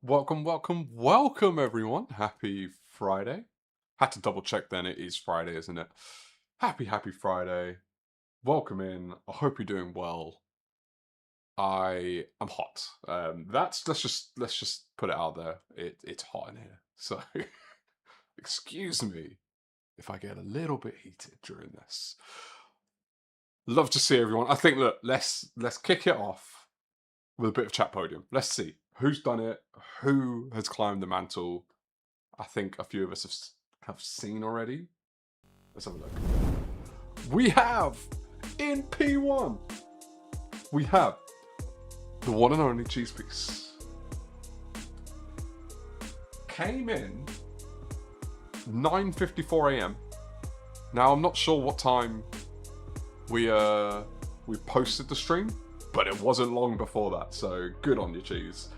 Welcome, everyone. Happy Friday. Had to double check then, it is Friday, isn't it? Happy Friday. Welcome in. I hope you're doing well. I am hot. Let's just put it out there. It's hot in here. So excuse me if I get a little bit heated during this. Love to see everyone. I think look, let's kick it off with a bit of chat podium. Let's see who's done it, who has climbed the mantle. I think a few of us have seen already. Let's have a look. We have in P1, we have the one and only Cheese Piece. Came in 9:54 a.m. Now I'm not sure what time we posted the stream, but it wasn't long before that, so good on you, Cheese.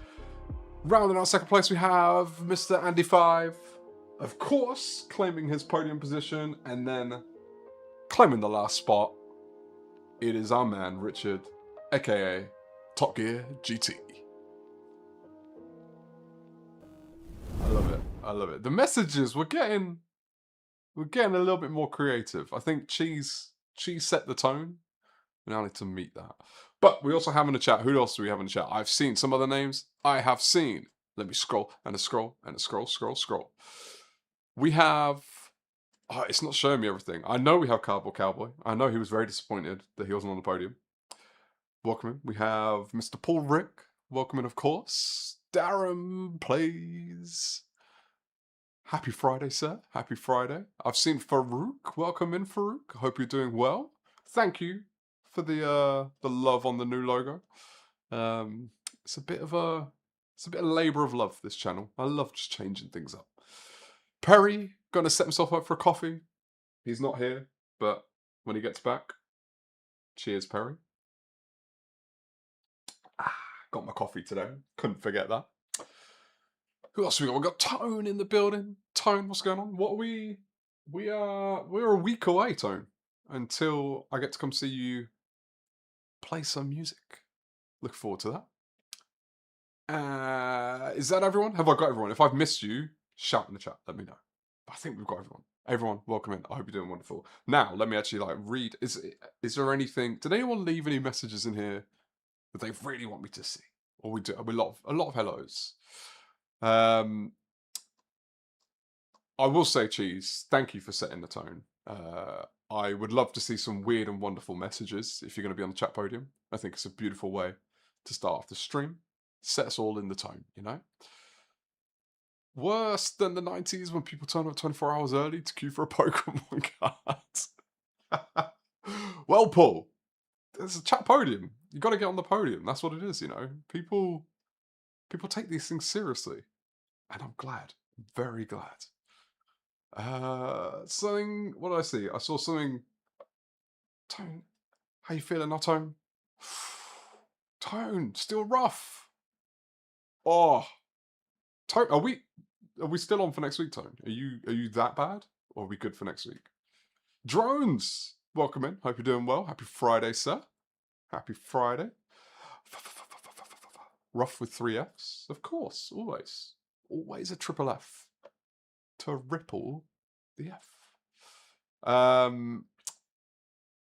Rounding out second place, we have Mr. Andy 5, of course, claiming his podium position, and then claiming the last spot. It is our man, Richard, aka Top Gear GT. I love it. I love it. The messages, we're getting a little bit more creative. I think Cheese set the tone. We now need to meet that. But we also have in the chat, who else do we have in the chat? I've seen some other names. I have seen. Let me scroll and scroll. We have, it's not showing me everything. I know we have Cowboy. I know he was very disappointed that he wasn't on the podium. Welcome in. We have Mr. Paul Rick. Welcome in, of course. Darren plays. Happy Friday, sir. Happy Friday. I've seen Farouk. Welcome in, Farouk. Hope you're doing well. Thank you for the love on the new logo. It's a bit of labor of love, this channel. I love just changing things up. Perry gonna set himself up for a coffee. He's not here, but when he gets back, cheers, Perry. Got my coffee today. Couldn't forget that. Who else we got? We got Tone in the building. Tone, what's going on? We're a week away, Tone, until I get to come see you play some music. Look forward to that. Is that everyone? Have I got everyone? If I've missed you, shout in the chat. Let me know. I think we've got everyone. Everyone, welcome in. I hope you're doing wonderful. Now, let me actually read. Is there anything? Did anyone leave any messages in here that they really want me to see? Or we do a lot of hellos. I will say, Cheese, thank you for setting the tone. I would love to see some weird and wonderful messages if you're going to be on the chat podium. I think it's a beautiful way to start off the stream. Set us all in the tone, you know? Worse than the 90s when people turn up 24 hours early to queue for a Pokemon card. Well, Paul, there's a chat podium. You got to get on the podium. That's what it is, you know? People take these things seriously. And I'm glad. Very glad. Something. What did I see? I saw something. Tone, how you feeling now, Tone? Tone, still rough. Oh, Tone, are we still on for next week, Tone? Are you that bad, or are we good for next week? Drones, welcome in. Hope you're doing well. Happy Friday, sir. Happy Friday. Rough with 3 Fs, of course. Always a triple F. To ripple the F.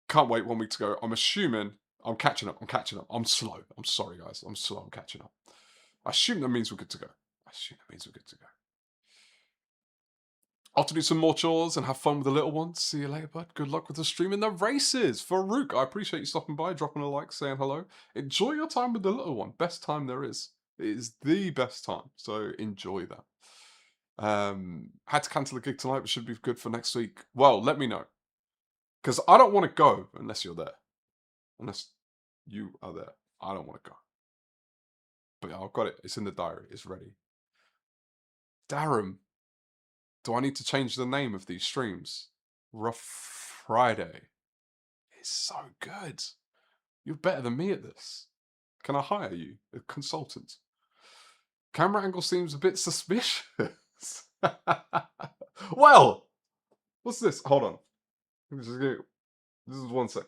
Can't wait 1 week to go. I'm assuming I'm catching up. I'm slow. I'm sorry, guys. I'm slow. I'm catching up. I assume that means we're good to go. I'll have to do some more chores and have fun with the little ones. See you later, bud. Good luck with the stream and the races. Farouk, I appreciate you stopping by, dropping a like, saying hello. Enjoy your time with the little one. Best time there is. It is the best time. So enjoy that. Had to cancel the gig tonight, but should be good for next week. Well, let me know. Because I don't want to go unless you're there. Unless you are there. I don't want to go. But yeah, I've got it. It's in the diary. It's ready. Darren, do I need to change the name of these streams? Rough Friday. It's so good. You're better than me at this. Can I hire you? A consultant. Camera angle seems a bit suspicious. Well, what's this? Hold on. This is 1 sec.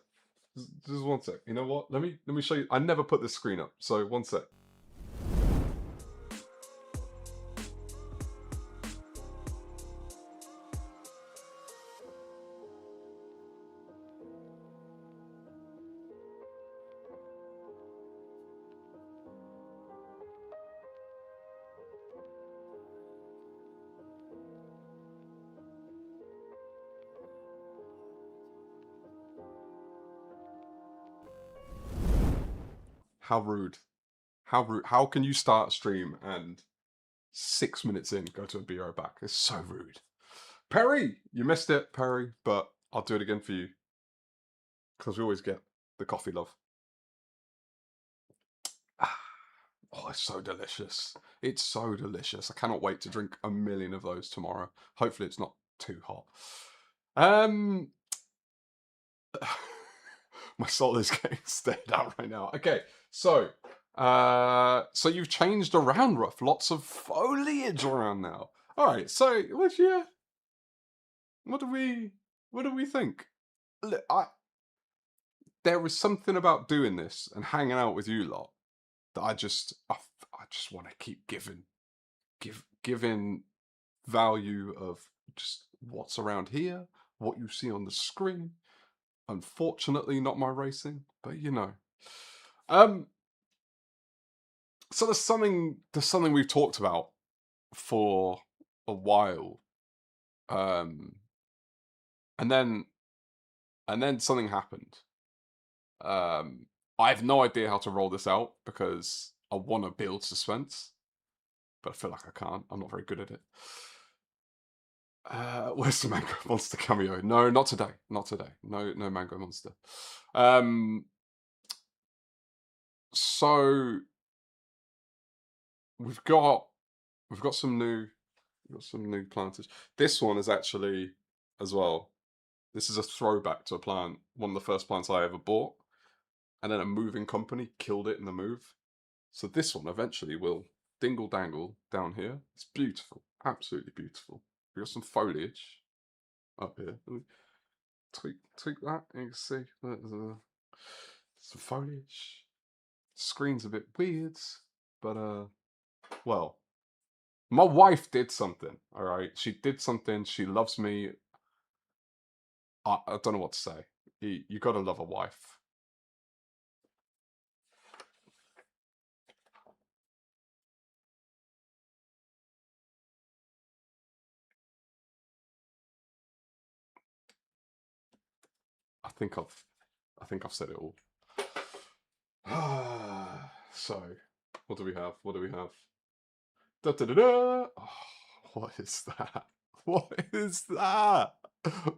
This is 1 sec. You know what? Let me show you. I never put this screen up, so 1 sec. How rude. How rude. How can you start a stream and 6 minutes in go to a BO back? It's so rude. Perry! You missed it, Perry, but I'll do it again for you. Because we always get the coffee love. Oh, it's so delicious. It's so delicious. I cannot wait to drink a million of those tomorrow. Hopefully it's not too hot. My soul is getting stared at right now. Okay, so you've changed around, Ruff. Lots of foliage around now. All right, so what do we think? Look, there was something about doing this and hanging out with you lot that I just want to keep giving value of just what's around here, what you see on the screen. Unfortunately, not my racing, but you know. So there's something we've talked about for a while, and then something happened. I have no idea how to roll this out because I want to build suspense, but I feel like I can't. I'm not very good at it. Where's the Mango Monster cameo? No, not today. Not today. No Mango Monster. So we've got some new planters. This one is actually as well. This is a throwback to a plant, one of the first plants I ever bought, and then a moving company killed it in the move. So this one eventually will dingle dangle down here. It's beautiful, absolutely beautiful. We got some foliage up here. Tweak that, and you can see there's some foliage. Screen's a bit weird, but well, my wife did something. All right, she did something. She loves me. I don't know what to say. You gotta love a wife. I think I've said it all. So, what do we have? What do we have? Da da da da! Oh, what is that? What is that?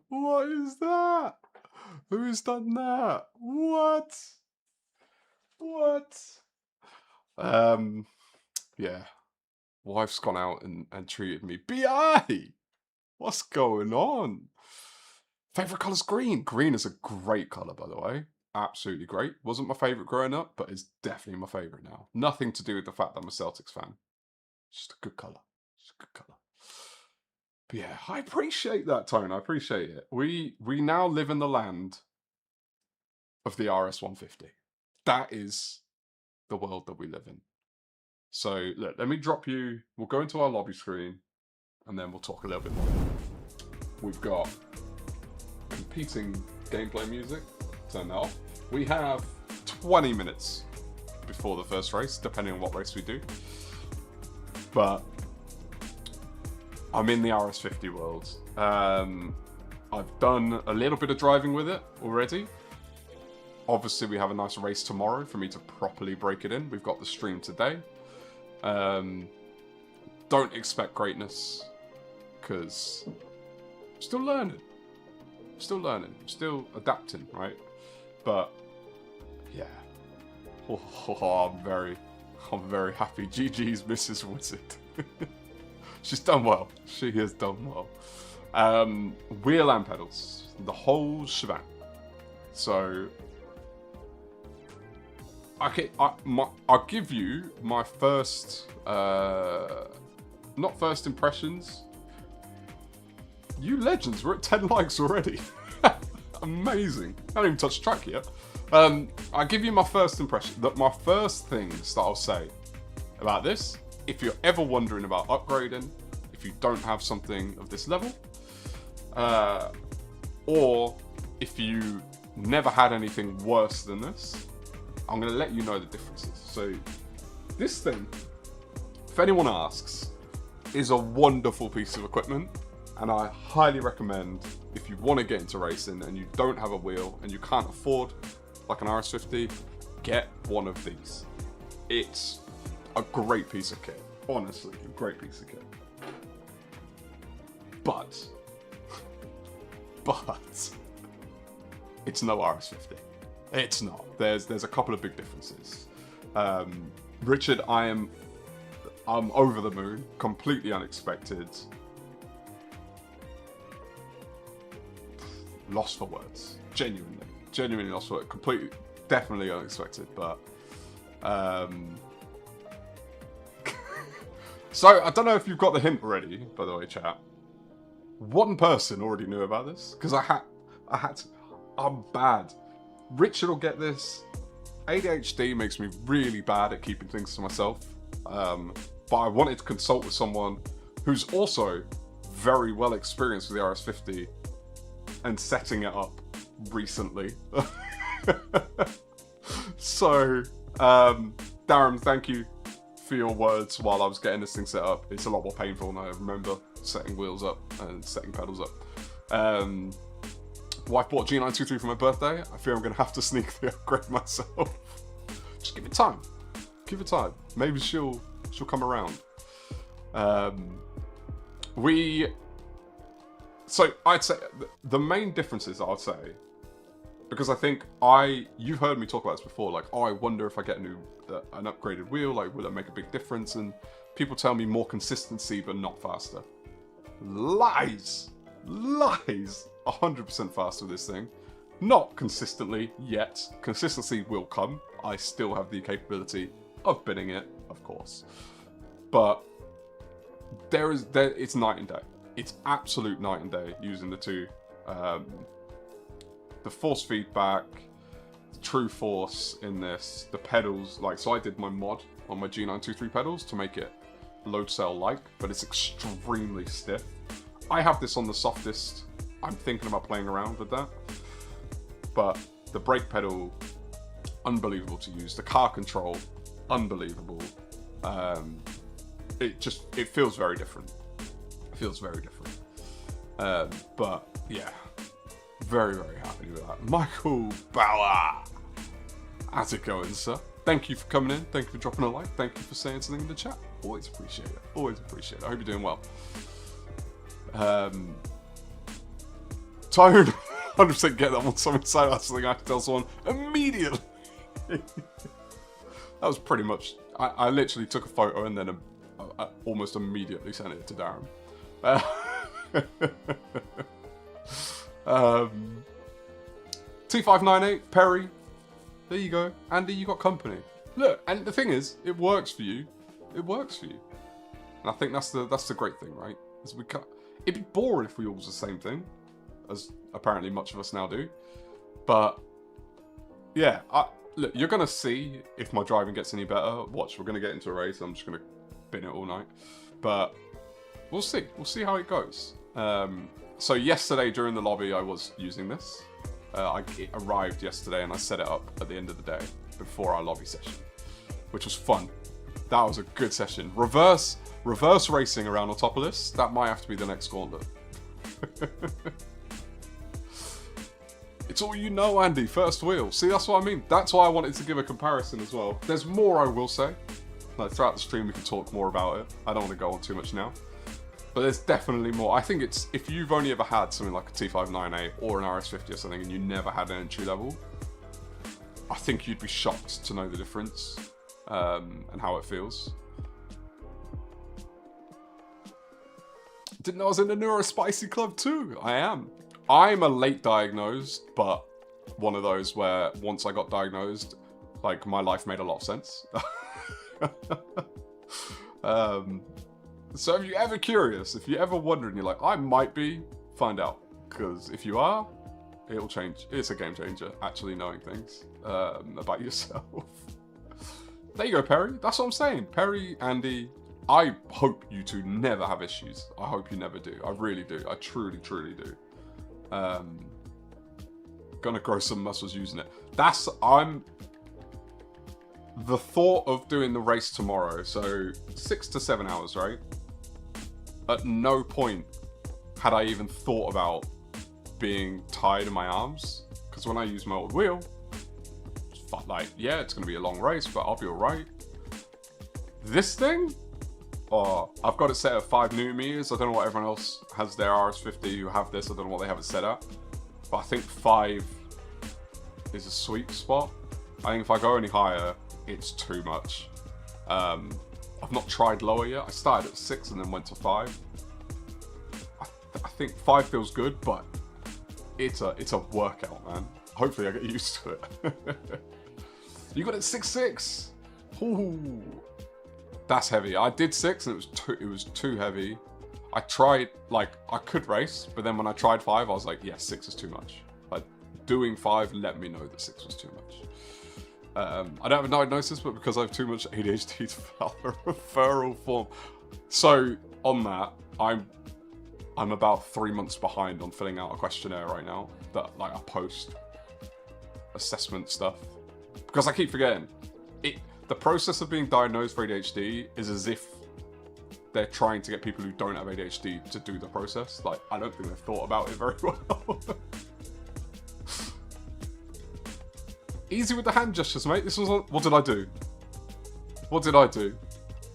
What is that? Who's done that? What? What? Yeah. Wife's gone out and treated me. BI! What's going on? Favorite color's green. Green is a great color, by the way. Absolutely great. Wasn't my favorite growing up, but it's definitely my favorite now. Nothing to do with the fact that I'm a Celtics fan. Just a good color. Just a good color. But yeah, I appreciate that, Tone. I appreciate it. We now live in the land of the RS150. That is the world that we live in. So look, let me drop you. We'll go into our lobby screen, and then we'll talk a little bit more. We've got competing gameplay music. Turn that off. We have 20 minutes before the first race, depending on what race we do. But I'm in the RS50 world. I've done a little bit of driving with it already. Obviously, we have a nice race tomorrow for me to properly break it in. We've got the stream today. Don't expect greatness, because I'm still learning. Still adapting, right? But yeah, I'm very happy. GG's Mrs. Wizard. She's done well. She has done well. Wheel and pedals, the whole shebang. So I'll give you my first, not first impressions. You legends, we're at 10 likes already. Amazing. I haven't even touched track yet. I'll give you my first impression. My first things that I'll say about this, if you're ever wondering about upgrading, if you don't have something of this level, or if you never had anything worse than this, I'm going to let you know the differences. So this thing, if anyone asks, is a wonderful piece of equipment, and I highly recommend, if you want to get into racing and you don't have a wheel and you can't afford like an RS50, get one of these. It's a great piece of kit. Honestly, a great piece of kit. But it's no RS50. It's not. There's a couple of big differences. Richard, I'm over the moon. Completely unexpected. Lost for words. Genuinely lost for words. Completely, definitely unexpected. But so I don't know if you've got the hint already. By the way, chat. One person already knew about this because I had to. I'm bad. Richard will get this. ADHD makes me really bad at keeping things to myself. But I wanted to consult with someone who's also very well experienced with the RS50 and setting it up recently. So, Darren, thank you for your words while I was getting this thing set up. It's a lot more painful than I remember setting wheels up and setting pedals up. Wife bought G923 for my birthday. I fear I'm going to have to sneak the upgrade myself. Just give it time. Give it time. Maybe she'll come around. So I'd say the main differences, I'd say, because I think you've heard me talk about this before, like, oh, I wonder if I get an upgraded wheel, like, will it make a big difference? And people tell me more consistency, but not faster. Lies! 100% faster with this thing. Not consistently yet. Consistency will come. I still have the capability of binning it, of course. But it's night and day. It's absolute night and day using the two. The force feedback, true force in this, the pedals, like, so I did my mod on my G923 pedals to make it load cell-like, but it's extremely stiff. I have this on the softest. I'm thinking about playing around with that. But the brake pedal, unbelievable to use. The car control, unbelievable. It feels very different. It feels very different. But yeah, very, very happy with that. Michael Bauer, how's it going, sir? Thank you for coming in. Thank you for dropping a like. Thank you for saying something in the chat. Always appreciate it. Always appreciate it. I hope you're doing well. Tone, 100% get that one. Someone say that's something I have to tell someone immediately. That was pretty much. I literally took a photo and then almost immediately sent it to Darren. T598 Perry. There you go, Andy. You got company. Look, and the thing is, it works for you. It works for you. And I think that's the great thing, right? Is it'd be boring if we all was the same thing, as apparently much of us now do. But yeah, look, you're gonna see if my driving gets any better. Watch, we're gonna get into a race. I'm just gonna bin it all night, but we'll see. We'll see how it goes. So yesterday during the lobby, I was using this. It arrived yesterday, and I set it up at the end of the day before our lobby session, which was fun. That was a good session. Reverse racing around Autopolis. That might have to be the next gauntlet. It's all you know, Andy. First wheel. See, that's what I mean. That's why I wanted to give a comparison as well. There's more I will say. Like, throughout the stream, we can talk more about it. I don't want to go on too much now. But there's definitely more. I think it's, if you've only ever had something like a T598 or an RS50 or something, and you never had an entry level, I think you'd be shocked to know the difference and how it feels. Didn't know I was in the Neurospicy Club too. I am. I'm a late diagnosed, but one of those where once I got diagnosed, like, my life made a lot of sense. So if you're ever curious, if you're ever wondering, you're like, I might be, find out. Because if you are, it'll change. It's a game changer, actually knowing things about yourself. There you go, Perry. That's what I'm saying. Perry, Andy, I hope you two never have issues. I hope you never do. I really do. I truly, truly do. Gonna grow some muscles using it. The thought of doing the race tomorrow, so 6 to 7 hours, right? At no point had I even thought about being tired in my arms, because when I use my old wheel, it's like, yeah, it's going to be a long race, but I'll be all right. This thing, I've got it set at 5 Newton meters. I don't know what everyone else has their RS50 who have this. I don't know what they have it set at. But I think 5 is a sweet spot. I think if I go any higher, it's too much. I've not tried lower yet. I started at 6 and then went to 5. I think 5 feels good, but it's a workout, man. Hopefully I get used to it. You got it 6.6. Ooh, that's heavy. I did 6 and it was too heavy. I tried, like, I could race, but then when I tried 5, I was like, yeah, 6 is too much. Like, doing 5 let me know that 6 was too much. I don't have a diagnosis, but because I have too much ADHD to fill a referral form. So on that, I'm about 3 months behind on filling out a questionnaire right now that, like, I post assessment stuff, because I keep forgetting the process of being diagnosed for ADHD is as if they're trying to get people who don't have ADHD to do the process. Like, I don't think they've thought about it very well. Easy with the hand gestures, mate. This was what did I do? What did I do?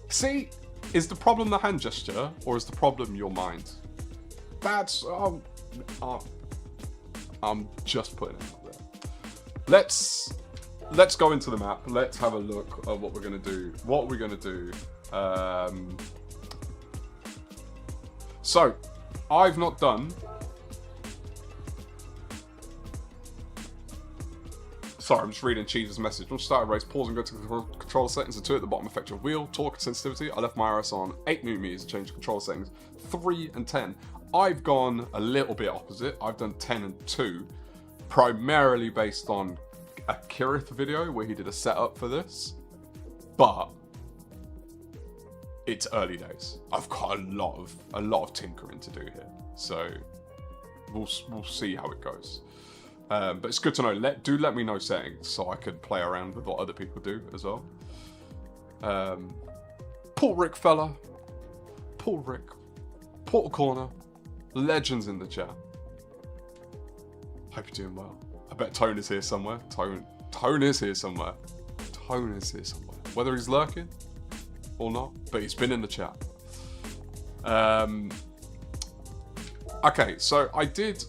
See, is the problem the hand gesture, or is the problem your mind? That's I'm just putting it out there. Let's go into the map. Let's have a look at what we're gonna do. What we're gonna do. So, I've not done. Sorry, I'm just reading Cheese's message. Once you start a race, pause and go to the control settings and 2 at the bottom affect your wheel, torque, and sensitivity. I left my RS on 8 Newton meters and changed the control settings 3 and 10. I've gone a little bit opposite. I've done 10 and 2, primarily based on a Kirith video where he did a setup for this, but it's early days. I've got a lot of tinkering to do here, so we'll see how it goes. But it's good to know. Let me know settings so I can play around with what other people do as well. Paul Rick fella, Paul Rick, Portal Corner, legends in the chat. Hope you're doing well. I bet Tone is here somewhere. Tone is here somewhere. Tone is here somewhere. Whether he's lurking or not, but he's been in the chat. Okay, so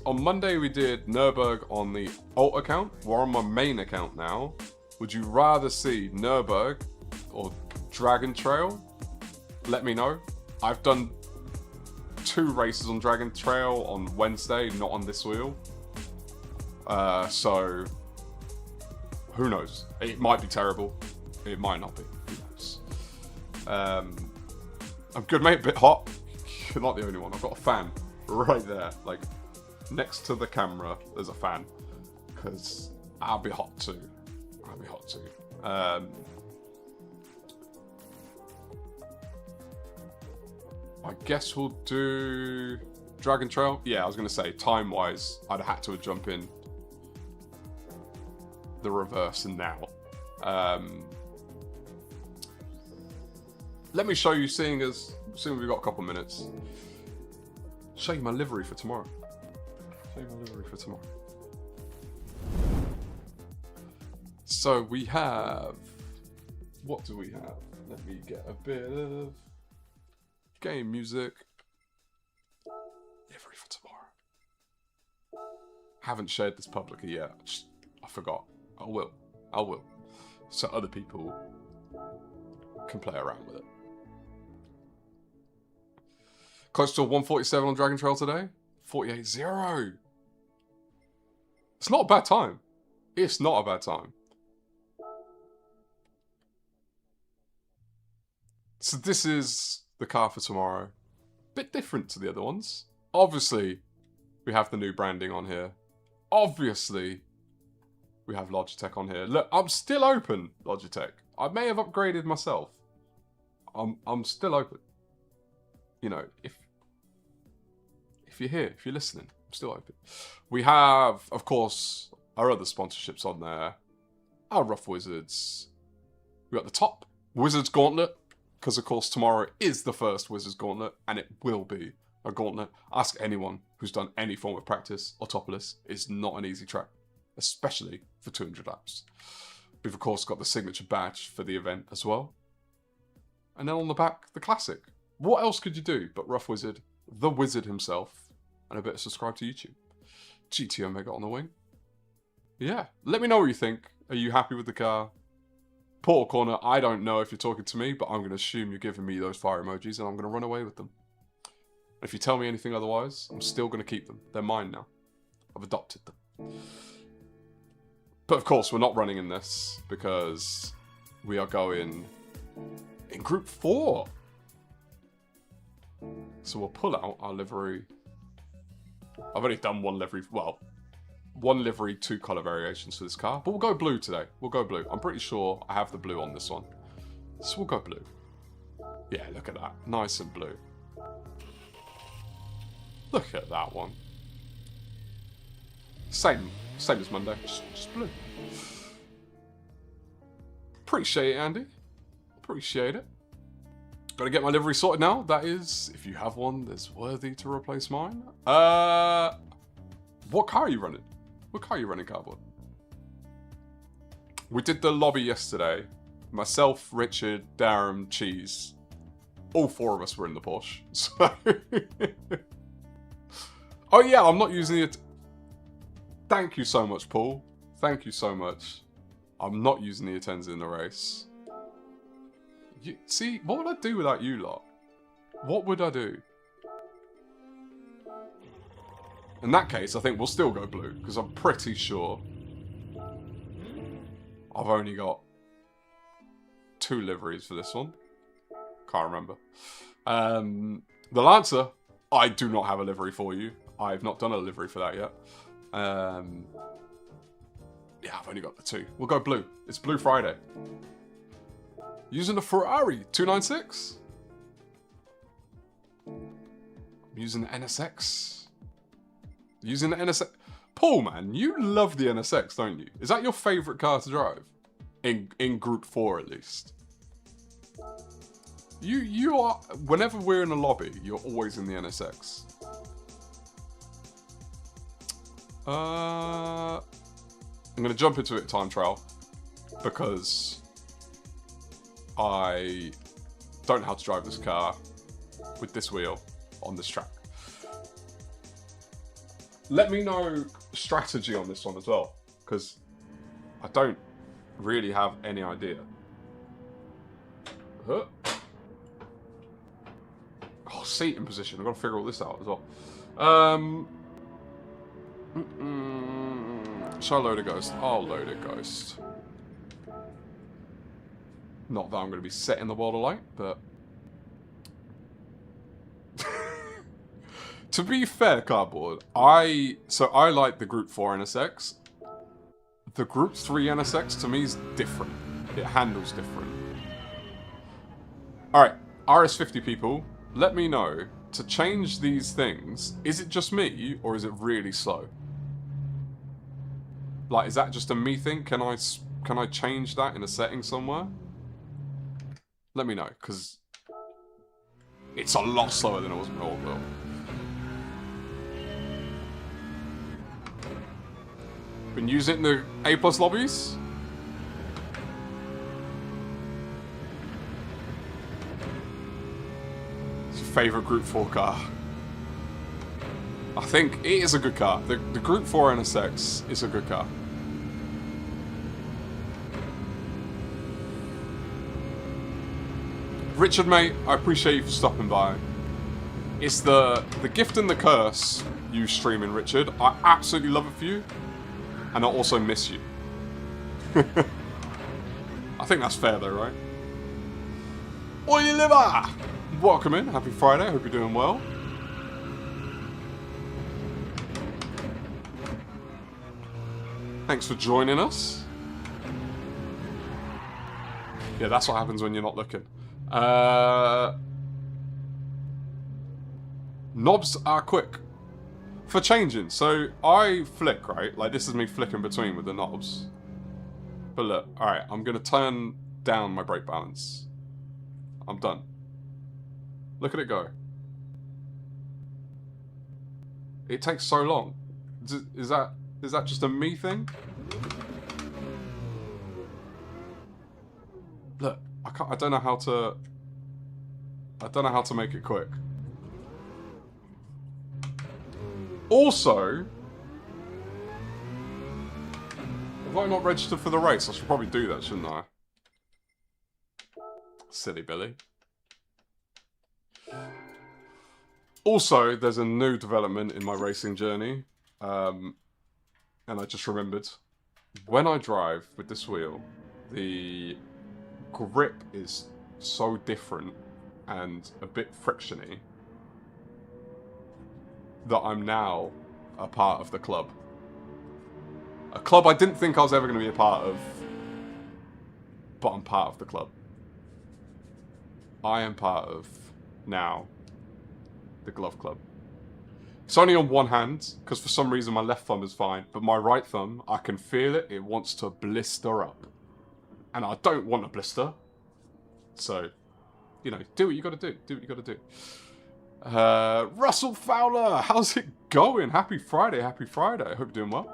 on Monday we did Nürburg on the alt account. We're on my main account now. Would you rather see Nürburg or Dragon Trail? Let me know. I've done 2 races on Dragon Trail on Wednesday, not on this wheel. So, who knows? It might be terrible. It might not be. Who knows? I'm good, mate. A bit hot. You're not the only one. I've got a fan right there. Like, next to the camera, there's a fan. Because I'll be hot too. I'll be hot too. I guess we'll do Dragon Trail. Yeah, I was going to say, time-wise, I'd have had to jump in the reverse now. Let me show you, seeing we've got a couple minutes. Show you my livery for tomorrow. So we have, what do we have? Let me get a bit of game music. Livery for tomorrow. Haven't shared this publicly yet. I forgot. I will. So other people can play around with it. Close to 147 on Dragon Trail today. 48.0. It's not a bad time. It's not a bad time. So this is the car for tomorrow. Bit different to the other ones. Obviously, we have the new branding on here. Obviously, we have Logitech on here. Look, I'm still open, Logitech. I may have upgraded myself. I'm still open. You know, if you're here, if you're listening, I'm still open. We have, of course, our other sponsorships on there. Our Rough Wizards. We got the top Wizards Gauntlet, because of course tomorrow is the first Wizards Gauntlet, and it will be a gauntlet. Ask anyone who's done any form of practice. Autopolis is not an easy track, especially for 200 laps. We've of course got the signature badge for the event as well. And then on the back, the classic. What else could you do but Rough Wizard, the wizard himself, and a bit of subscribe to YouTube. GT Omega on the wing. Yeah, let me know what you think. Are you happy with the car? Portal Corner, I don't know if you're talking to me, but I'm going to assume you're giving me those fire emojis and I'm going to run away with them. If you tell me anything otherwise, I'm still going to keep them. They're mine now. I've adopted them. But of course, we're not running in this because we are going in Group 4. So we'll pull out our livery. I've only done one livery, well, one livery, 2 colour variations for this car. But we'll go blue today. We'll go blue. I'm pretty sure I have the blue on this one. So we'll go blue. Yeah, look at that. Nice and blue. Look at that one. Same as Monday, just blue. Appreciate it, Andy. Appreciate it. Gotta get my livery sorted now. That is, if you have one that's worthy to replace mine. What car are you running? What car are you running, Cardboard? We did the lobby yesterday. Myself, Richard, Darren, Cheese. All 4 of us were in the Porsche. So... oh yeah, I'm not using it. Thank you so much, Paul. Thank you so much. I'm not using the Atenza in the race. See, what would I do without you lot? What would I do? In that case, I think we'll still go blue, because I'm pretty sure I've only got 2 liveries for this one. Can't remember. The Lancer, I do not have a livery for you. I've not done a livery for that yet. Yeah, I've only got the 2. We'll go blue. It's Blue Friday. Using the Ferrari 296. I'm using the NSX. Using the NSX. Paul, man, you love the NSX, don't you? Is that your favourite car to drive? In Group 4, at least. You are... Whenever we're in a lobby, you're always in the NSX. I'm going to jump into it time trial. Because... I don't know how to drive this car with this wheel on this track. Let me know strategy on this one as well, because I don't really have any idea. Huh? Oh, seating position. I've got to figure all this out as well. Shall I load a ghost? I'll load a ghost. Not that I'm going to be setting the world alight, but... to be fair, Cardboard, I like the Group 4 NSX. The Group 3 NSX, to me, is different. It handles different. Alright, RS50 people, let me know, to change these things, is it just me, or is it really slow? Like, is that just a me thing? Can I change that in a setting somewhere? Let me know, because it's a lot slower than it was in Oldville. Been using it in the A+ lobbies? It's your favourite Group 4 car? I think it is a good car. The Group 4 NSX is a good car. Richard, mate, I appreciate you for stopping by. It's the gift and the curse, you streaming, Richard. I absolutely love it for you. And I also miss you. I think that's fair though, right? Oily liver! Welcome in. Happy Friday. Hope you're doing well. Thanks for joining us. Yeah, that's what happens when you're not looking. Knobs are quick for changing. So I flick, right? Like this is me flicking between with the knobs. But look, alright, I'm going to turn down my brake balance. I'm done. Look at it go. It takes so long. Is that just a me thing? Look, I don't know how to... I don't know how to make it quick. Also... Have I not registered for the race? I should probably do that, shouldn't I? Silly Billy. Also, there's a new development in my racing journey. And I just remembered. When I drive with this wheel, the grip is so different and a bit frictiony that I'm now a part of the club. A club I didn't think I was ever going to be a part of, but I'm part of the club. I am part of, now, the glove club. It's only on one hand, because for some reason my left thumb is fine, but my right thumb, I can feel it, it wants to blister up. And I don't want a blister. So, you know, do what you gotta do. Do what you gotta do. Russell Fowler, how's it going? Happy Friday, happy Friday. I hope you're doing well.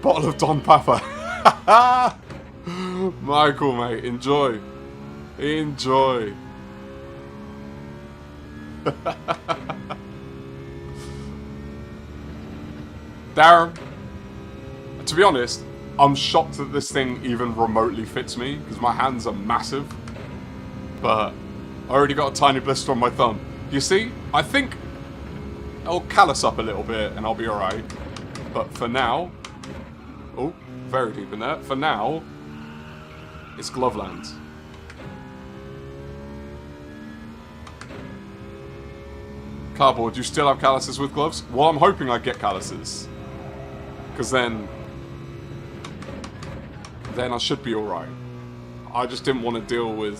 Bottle of Don Papa. Michael, mate, enjoy. Enjoy. Darren, to be honest, I'm shocked that this thing even remotely fits me, because my hands are massive. But I already got a tiny blister on my thumb. You see, I think I'll callus up a little bit and I'll be alright. But for now... Oh, very deep in there. For now, it's Gloveland. Cardboard, do you still have calluses with gloves? Well, I'm hoping I get calluses. Because then I should be alright. I just didn't want to deal with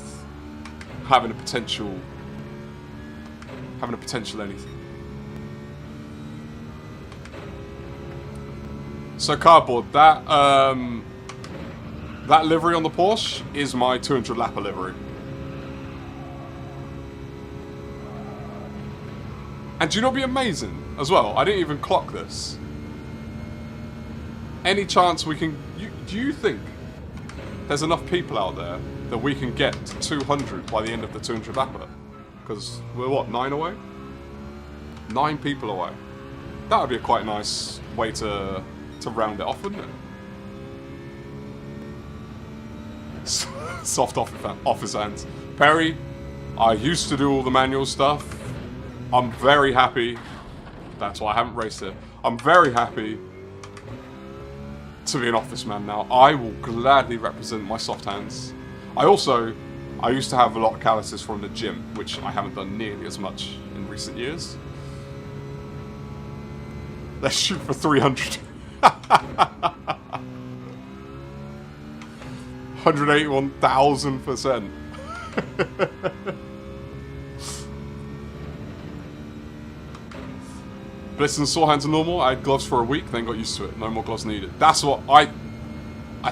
having a potential anything. So Cardboard, that livery on the Porsche is my 200 lapper livery. And do you know what'd be amazing as well? I didn't even clock this. Any chance we can... do you think there's enough people out there that we can get to 200 by the end of the 200 lapper? Because we're what, 9 away? 9 people away. That would be a quite nice way to round it off, wouldn't it? Soft off his hands. Perry, I used to do all the manual stuff. I'm very happy. That's why I haven't raced it. I'm very happy to be an office man now. I will gladly represent my soft hands. I used to have a lot of calluses from the gym, which I haven't done nearly as much in recent years. Let's shoot for 300. 181,000%. Bliss and sore hands are normal. I had gloves for a week, then got used to it. No more gloves needed. That's what I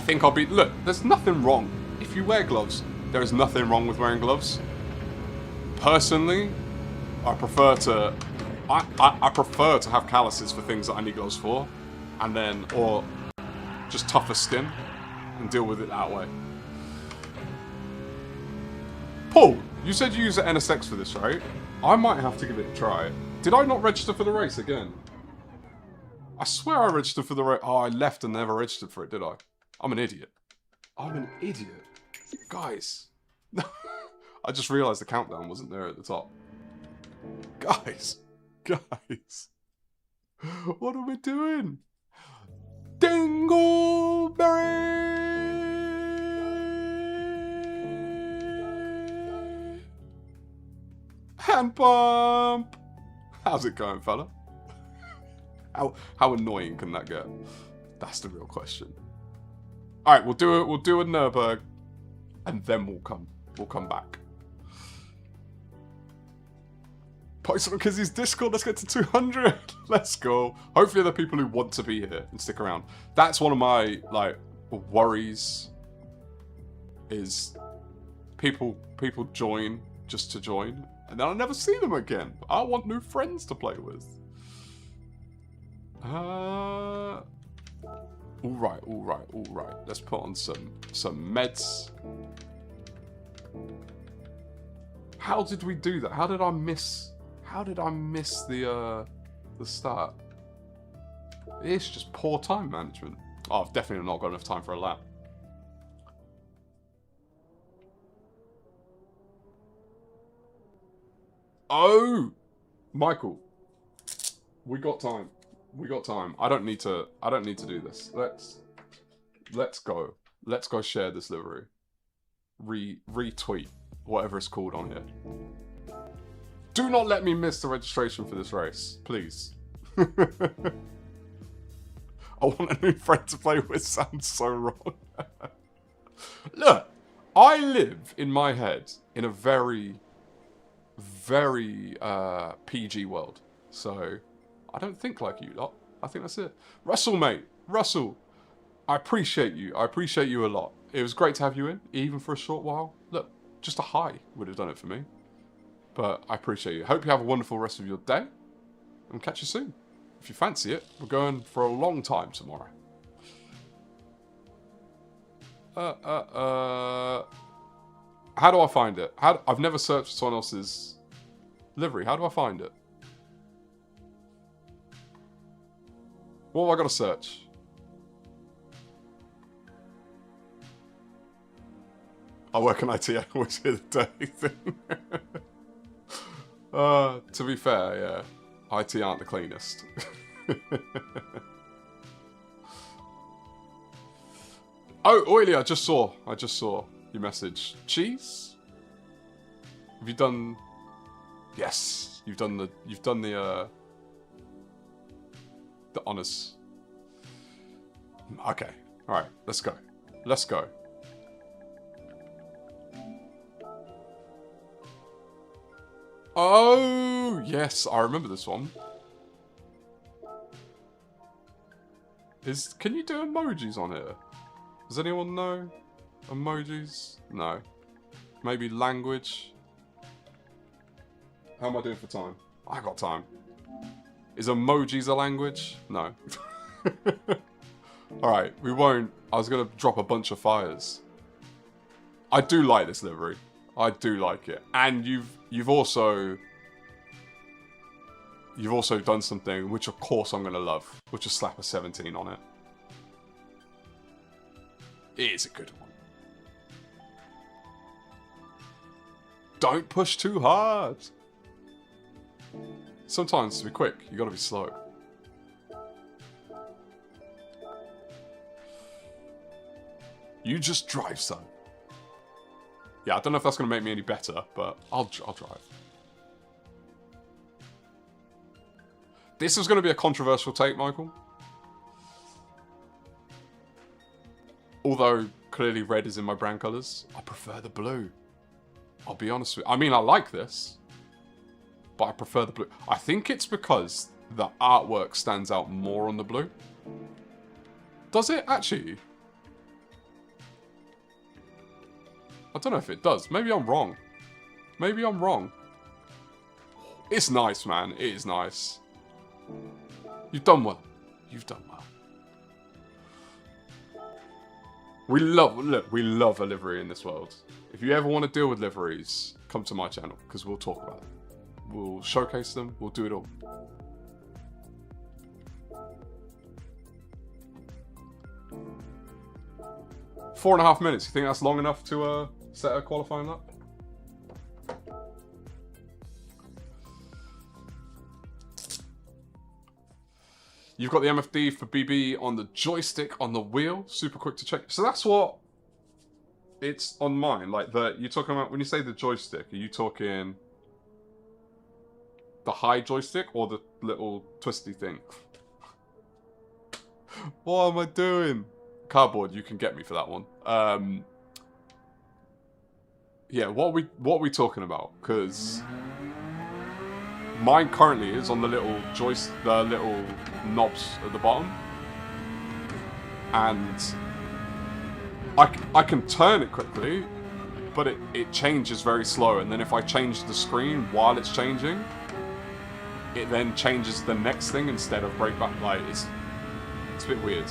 think I'll be... Look, there's nothing wrong. If you wear gloves, there is nothing wrong with wearing gloves. Personally, I prefer to... I prefer to have calluses for things that I need gloves for. And then... Or just tougher skin. And deal with it that way. Paul, you said you use the NSX for this, right? I might have to give it a try. Did I not register for the race again? I swear I registered for the race. Oh, I left and never registered for it, did I? I'm an idiot. I'm an idiot. Guys. I just realised the countdown wasn't there at the top. Guys. Guys. What are we doing? Dingleberry! Hand pump! How's it going, fella? How annoying can that get? That's the real question. Alright, we'll do a Nürburgring, and then we'll come back. Post on Kizzy's Discord, let's get to 200! Let's go. Hopefully there are people who want to be here and stick around. That's one of my, like, worries, is people join just to join, and then I'll never see them again. I want new friends to play with. All right, all right, all right. Let's put on some meds. How did we do that? How did I miss the start? It's just poor time management. Oh, I've definitely not got enough time for a lap. Oh, Michael, we got time. We got time. I don't need to do this. Let's go. Let's go share this livery. Retweet whatever it's called on here. Do not let me miss the registration for this race, please. I want a new friend to play with. Sounds so wrong. Look, I live in my head in a very, very PG world. So I don't think like you lot. I think that's it. Russell, mate. Russell, I appreciate you. I appreciate you a lot. It was great to have you in, even for a short while. Look, just a hi would have done it for me. But I appreciate you. Hope you have a wonderful rest of your day. And catch you soon. If you fancy it, we're going for a long time tomorrow. How do I find it? I've never searched someone else's livery. How do I find it? What have I got to search? I work in IT, I always hear the dirty thing. To be fair, yeah. IT aren't the cleanest. Oh, Oily, I just saw your message. Cheese? Have you done... Yes, you've done the honours. Okay, alright, let's go. Let's go. Oh, yes, I remember this one. Can you do emojis on here? Does anyone know? Emojis? No. Maybe language? How am I doing for time? I got time. Is emojis a language? No. Alright, we won't. I was going to drop a bunch of fires. I do like this livery. I do like it. And you've also done something which of course I'm going to love, which is slap a 17 on it. It is a good one. Don't push too hard. Sometimes to be quick, you got to be slow. You just drive, son. Yeah, I don't know if that's going to make me any better, but I'll drive. This is going to be a controversial take, Michael. Although, clearly red is in my brand colours, I prefer the blue. I'll be honest with you. I mean, I like this, but I prefer the blue. I think it's because the artwork stands out more on the blue. Does it, actually? I don't know if it does. Maybe I'm wrong. Maybe I'm wrong. It's nice, man. It is nice. You've done well. You've done well. We love a livery in this world. If you ever want to deal with liveries, come to my channel, because we'll talk about it. We'll showcase them. We'll do it all. Four and a half minutes. You think that's long enough to set a qualifying lap? You've got the MFD for BB on the joystick on the wheel. Super quick to check. So that's what it's on mine. Like you're talking about when you say the joystick. Are you talking the high joystick or the little twisty thing? What am I doing? Cardboard, you can get me for that one. Yeah, what are we talking about? Because mine currently is on the little the little knobs at the bottom, and I can turn it quickly, but it changes very slow. And then if I change the screen while it's changing, it then changes the next thing instead of brake back. Like it's a bit weird.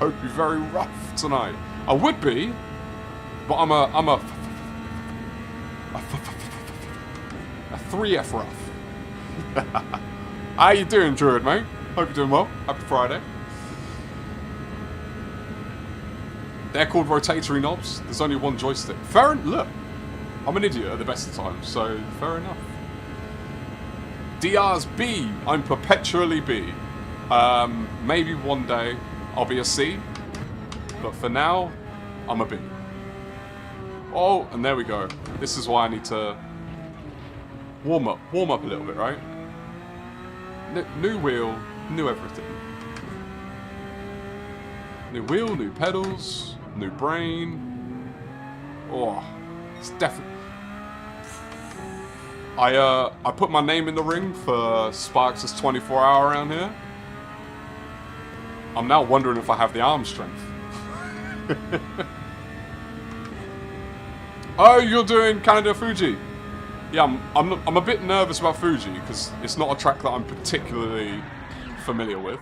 hope you're very rough tonight. I would be, but I'm a 3F rough. How you doing, Druid, mate? Hope you're doing well. Happy Friday. They're called rotatory knobs. There's only one joystick. Look, I'm an idiot at the best of times, so fair enough. DR's B. I'm perpetually B. Maybe one day I'll be a C, but for now, I'm a B. Oh, and there we go. This is why I need to warm up a little bit, right? New wheel, new everything. New wheel, new pedals, new brain. Oh, it's definitely. I put my name in the ring for Sparks' 24-hour around here. I'm now wondering if I have the arm strength. Oh, you're doing Canada Fuji. Yeah, I'm a bit nervous about Fuji because it's not a track that I'm particularly familiar with.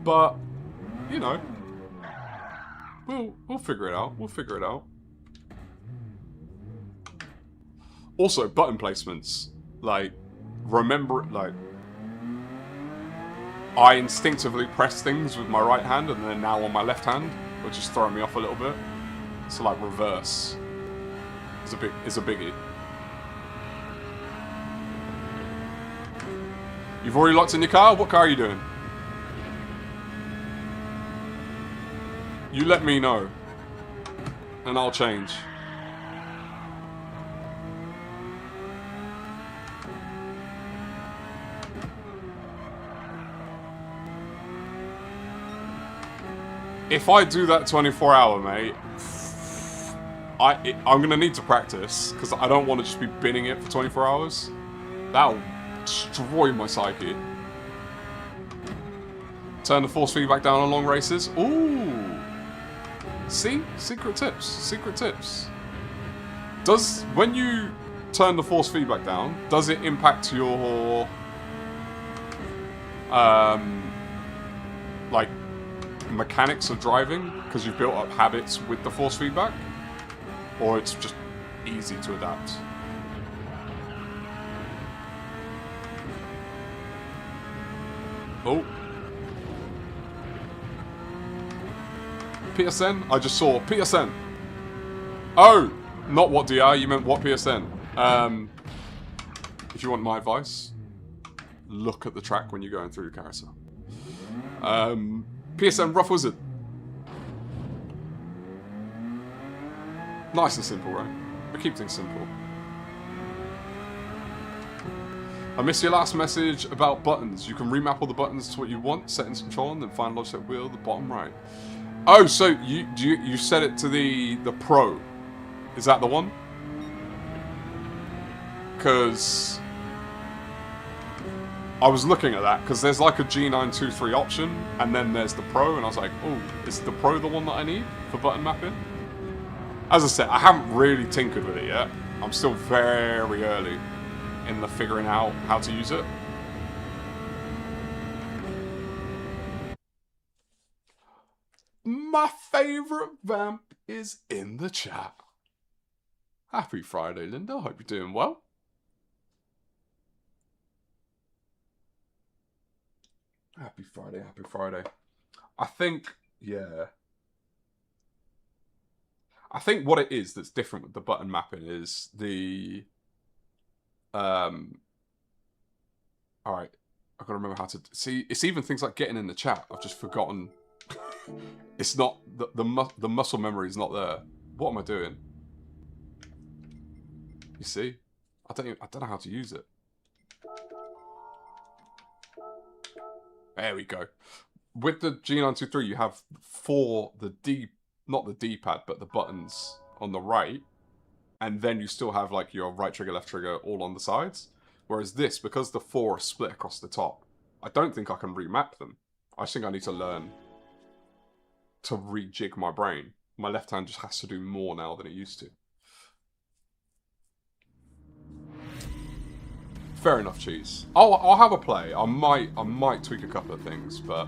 But you know, we'll figure it out. We'll figure it out. Also, button placements. Like, remember, like, I instinctively press things with my right hand and then now on my left hand, which is throwing me off a little bit. So, like, reverse is a biggie. You've already locked in your car? What car are you doing? You let me know, and I'll change. If I do that 24-hour, mate, I'm going to need to practice, because I don't want to just be binning it for 24 hours. That'll destroy my psyche. Turn the force feedback down on long races. Ooh. See? Secret tips. Secret tips. When you turn the force feedback down, does it impact your, like, mechanics of driving? Because you've built up habits with the force feedback? Or it's just easy to adapt? Oh. PSN? I just saw PSN. Oh! Not what DR, you meant what PSN. If you want my advice, look at the track when you're going through the carousel. PSN Rough Wizard. Nice and simple, right? We keep things simple. I missed your last message about buttons. You can remap all the buttons to what you want, settings control, and then find Logitech wheel at the bottom right. Oh, so you set it to the Pro. Is that the one? Because I was looking at that, because there's like a G923 option, and then there's the Pro, and I was like, oh, is the Pro the one that I need for button mapping? As I said, I haven't really tinkered with it yet. I'm still very early in the figuring out how to use it. My favourite vamp is in the chat. Happy Friday, Linda. Hope you're doing well. Happy Friday, happy Friday. I think, yeah. I think what it is that's different with the button mapping is the... Alright, I've got to remember how to... See, it's even things like getting in the chat. I've just forgotten. It's not... The muscle memory is not there. What am I doing? You see? I don't know how to use it. There we go. With the G923, you have not the D-pad, but the buttons on the right. And then you still have like your right trigger, left trigger all on the sides. Whereas this, because the 4 are split across the top, I don't think I can remap them. I think I need to learn to rejig my brain. My left hand just has to do more now than it used to. Fair enough, Cheese. I'll have a play. I might tweak a couple of things, but...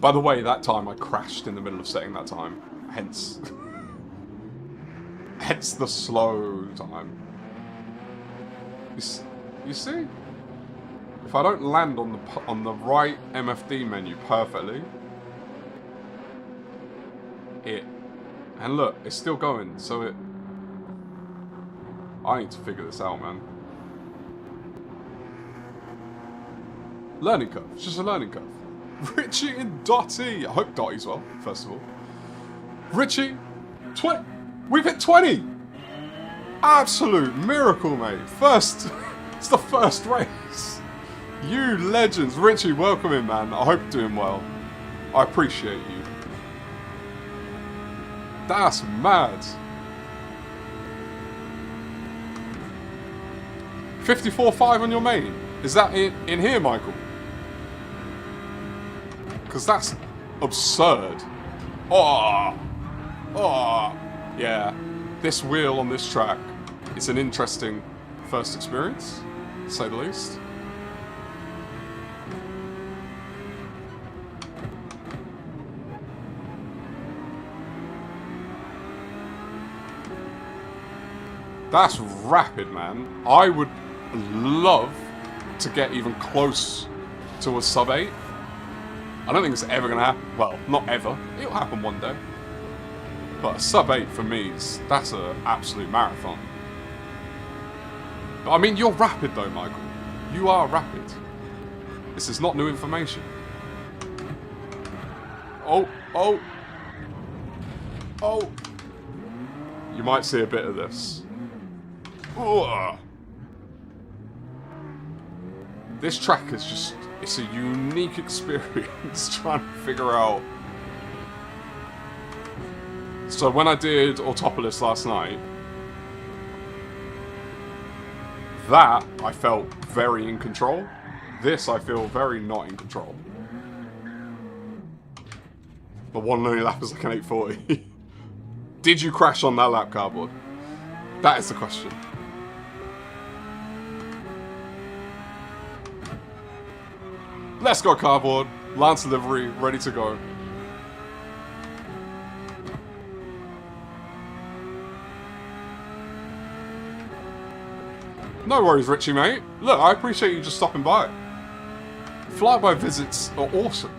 By the way, that time I crashed in the middle of setting that time. Hence... hence the slow time. You see? If I don't land on the right MFD menu perfectly... And look, it's still going, so it... I need to figure this out, man. Learning curve. It's just a learning curve. Richie and Dottie. I hope Dottie's well, first of all. Richie, 20. We've hit 20. Absolute miracle, mate. First. It's the first race. You legends. Richie, welcome in, man. I hope you're doing well. I appreciate you. That's mad. 54.5 on your main. Is that in here, Michael? Because that's absurd. Oh, yeah. This wheel on this track, it's an interesting first experience, to say the least. That's rapid, man. I would love to get even close to a sub 8. I don't think it's ever going to happen. Well, not ever. It'll happen one day. But a sub 8 for me, that's an absolute marathon. But I mean, you're rapid though, Michael. You are rapid. This is not new information. Oh. You might see a bit of this. Ugh. This track is just, it's a unique experience trying to figure out. So when I did Autopolis last night, that I felt very in control. This I feel very not in control. The one only lap is like an 840. Did you crash on that lap, Cardboard? That is the question. Let's go, Cardboard. Lance delivery, ready to go. No worries, Richie, mate. Look, I appreciate you just stopping by. Flyby visits are awesome.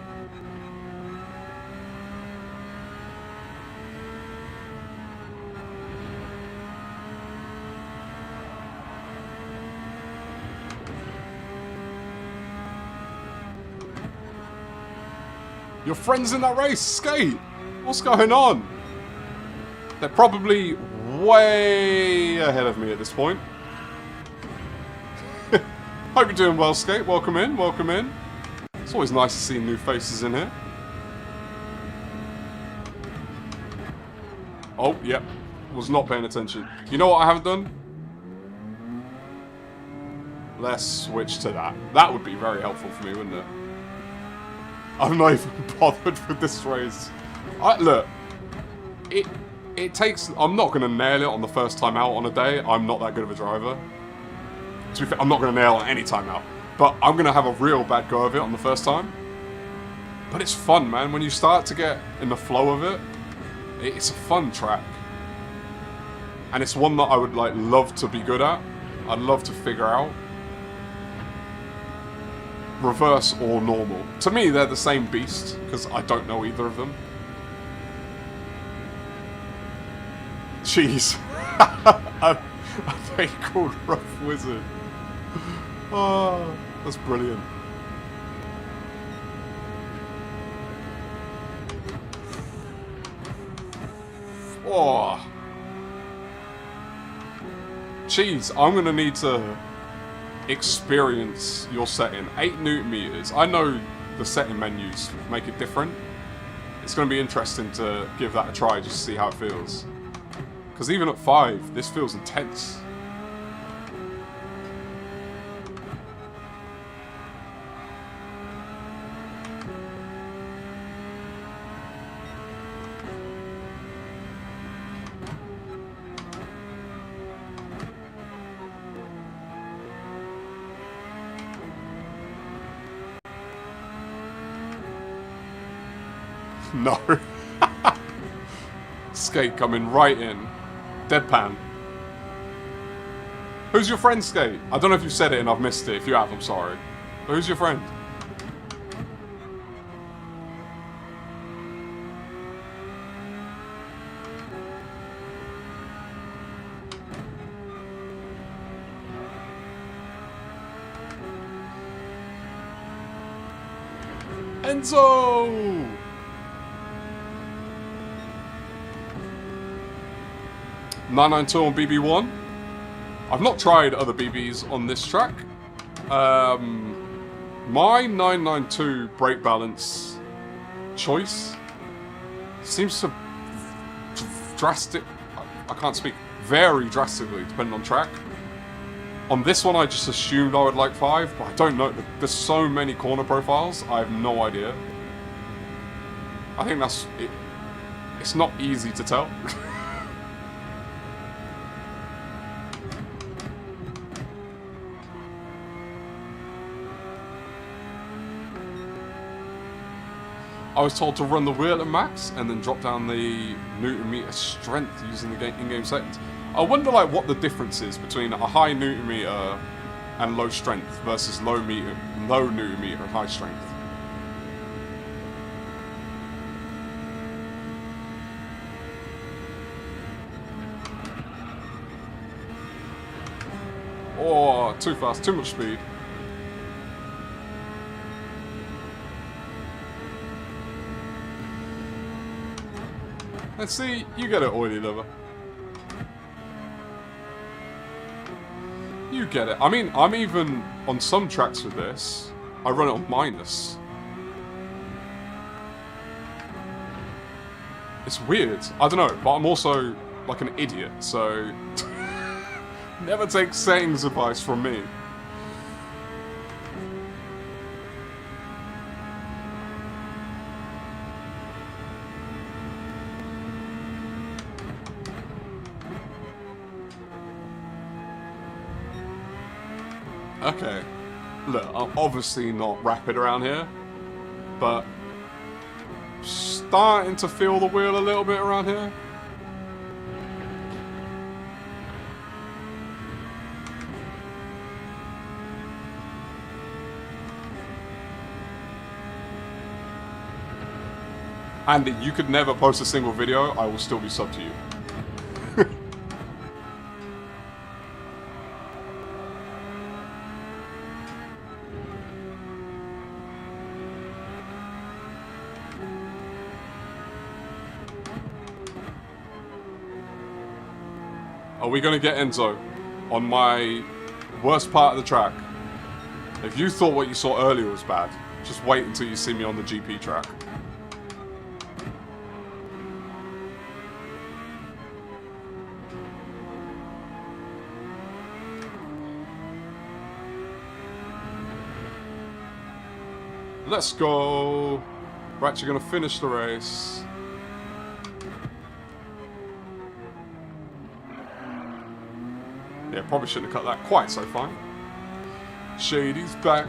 Your friends in that race, Skate! What's going on? They're probably way ahead of me at this point. Hope you're doing well, Skate. Welcome in, welcome in. It's always nice to see new faces in here. Oh, yep. Was not paying attention. You know what I haven't done? Let's switch to that. That would be very helpful for me, wouldn't it? I'm not even bothered with this race. Look, it takes... I'm not going to nail it on the first time out on a day. I'm not that good of a driver. To be fair, I'm not going to nail it any time out. But I'm going to have a real bad go of it on the first time. But it's fun, man. When you start to get in the flow of it, it's a fun track. And it's one that I would love to be good at. I'd love to figure out. Reverse or normal. To me, they're the same beast, because I don't know either of them. Jeez. a thing called Rough Wizard. Oh, that's brilliant. Oh. Jeez, I'm going to need to experience your setting. 8 Newton meters. I know the setting menus make it different. It's going to be interesting to give that a try just to see how it feels. Because even at 5, this feels intense. No. Skate coming right in. Deadpan. Who's your friend, Skate? I don't know if you said it and I've missed it. If you have, I'm sorry. But who's your friend? Enzo! .992 on BB1. I've not tried other BBs on this track. My 992 brake balance choice seems to I can't speak, vary drastically depending on track. On this one I just assumed I would like 5, but I don't know. There's so many corner profiles, I have no idea. I think that's it. It's not easy to tell. I was told to run the wheel at max and then drop down the Newton meter strength using the in-game settings. I wonder like what the difference is between a high Newton meter and low strength versus low Newton meter and high strength. Oh, too fast, too much speed. Let's see, you get it, oily liver. You get it. I mean, I'm even on some tracks with this, I run it on minus. It's weird. I don't know, but I'm also like an idiot, so never take settings advice from me. Okay, look, I'm obviously not rapid around here, but starting to feel the wheel a little bit around here. Andy, you could never post a single video, I will still be sub to you. Are we going to get Enzo on my worst part of the track? If you thought what you saw earlier was bad, just wait until you see me on the GP track. Let's go. We're actually going to finish the race. Yeah, probably shouldn't have cut that quite so fine. Shady's back.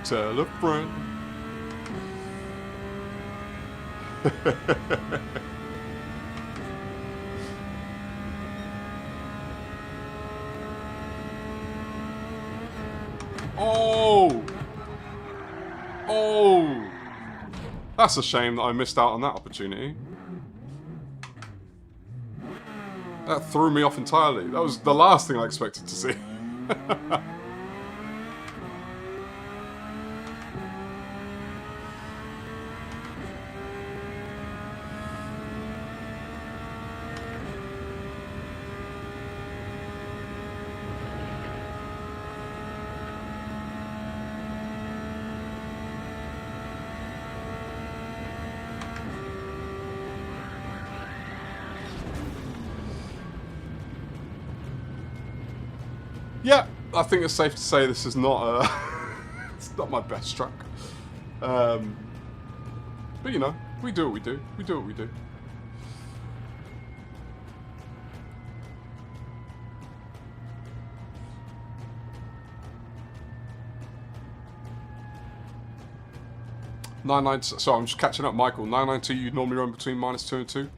Tell a friend. Oh! Oh! That's a shame that I missed out on that opportunity. That threw me off entirely. That was the last thing I expected to see. Yeah, I think it's safe to say this is not it's not my best track. But you know, we do what we do. We do what we do. 99. So I'm just catching up, Michael. 992. You normally run between -2 and 2.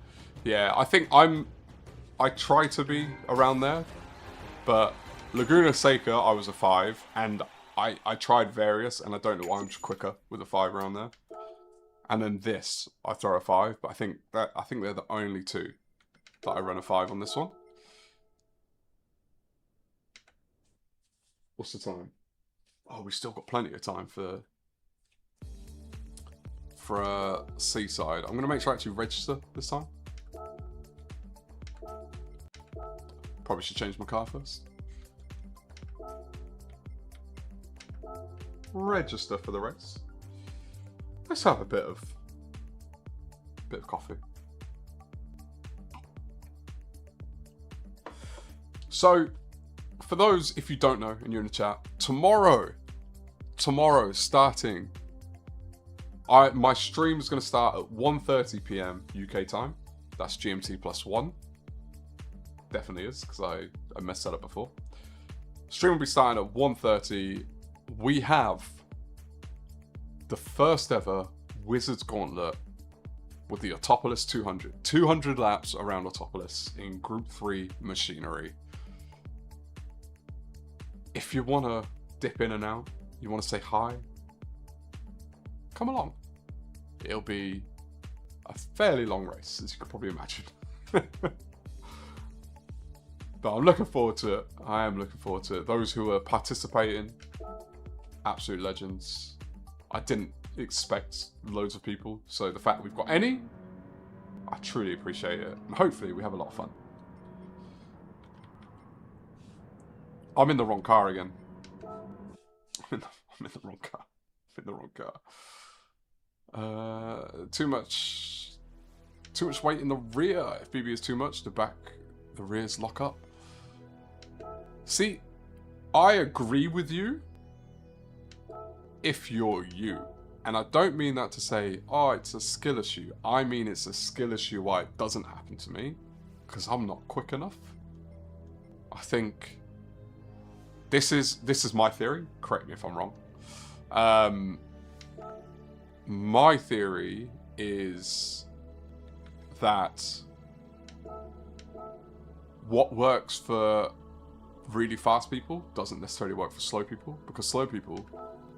Yeah, I think I try to be around there, but Laguna Seca I was a 5, and I tried various, and I don't know why I'm just quicker with a 5 around there. And then this I throw a 5, but I think they're the only two that I run a 5 on this one. What's the time? Oh, we still got plenty of time for Seaside. I'm gonna make sure I actually register this time. Probably should change my car first. Register for the race. Let's have a bit of coffee. So, for those, if you don't know and you're in the chat, tomorrow starting, my stream is going to start at 1:30 p.m. UK time. That's GMT +1. Definitely is, because I messed that up before. Stream will be starting at 1:30. We have the first ever Wizards Gauntlet with the Autopolis 200. 200 laps around Autopolis in Group 3 machinery. If you want to dip in and out, you want to say hi, come along. It'll be a fairly long race, as you could probably imagine. But I'm looking forward to it. I am looking forward to it. Those who are participating, absolute legends. I didn't expect loads of people, so the fact that we've got any, I truly appreciate it. And hopefully we have a lot of fun. I'm in the wrong car again. I'm in the wrong car. I'm in the wrong car. Too much weight in the rear. If BB is too much, the rears lock up. See, I agree with you if you're you. And I don't mean that to say, oh, it's a skill issue. I mean it's a skill issue why it doesn't happen to me. Because I'm not quick enough. I think this is my theory. Correct me if I'm wrong. My theory is that what works for really fast people doesn't necessarily work for slow people, because slow people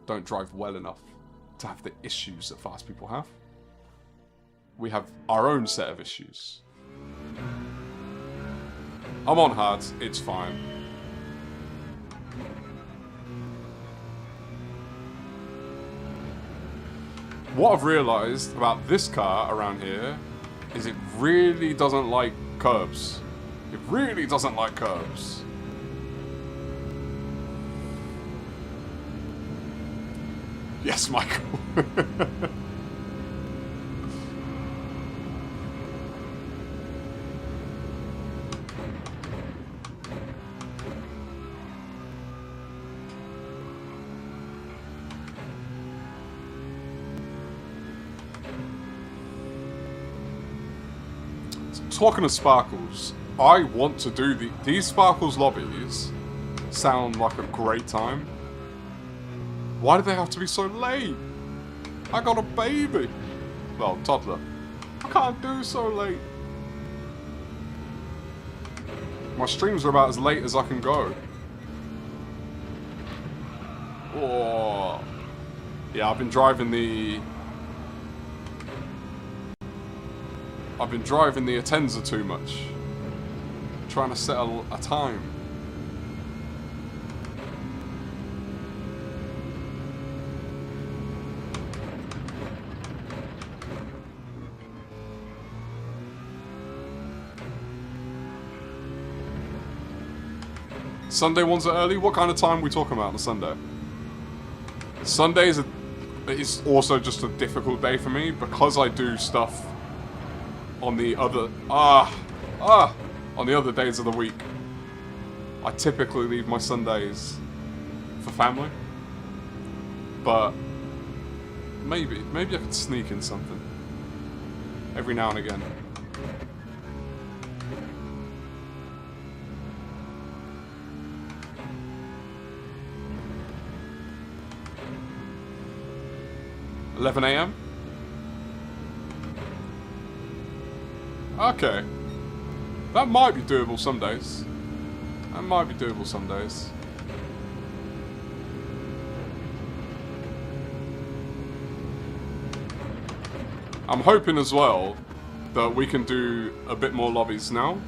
don't drive well enough to have the issues that fast people have. We have our own set of issues. I'm on hard, it's fine. What I've realised about this car around here is it really doesn't like curbs. It really doesn't like curbs. Yes, Michael. Talking of Sparkles, I want to do these Sparkles lobbies sound like a great time. Why do they have to be so late? I got a baby. Well, toddler. I can't do so late. My streams are about as late as I can go. Oh. Yeah, I've been driving the Atenza too much. Trying to settle a time. Sunday ones are early? What kind of time are we talking about on a Sunday? Sunday is also just a difficult day for me because I do stuff on the other on the other days of the week. I typically leave my Sundays for family, but maybe I could sneak in something every now and again. $11 AM? Okay. That might be doable some days. That might be doable some days. I'm hoping as well that we can do a bit more lobbies now.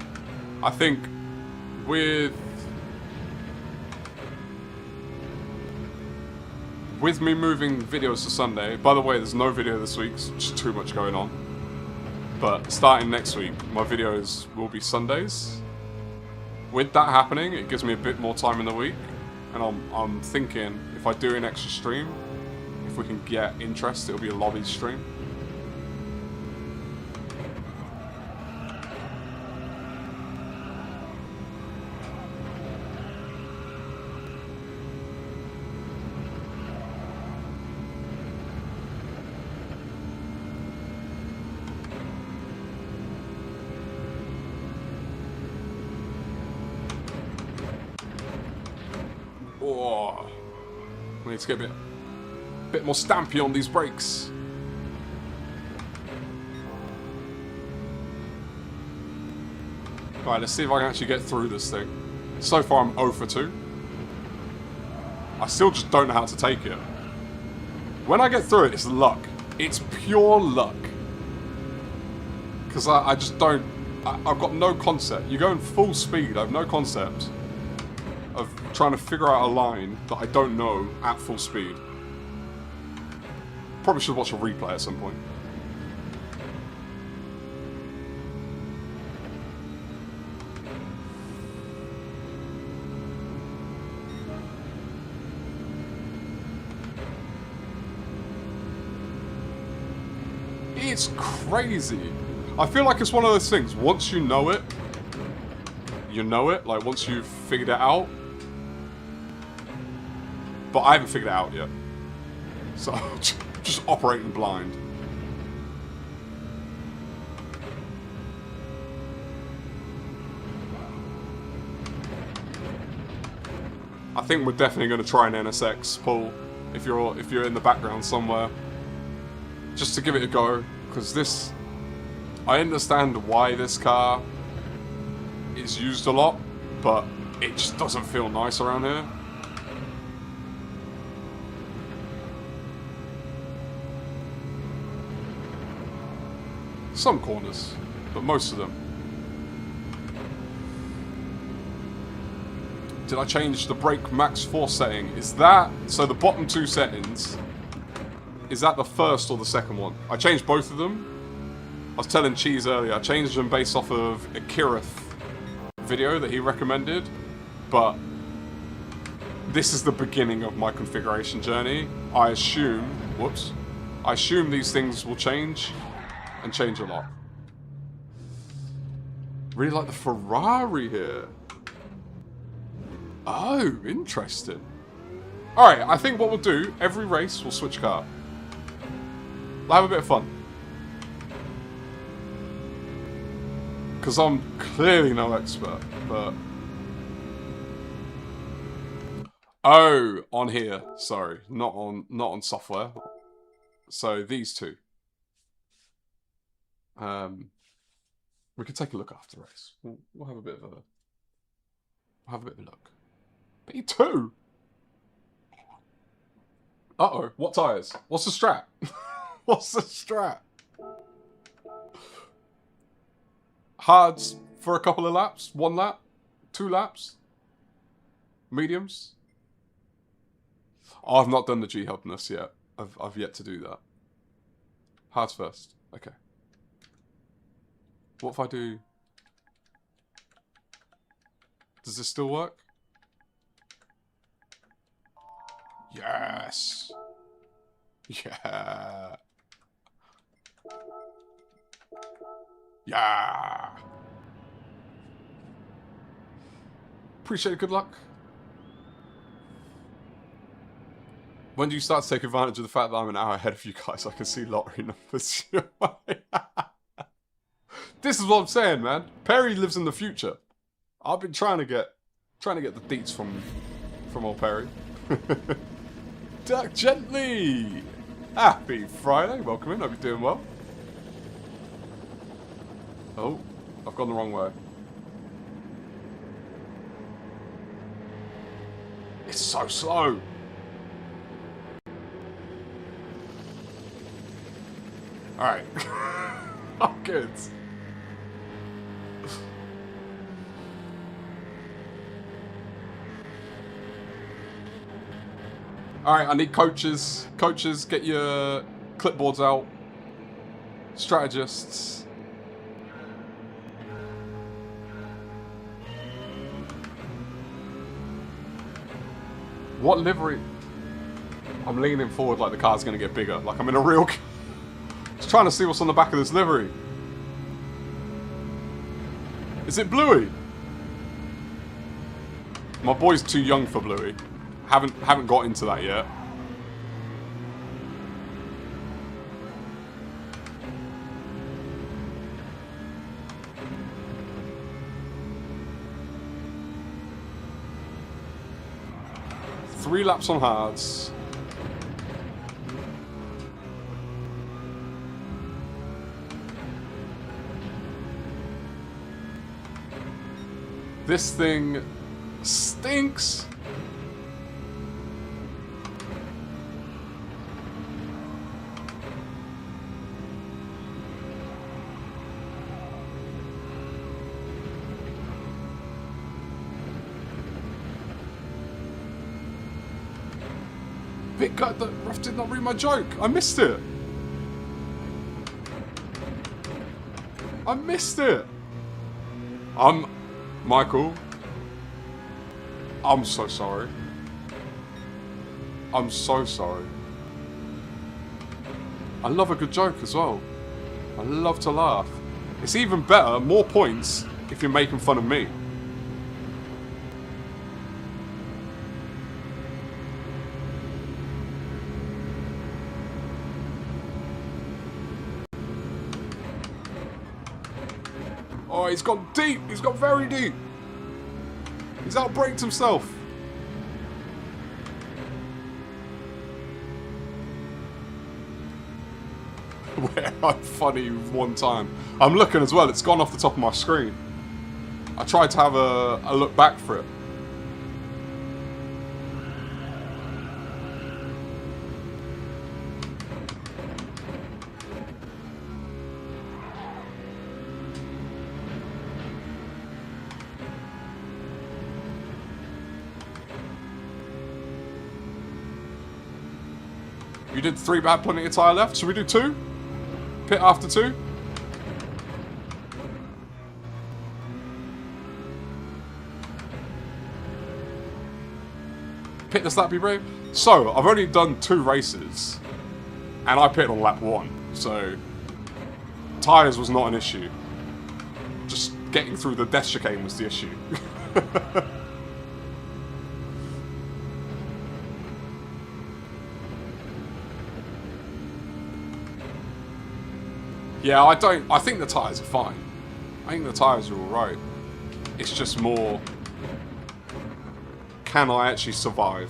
I think with me moving videos to Sunday, by the way, there's no video this week, it's just too much going on. But starting next week, my videos will be Sundays. With that happening, it gives me a bit more time in the week. And I'm thinking, if I do an extra stream, if we can get interest, it'll be a lobby stream. Oh, we need to get a bit more stampy on these brakes. Right, let's see if I can actually get through this thing. So far I'm 0 for 2. I still just don't know how to take it. When I get through it, it's luck. It's pure luck. Because I just don't... I've got no concept. You go in full speed, I have no concept of trying to figure out a line that I don't know at full speed. Probably should watch a replay at some point. It's crazy. I feel like it's one of those things, once you know it, you know it, like once you've figured it out. But I haven't figured it out yet. So, just operating blind. I think we're definitely going to try an NSX, Paul, if you're in the background somewhere. Just to give it a go, because this... I understand why this car is used a lot, but it just doesn't feel nice around here. Some corners, but most of them. Did I change the brake max force setting? Is that... So the bottom two settings, is that the first or the second one? I changed both of them. I was telling Cheese earlier, I changed them based off of a Kirith video that he recommended, but this is the beginning of my configuration journey. I assume these things will change, and change a lot. Really like the Ferrari here. Oh, interesting. Alright, I think what we'll do, every race we'll switch car. We'll have a bit of fun. Because I'm clearly no expert, but... Oh, on here. Sorry, not on software. So these two. We can take a look after the race. We'll have a bit of a look. B2. Uh-oh, what tyres? What's the strat? What's the strat? Hards for a couple of laps? 1 lap? 2 laps? Mediums? Oh, I've not done the G-Hubness yet. I've yet to do that. Hards first. Okay. What if I do... Does this still work? Yes! Yeah! Yeah! Appreciate it, good luck. When do you start to take advantage of the fact that I'm an hour ahead of you guys? I can see lottery numbers. This is what I'm saying, man. Perry lives in the future. I've been trying to get the deets from old Perry. Duck gently. Happy Friday. Welcome in. Hope you're doing well. Oh, I've gone the wrong way. It's so slow. Alright. I'm good. Alright, I need coaches. Coaches, get your clipboards out. Strategists. What livery? I'm leaning forward like the car's going to get bigger. Like I'm in a real... Just trying to see what's on the back of this livery. Is it Bluey? My boy's too young for Bluey. Haven't got into that yet. Three laps on hards. This thing stinks. Big God, the ref did not read my joke. I missed it. I missed it. Michael. I'm so sorry. I'm so sorry. I love a good joke as well. I love to laugh. It's even better, more points, if you're making fun of me. Oh, he's got deep. He's got very deep. He's outbraked himself. Where I'm funny one time. I'm looking as well. It's gone off the top of my screen. I tried to have a look back for it. You did 3 bad, plenty of tyre left. Should we do 2? Pit after 2? Pit the Slappy Brave? So, I've only done 2 races. And I pitted on lap 1. So, tyres was not an issue. Just getting through the death chicane was the issue. Yeah, I think the tyres are fine. I think the tyres are alright. It's just more... Can I actually survive?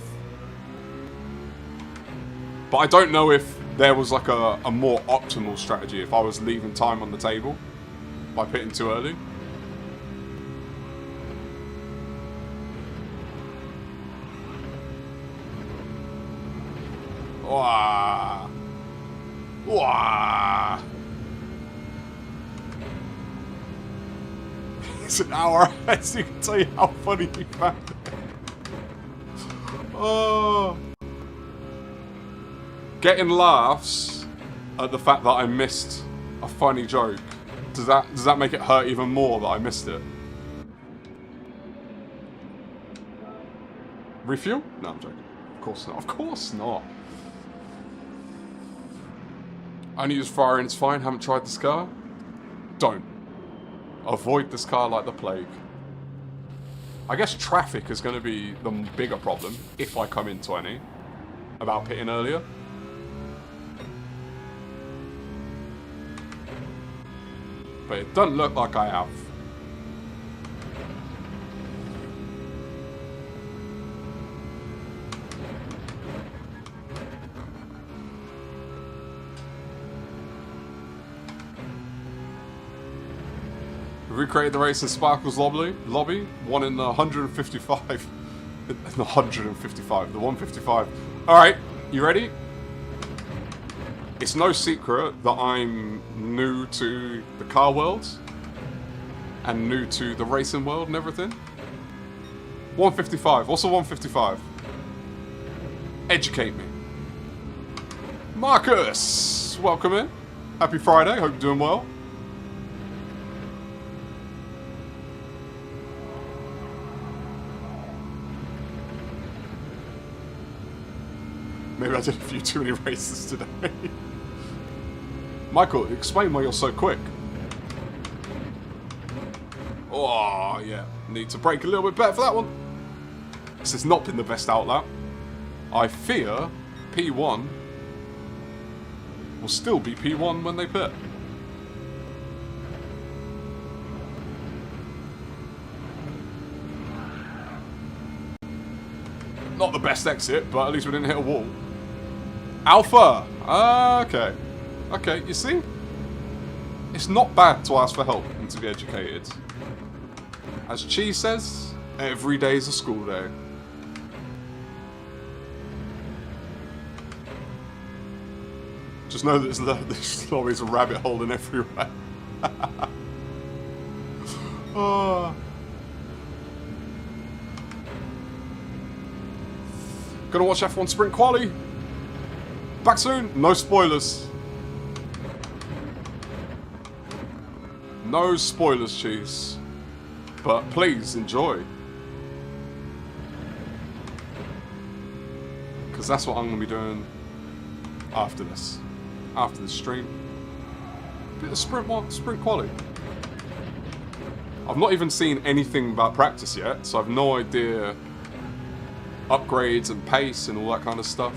But I don't know if there was like a more optimal strategy if I was leaving time on the table by pitting too early. Wah! Wah! It's an hour, so you can tell you how funny you found it. Oh. Getting laughs at the fact that I missed a funny joke. Does that make it hurt even more that I missed it? Refuel? No, I'm joking. Of course not. Of course not. Only use fire and it's fine. Haven't tried this car. Don't. Avoid this car like the plague. I guess traffic is going to be the bigger problem, if I come into any, about pitting earlier. But it doesn't look like I have. recreated the race in Sparkle's lobby. One in the 155. The 155. The 155. Alright, you ready? It's no secret that I'm new to the car world. And new to the racing world and everything. 155. What's a 155? Educate me. Marcus! Welcome in. Happy Friday. Hope you're doing well. Maybe I did a few too many races today. Michael, explain why you're so quick. Oh, yeah. Need to brake a little bit better for that one. This has not been the best outlap. I fear P1 will still be P1 when they pit. Not the best exit, but at least we didn't hit a wall. Alpha! Okay. Okay, you see? It's not bad to ask for help and to be educated. As Chi says, every day is a school day. Just know that there's always a rabbit hole in everywhere. Oh. Gonna watch F1 Sprint Quali. Back soon. No spoilers. No spoilers, Cheese. But please enjoy. Because that's what I'm going to be doing after this. After this stream. Bit of sprint quali. I've not even seen anything about practice yet, so I've no idea upgrades and pace and all that kind of stuff.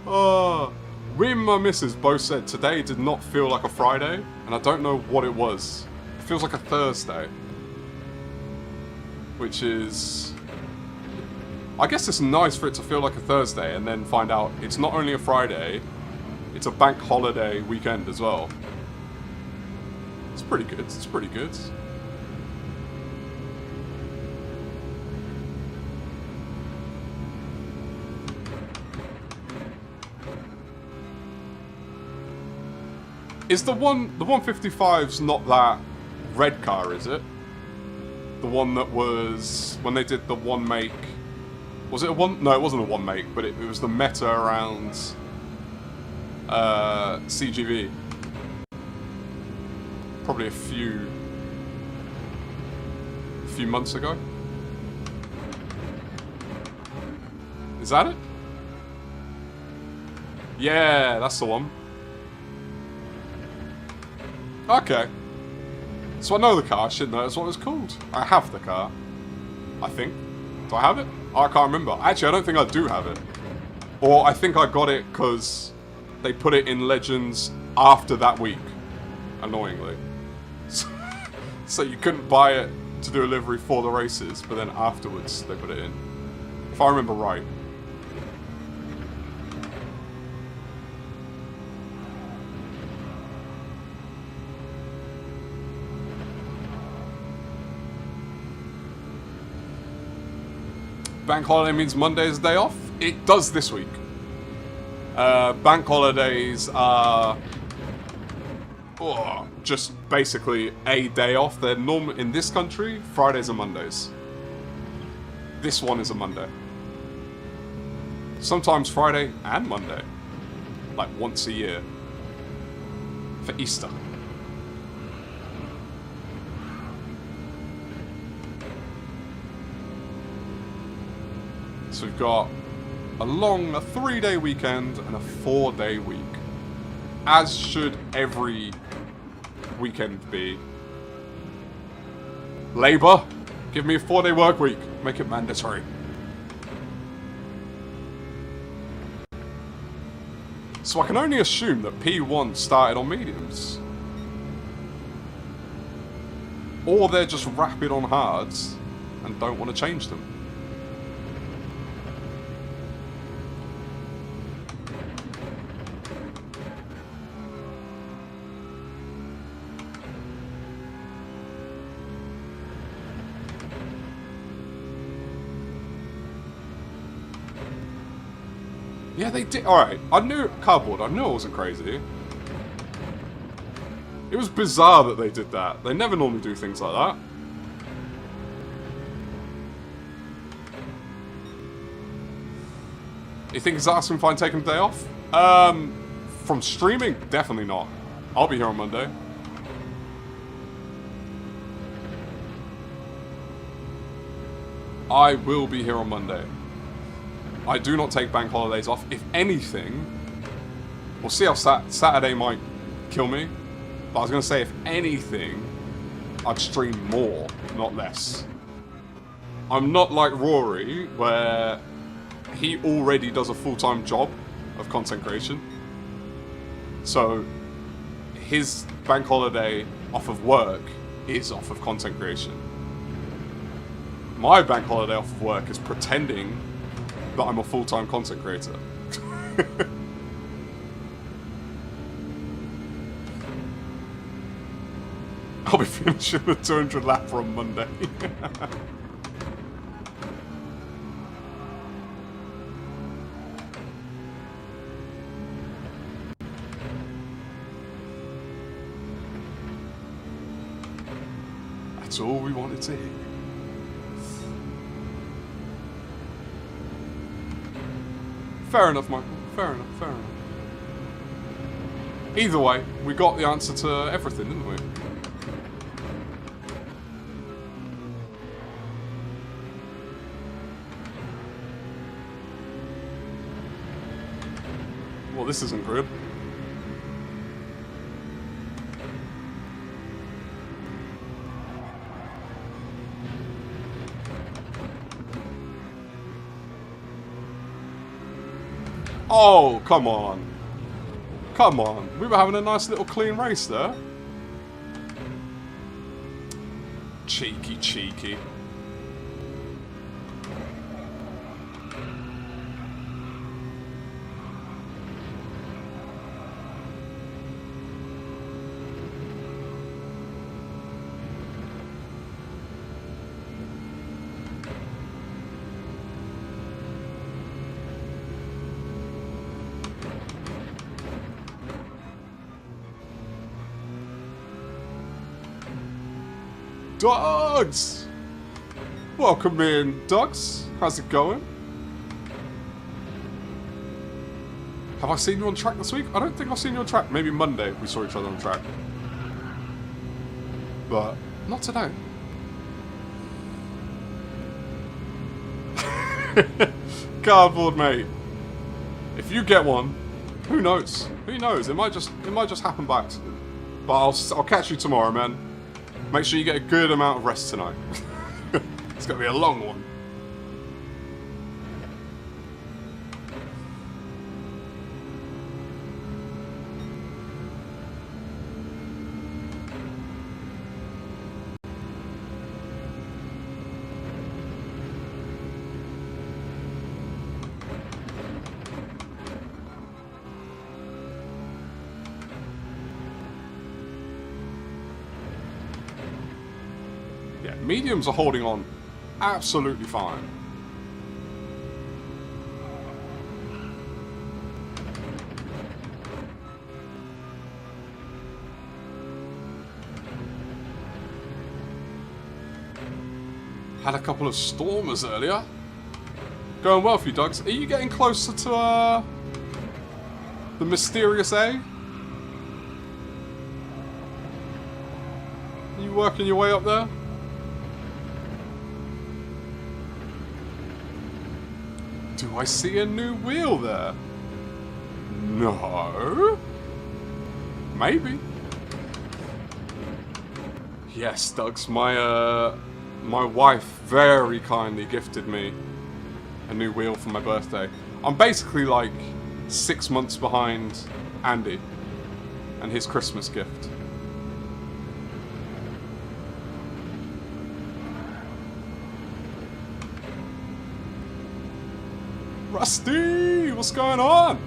Oh, we and my missus both said today did not feel like a Friday, and I don't know what it was. It feels like a Thursday. Which is... I guess it's nice for it to feel like a Thursday and then find out it's not only a Friday, it's a bank holiday weekend as well. It's pretty good, it's pretty good. Is the 155's not that red car, is it? The one that was when they did the one make. Was it a one? No, it wasn't a one make, but it was the meta around CGV. Probably a few months ago. Is that it? Yeah, that's the one. Okay. So I know the car, I should know that's what it's called. I have the car. I think. Do I have it? Oh, I can't remember. Actually, I don't think I do have it. Or I think I got it because they put it in Legends after that week. Annoyingly. So you couldn't buy it to do a livery for the races, but then afterwards they put it in. If I remember right. Bank holiday means Monday is a day off? It does this week. Bank holidays are just basically a day off. They're normal in this country. Fridays and Mondays. This one is a Monday. Sometimes Friday and Monday. Like once a year. For Easter. So we've got a 3-day weekend and a 4-day week. As should every weekend be. Labour, Give me a 4-day work week. Make it mandatory. So I can only assume that P1 started on mediums. Or they're just rapid on hards and don't want to change them. Yeah, they did. Alright, I knew cardboard. I knew it wasn't crazy. It was bizarre that they did that. They never normally do things like that. You think it's asking if I'm taking a day off? From streaming? Definitely not. I'll be here on Monday. I will be here on Monday. I do not take bank holidays off. If anything, we'll see how Saturday might kill me. But I was going to say, if anything, I'd stream more, not less. I'm not like Rory, where he already does a full-time job of content creation. So, his bank holiday off of work is off of content creation. My bank holiday off of work is pretending that I'm a full-time content creator. I'll be finishing the 200 lap on Monday. That's all we wanted to hear. Fair enough, Michael. Fair enough, fair enough. Either way, we got the answer to everything, didn't we? Well, this isn't good. Oh, come on. Come on. We were having a nice little clean race there. Cheeky, cheeky. Dogs! Welcome in, Dogs. How's it going? Have I seen you on track this week? I don't think I've seen you on track. Maybe Monday we saw each other on track. But not today. Cardboard, mate. If you get one, who knows? Who knows? It might just happen by accident. But I'll catch you tomorrow, man. Make sure you get a good amount of rest tonight. It's going to be a long one. Yeah, mediums are holding on absolutely fine. Had a couple of stormers earlier. Going well for you, Dogs. Are you getting closer to the mysterious A? Are you working your way up there? Do I see a new wheel there? No. Maybe. Yes, Dogs, my my wife very kindly gifted me a new wheel for my birthday. I'm basically like 6 months behind Andy and his Christmas gift. Rusty, what's going on?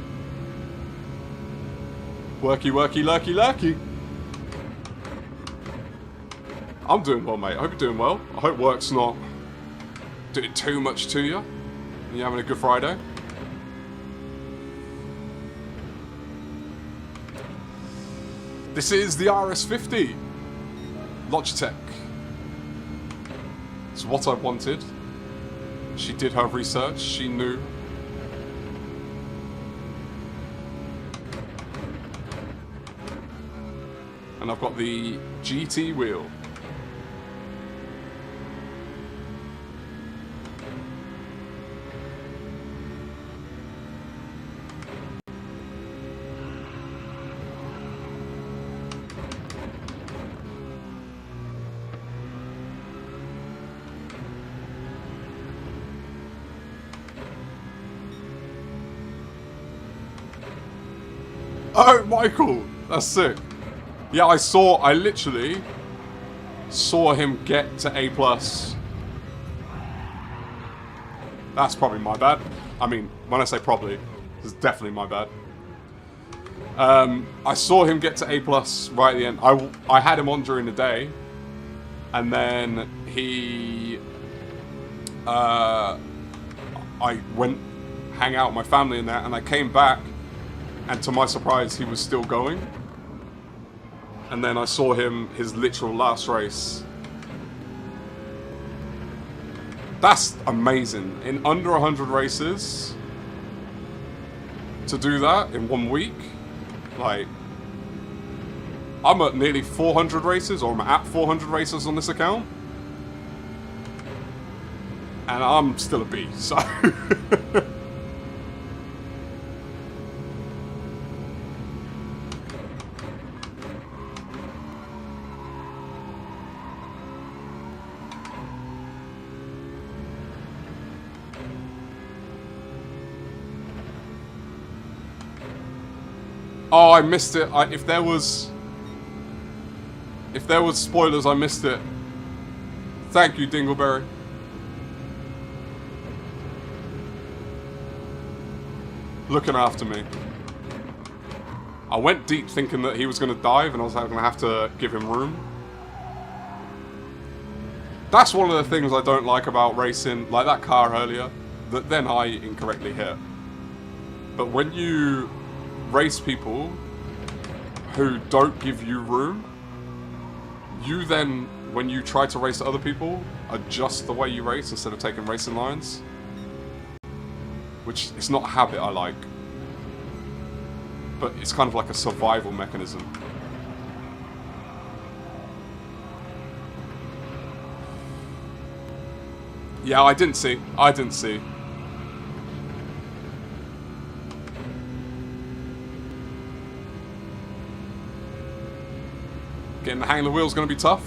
Worky, worky, lurky, lurky. I'm doing well, mate. I hope you're doing well. I hope work's not doing too much to you. And you're having a good Friday. This is the RS50. Logitech. It's what I wanted. She did her research. She knew. And I've got the GT wheel. Oh, Michael! That's sick. Yeah, I literally saw him get to A+. That's probably my bad. I mean, when I say probably, it's definitely my bad. I saw him get to A+ right at the end. I had him on during the day, and then I went hang out with my family in there, and I came back, and to my surprise, he was still going. And then I saw him, his literal last race. That's amazing. In under 100 races, to do that in 1 week, like, I'm at nearly 400 races, or I'm at 400 races on this account. And I'm still a B, so... Oh, I missed it. If there was spoilers, I missed it. Thank you, Dingleberry. Looking after me. I went deep thinking that he was going to dive and I was going to have to give him room. That's one of the things I don't like about racing, like that car earlier, that then I incorrectly hit. But when you race people who don't give you room, you then, when you try to race other people, adjust the way you race instead of taking racing lines. Which is not a habit I like. But it's kind of like a survival mechanism. Yeah, I didn't see. Getting the hang of the wheel is going to be tough.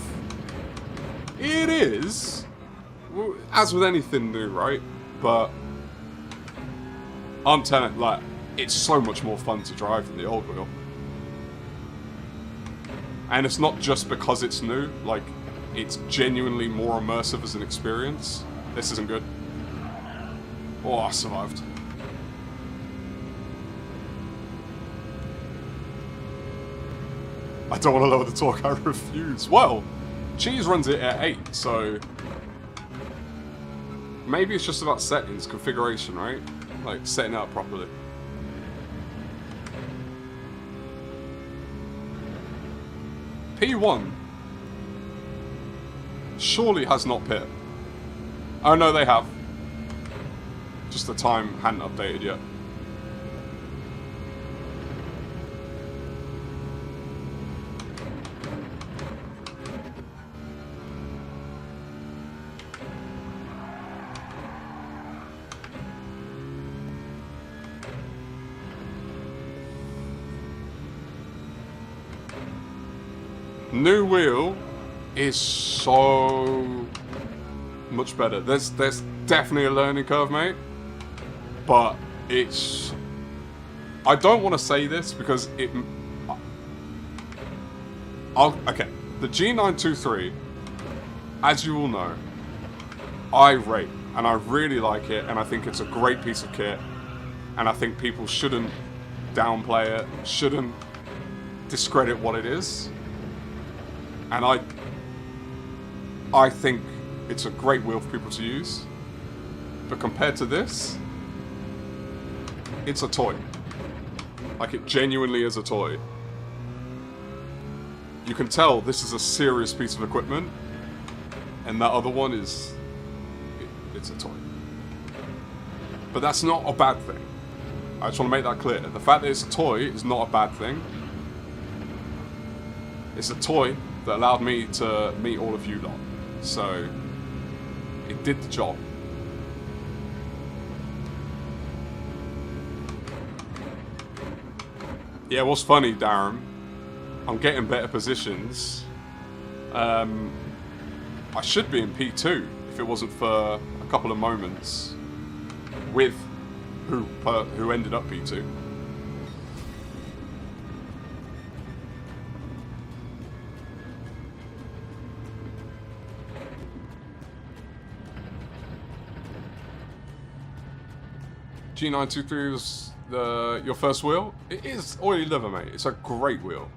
It is. Well, as with anything new, right? But I'm telling you, like, it's so much more fun to drive than the old wheel. And it's not just because it's new, like, it's genuinely more immersive as an experience. This isn't good. Oh, I survived. I don't want to lower the torque, I refuse. Well, Cheese runs it at 8, so... maybe it's just about settings, configuration, right? Like, setting it up properly. P1 surely has not pit. Oh no, they have. Just the time hadn't updated yet. New wheel is so Much better. There's definitely a learning curve, mate. But it's... I don't want to say this because it... Okay. The G923, as you all know, I rate. And I really like it. And I think it's a great piece of kit. And I think people shouldn't downplay it. Shouldn't discredit what it is. And I think it's a great wheel for people to use. But compared to this, it's a toy. Like, it genuinely is a toy. You can tell this is a serious piece of equipment. And that other one is... it's a toy. But that's not a bad thing. I just want to make that clear. The fact that it's a toy is not a bad thing. It's a toy that allowed me to meet all of you lot. So, it did the job. Yeah, what's funny, Darren, I'm getting better positions. I should be in P2 if it wasn't for a couple of moments with who ended up P2. G923 was your first wheel? It is oily liver, mate. It's a great wheel.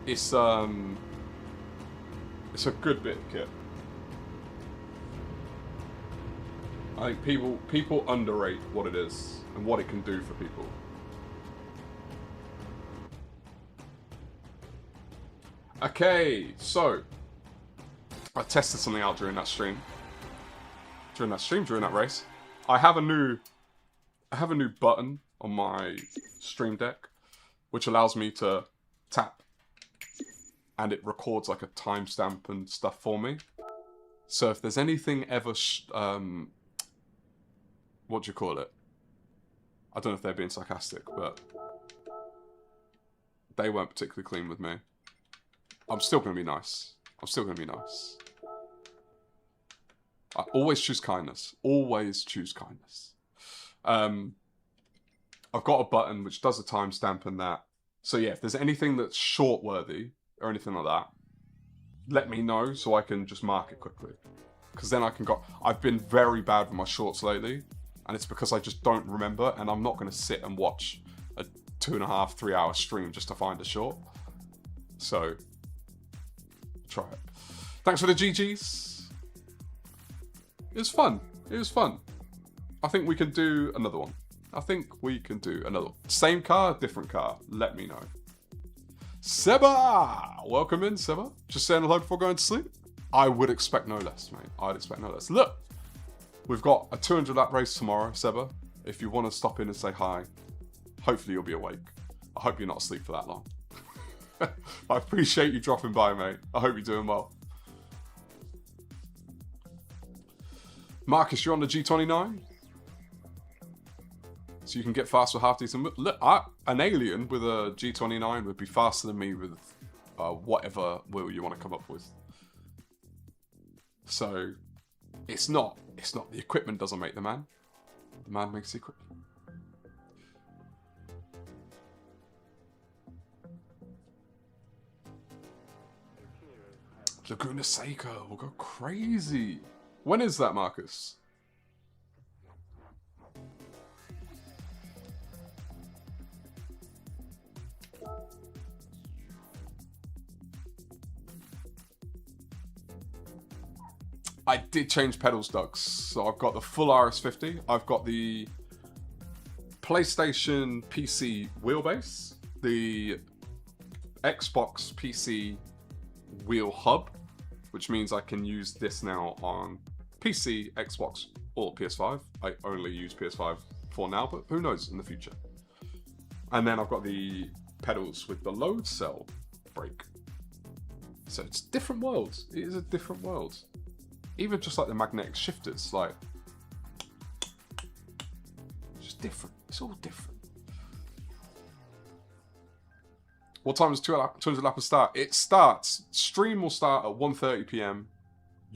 It's a good bit of kit. I think people underrate what it is and what it can do for people. Okay, so I tested something out during that stream. During that race. I have a new button on my stream deck which allows me to tap and it records like a timestamp and stuff for me. So if there's anything ever what do you call it? I don't know if they're being sarcastic, but they weren't particularly clean with me. I'm still going to be nice. I always choose kindness. Always choose kindness. I've got a button which does a timestamp and that. So yeah, if there's anything that's short worthy or anything like that, let me know so I can just mark it quickly. Because then I can go... I've been very bad with my shorts lately. And it's because I just don't remember. And I'm not going to sit and watch a 2.5, 3 hour stream just to find a short. So, try it. Thanks for the GGs. It was fun. I think we can do another one. Same car, different car. Let me know. Seba! Welcome in, Seba. Just saying hello before going to sleep. I would expect no less, mate. I'd expect no less. Look! We've got a 200 lap race tomorrow, Seba. If you want to stop in and say hi, hopefully you'll be awake. I hope you're not asleep for that long. I appreciate you dropping by, mate. I hope you're doing well. Marcus, you're on the G29? So you can get fast with half decent... Look, an alien with a G29 would be faster than me with whatever wheel you want to come up with. So, it's not... The equipment doesn't make the man. The man makes the equipment. Laguna Seca will go crazy. When is that, Marcus? I did change pedals, Doug. So I've got the full RS50. I've got the PlayStation PC wheelbase, the Xbox PC wheel hub, which means I can use this now on PC, Xbox, or PS5. I only use PS5 for now, but who knows in the future. And then I've got the pedals with the load cell brake. So it's different worlds. It is a different world. Even just like the magnetic shifters, like, it's just different. It's all different. What time does 200 Lappers start? It starts, stream will start at 1:30 PM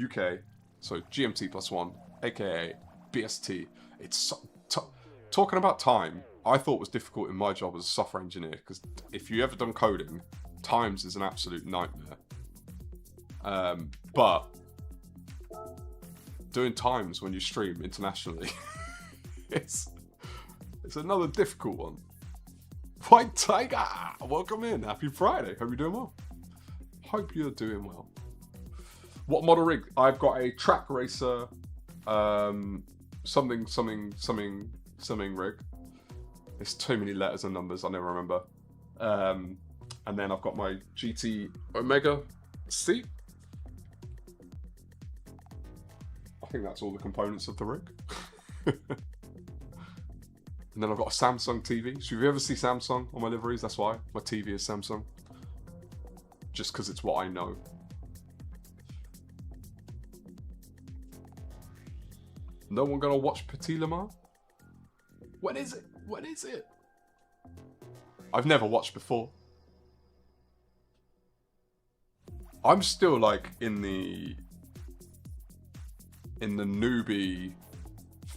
UK, so GMT plus 1, aka BST. It's talking about time. I thought was difficult in my job as a software engineer, because if you ever done coding, times is an absolute nightmare. But doing times when you stream internationally, it's another difficult one. White Tiger, welcome in. Happy Friday. Hope you're doing well. Hope you're doing well. What model rig? I've got a track racer, something rig. It's too many letters and numbers, I never remember. And then I've got my GT Omega seat. I think that's all the components of the rig. And then I've got a Samsung TV. So if you ever see Samsung on my liveries, that's why. My TV is Samsung. Just because it's what I know. No one gonna watch Petit Le Mans? When is it? When is it? I've never watched before. I'm still like in the newbie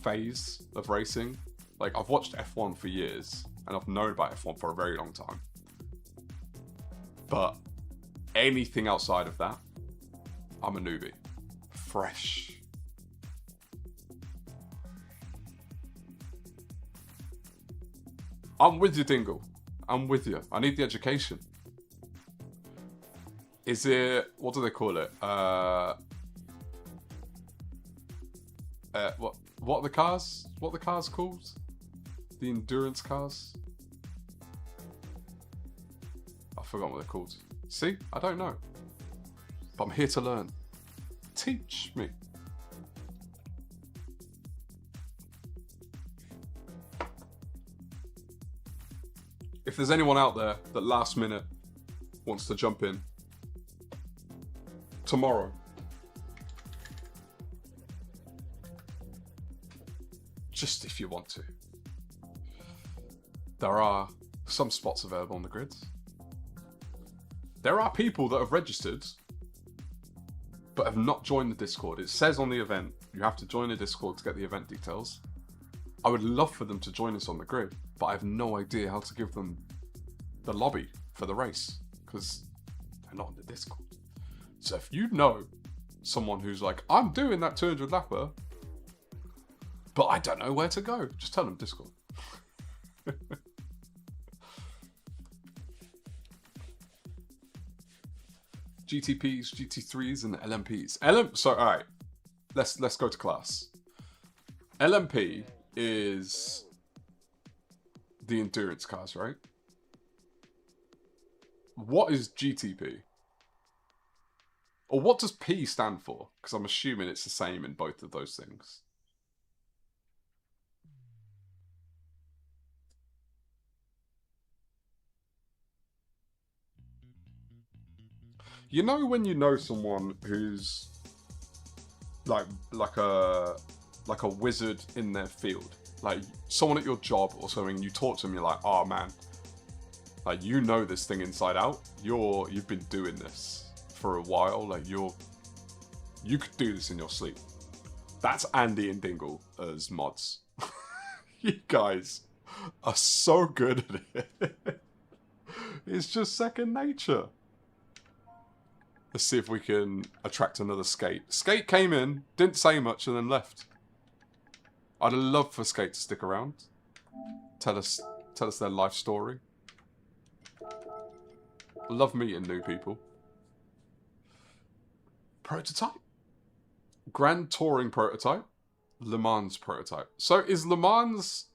phase of racing. Like, I've watched F1 for years, and I've known about F1 for a very long time. But anything outside of that, I'm a newbie. Fresh. I'm with you, Dingle. I'm with you. I need the education. Is it... what do they call it? What are the cars? What are the cars called? The endurance cars? I forgot what they're called. See? I don't know. But I'm here to learn. Teach me. If there's anyone out there that last minute wants to jump in, tomorrow, just if you want to, there are some spots available on the grids. There are people that have registered but have not joined the Discord. It says on the event you have to join the Discord to get the event details. I would love for them to join us on the grid, but I have no idea how to give them the lobby for the race because they're not on the Discord. So if you know someone who's like, I'm doing that 200 lapper, but I don't know where to go, just tell them Discord. GTPs, GT3s, and LMPs. So all right, let's go to class. LMP is the endurance cars, right? What is GTP? Or what does P stand for? Because I'm assuming it's the same in both of those things. You know when you know someone who's like a wizard in their field, like someone at your job or something, you talk to them, you're like, oh man, like you know this thing inside out. You've been doing this for a while. Like you could do this in your sleep. That's Andy and Dingle as mods. You guys are so good at it. It's just second nature. Let's see if we can attract another Skate. Skate came in, didn't say much, and then left. I'd love for Skate to stick around. Tell us their life story. Love meeting new people. Prototype. Grand Touring prototype. Le Mans prototype. So is Le Mans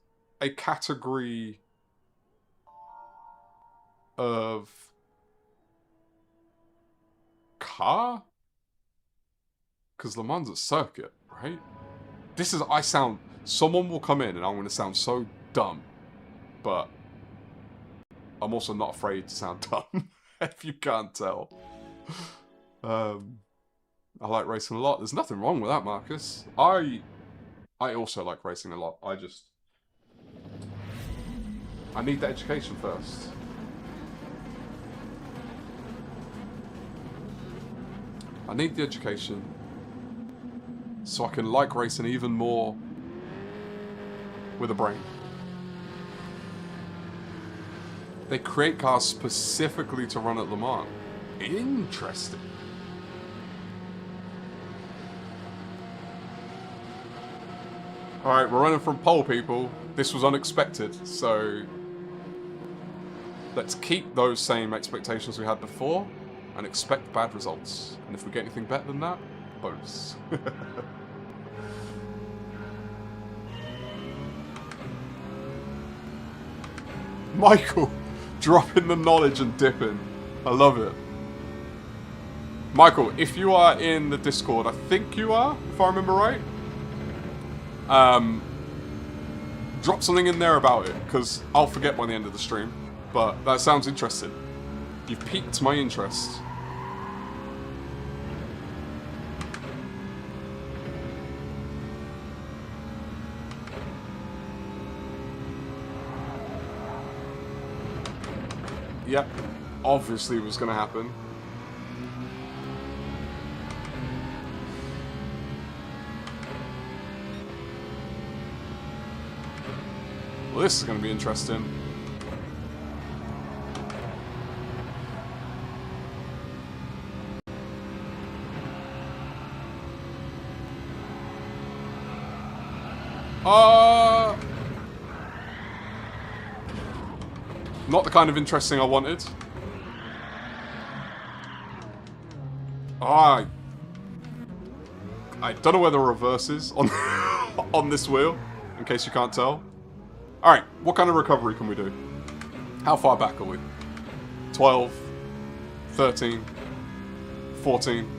a category of car? Because Le Mans is circuit, right? Someone will come in and I'm going to sound so dumb, but I'm also not afraid to sound dumb, if you can't tell. I like racing a lot. There's nothing wrong with that, Marcus. I also like racing a lot. I need the education first. I need the education, so I can like racing even more with a brain. They create cars specifically to run at Le Mans. Interesting. Alright, we're running from pole, people. This was unexpected, so let's keep those same expectations we had before and expect bad results. And if we get anything better than that, bonus. Michael, dropping the knowledge and dipping. I love it. Michael, if you are in the Discord, I think you are, if I remember right. Drop something in there about it, because I'll forget by the end of the stream. But that sounds interesting. You've piqued my interest. Yep, obviously it was going to happen. Well, this is going to be interesting. Not the kind of interesting I wanted. I don't know where the reverse is on, on this wheel, in case you can't tell. Alright, what kind of recovery can we do? How far back are we? 12, 13, 14.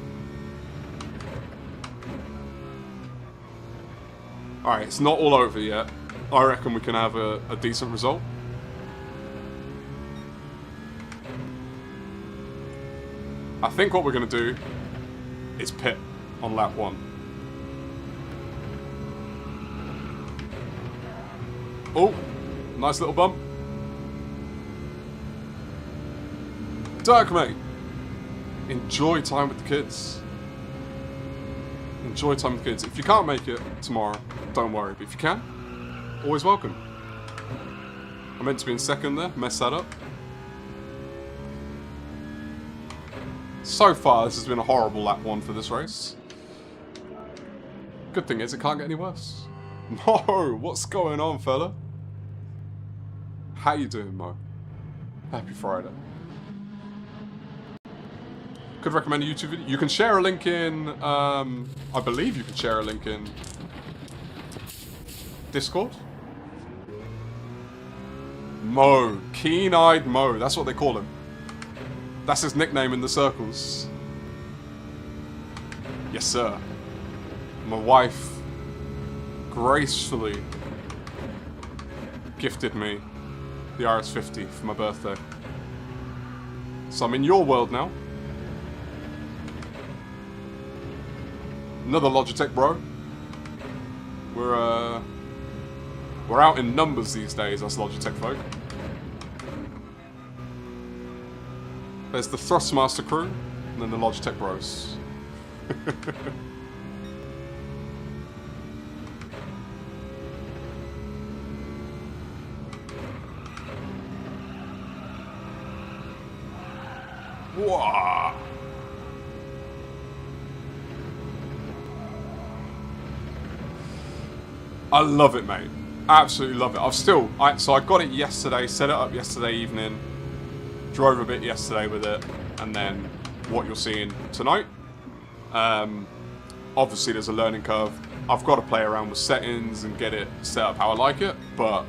Alright, it's not all over yet. I reckon we can have a decent result. I think what we're going to do is pit on lap 1. Oh, nice little bump. Dirk, mate. Enjoy time with the kids. Enjoy time with the kids. If you can't make it tomorrow, don't worry. But if you can, always welcome. I meant to be in second there, messed that up. So far, this has been a horrible lap 1 for this race. Good thing is, it can't get any worse. Mo, what's going on, fella? How you doing, Mo? Happy Friday. Could recommend a YouTube video. You can share a link in, I believe you can share a link in Discord. Mo, keen-eyed Mo, that's what they call him. That's his nickname in the circles. Yes, sir. My wife gracefully gifted me the RS50 for my birthday. So I'm in your world now. Another Logitech bro. We're out in numbers these days, us Logitech folk. There's the Thrustmaster crew, and then the Logitech bros. Whoa! I love it, mate. Absolutely love it. So I got it yesterday, set it up yesterday evening. Drove a bit yesterday with it, and then what you're seeing tonight. Obviously there's a learning curve. I've got to play around with settings and get it set up how I like it, but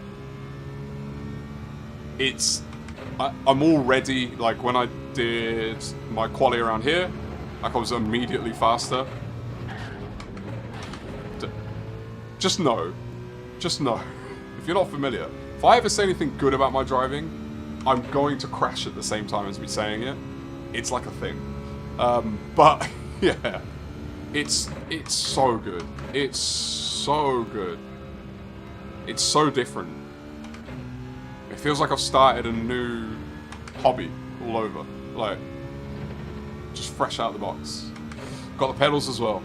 I'm already, like when I did my quali around here, like I was immediately faster. Just know, if you're not familiar, if I ever say anything good about my driving, I'm going to crash at the same time as me saying it. It's like a thing. But yeah, it's so good. It's so good. It's so different. It feels like I've started a new hobby all over. Like, just fresh out of the box. Got the pedals as well.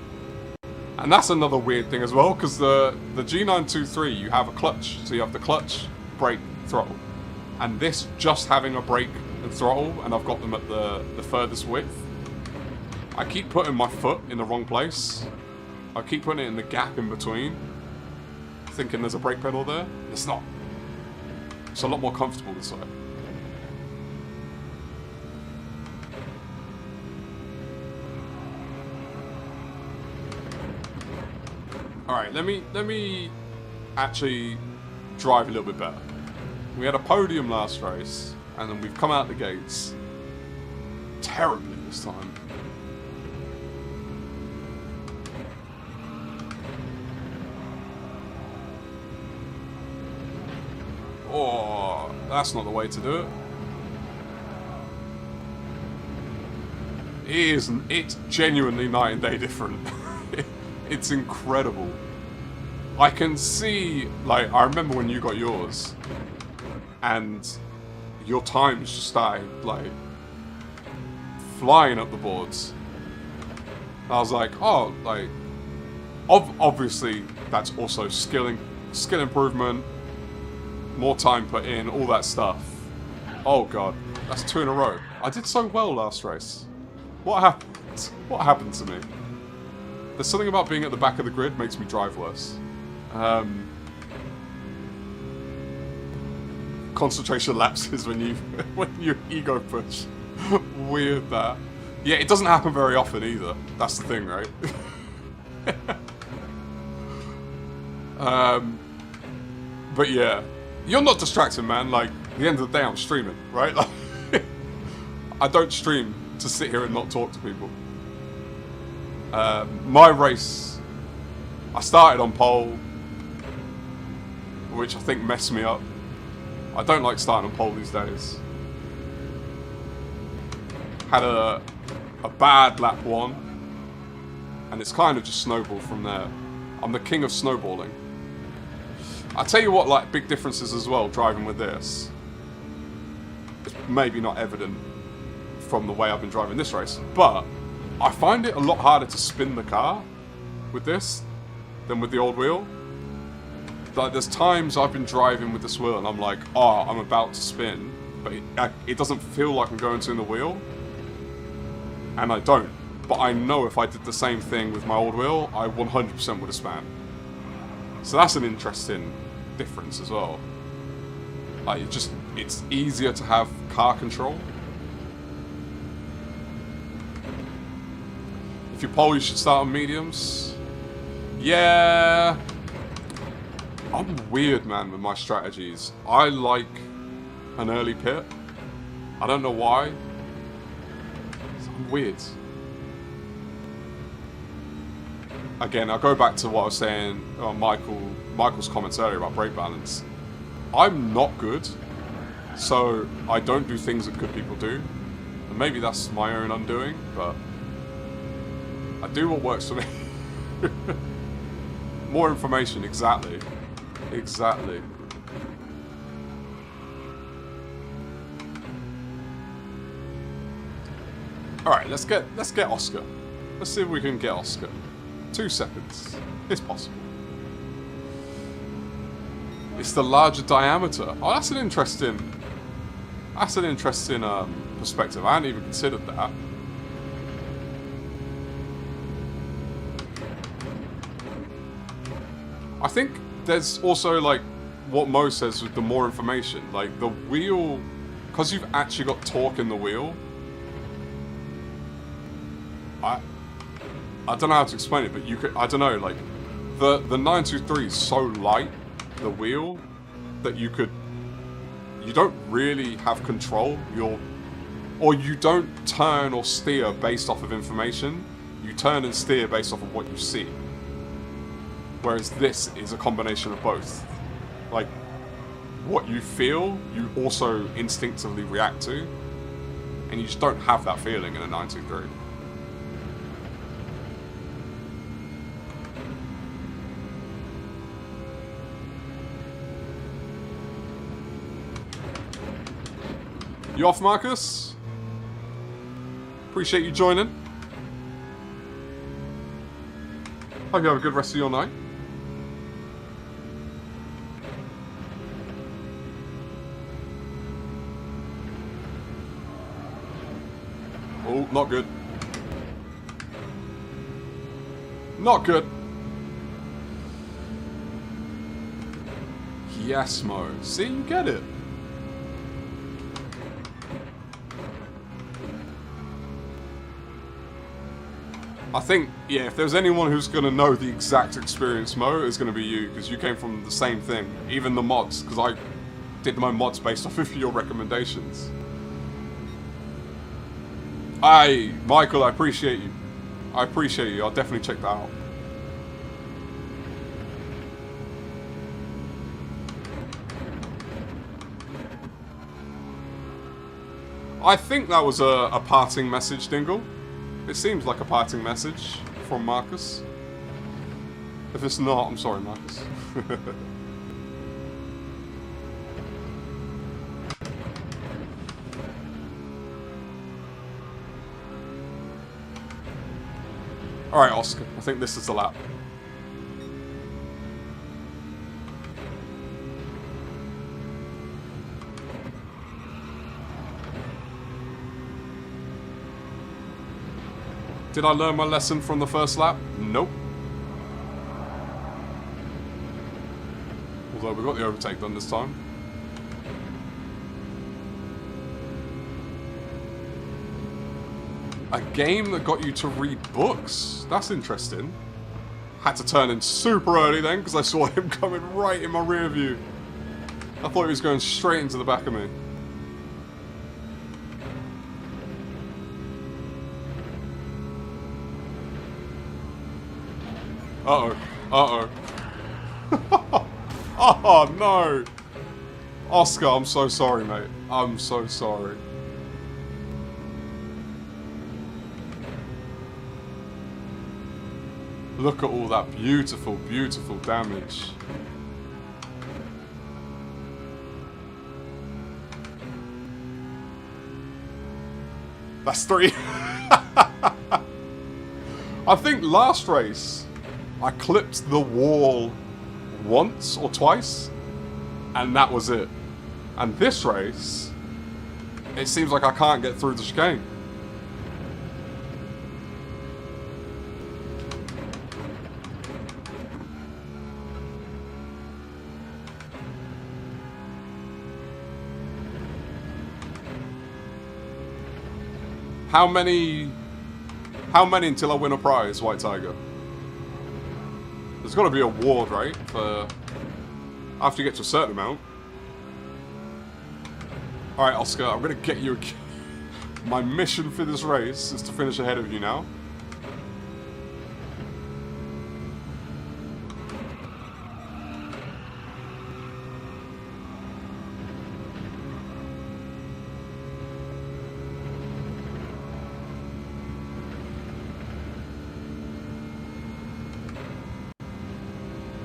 And that's another weird thing as well, because the G923, you have a clutch. So you have the clutch, brake, throttle. And this just having a brake and throttle, and I've got them at the furthest width. I keep putting my foot in the wrong place. I keep putting it in the gap in between, thinking there's a brake pedal there. It's not. It's a lot more comfortable this way. Alright, let me actually drive a little bit better. We had a podium last race, and then we've come out the gates terribly this time. Oh, that's not the way to do it. It's genuinely night and day different. It's incredible. I can see, like, I remember when you got yours, and your times just started, like, flying up the boards. I was like, oh, like, obviously that's also skill improvement, more time put in, all that stuff. Oh god, that's 2 in a row. I did so well last race. What happened? What happened to me? There's something about being at the back of the grid makes me drive worse. Concentration lapses when you ego push. Weird that. Yeah, it doesn't happen very often either. That's the thing, right? But yeah, you're not distracting, man. Like, at the end of the day, I'm streaming, right? Like, I don't stream to sit here and not talk to people. My race, I started on pole, which I think messed me up. I don't like starting on pole these days. Had a bad lap 1, and it's kind of just snowballed from there. I'm the king of snowballing. I'll tell you what, like, big differences as well, driving with this. It's maybe not evident from the way I've been driving this race, but I find it a lot harder to spin the car with this than with the old wheel. Like, there's times I've been driving with this wheel and I'm like, oh, I'm about to spin, but it doesn't feel like I'm going to in the wheel, and I don't. But I know if I did the same thing with my old wheel, I 100% would have span. So that's an interesting difference as well. Like, it's easier to have car control. If you pole, you should start on mediums. Yeah. I'm weird, man, with my strategies. I like an early pit. I don't know why. I'm weird. Again, I'll go back to what I was saying on Michael's comments earlier about brake balance. I'm not good, so I don't do things that good people do. And maybe that's my own undoing, but I do what works for me. More information, exactly. Exactly. Alright, let's get Oscar. Let's see if we can get Oscar. 2 seconds. It's possible. It's the larger diameter. Oh, that's an interesting perspective. I hadn't even considered that. I think there's also, like, what Mo says with the more information. Like, the wheel, because you've actually got torque in the wheel, I don't know how to explain it, but you could, I don't know, like, the 923 is so light, the wheel, that you don't really have control. Or you don't turn or steer based off of information. You turn and steer based off of what you see. Whereas this is a combination of both. Like, what you feel, you also instinctively react to, and you just don't have that feeling in a 923. You off, Marcus? Appreciate you joining. Hope you have a good rest of your night. Oh, not good. Not good. Yes, Mo. See, you get it. I think, yeah, if there's anyone who's going to know the exact experience, Mo, it's going to be you, because you came from the same thing. Even the mods, because I did my mods based off of your recommendations. Michael, I appreciate you. I appreciate you. I'll definitely check that out. I think that was a parting message, Dingle. It seems like a parting message from Marcus. If it's not, I'm sorry, Marcus. Alright, Oscar. I think this is the lap. Did I learn my lesson from the first lap? Nope. Although we got the overtake done this time. A game that got you to read books? That's interesting. Had to turn in super early then because I saw him coming right in my rear view. I thought he was going straight into the back of me. Uh-oh. Uh-oh. Oh, no. Oscar, I'm so sorry, mate. I'm so sorry. Look at all that beautiful, beautiful damage. That's 3. I think last race, I clipped the wall once or twice, and that was it. And this race, it seems like I can't get through the chicane. How many until I win a prize, White Tiger? There's got to be a award, right? For after you get to a certain amount. Alright, Oscar, I'm going to get you a... My mission for this race is to finish ahead of you now.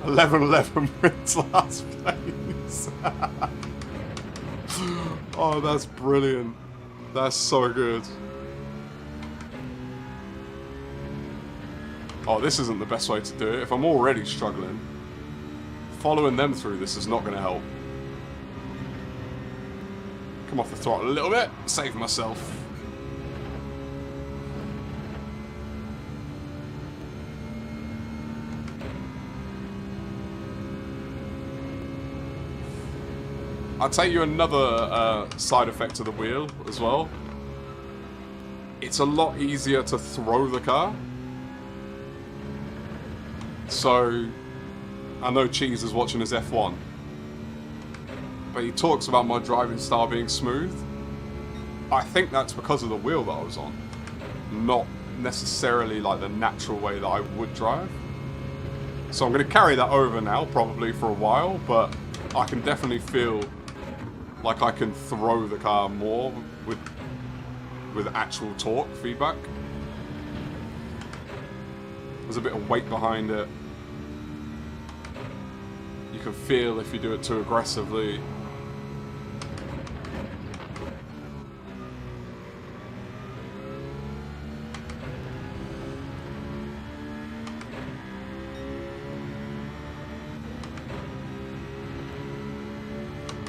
"11-11 wins last place." Oh, that's brilliant. That's so good. Oh, this isn't the best way to do it. If I'm already struggling, following them through this is not going to help. Come off the throttle a little bit, save myself. I'll tell you another side effect of the wheel as well. It's a lot easier to throw the car. So, I know Cheese is watching his F1, but he talks about my driving style being smooth. I think that's because of the wheel that I was on, not necessarily like the natural way that I would drive. So I'm going to carry that over now, probably for a while, but I can definitely feel like I can throw the car more with actual torque feedback. There's a bit of weight behind it. You can feel if you do it too aggressively.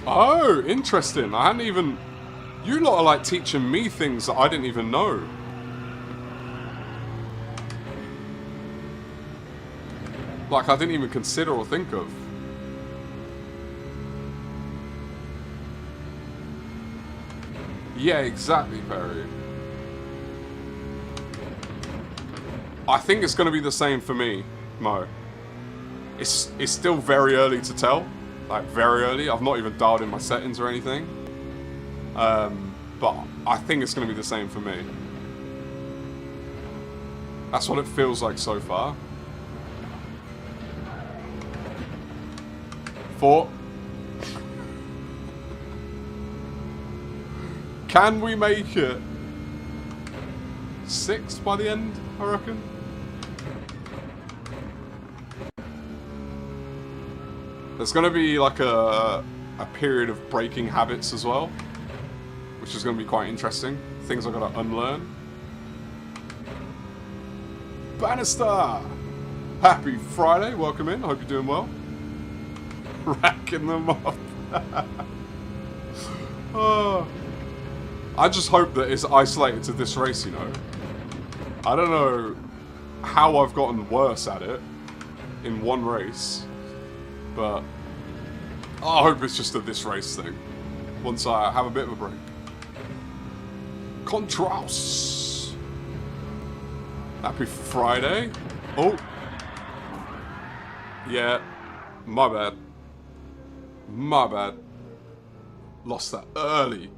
Oh, interesting. I hadn't even... You lot are like teaching me things that I didn't even know. Like I didn't even consider or think of. Yeah, exactly, Perry. I think it's going to be the same for me, Mo. It's still very early to tell. Like, very early. I've not even dialed in my settings or anything. But I think it's going to be the same for me. That's what it feels like so far. 4. Can we make it? 6 by the end, I reckon. There's going to be like a period of breaking habits as well, which is going to be quite interesting. Things I've got to unlearn. Bannister! Happy Friday, welcome in, I hope you're doing well. Racking them up. Oh. I just hope that it's isolated to this race, you know. I don't know how I've gotten worse at it in one race, but I hope it's just a this race thing. Once I have a bit of a break. Contrast. Happy Friday. Oh. Yeah. My bad. My bad. Lost that early.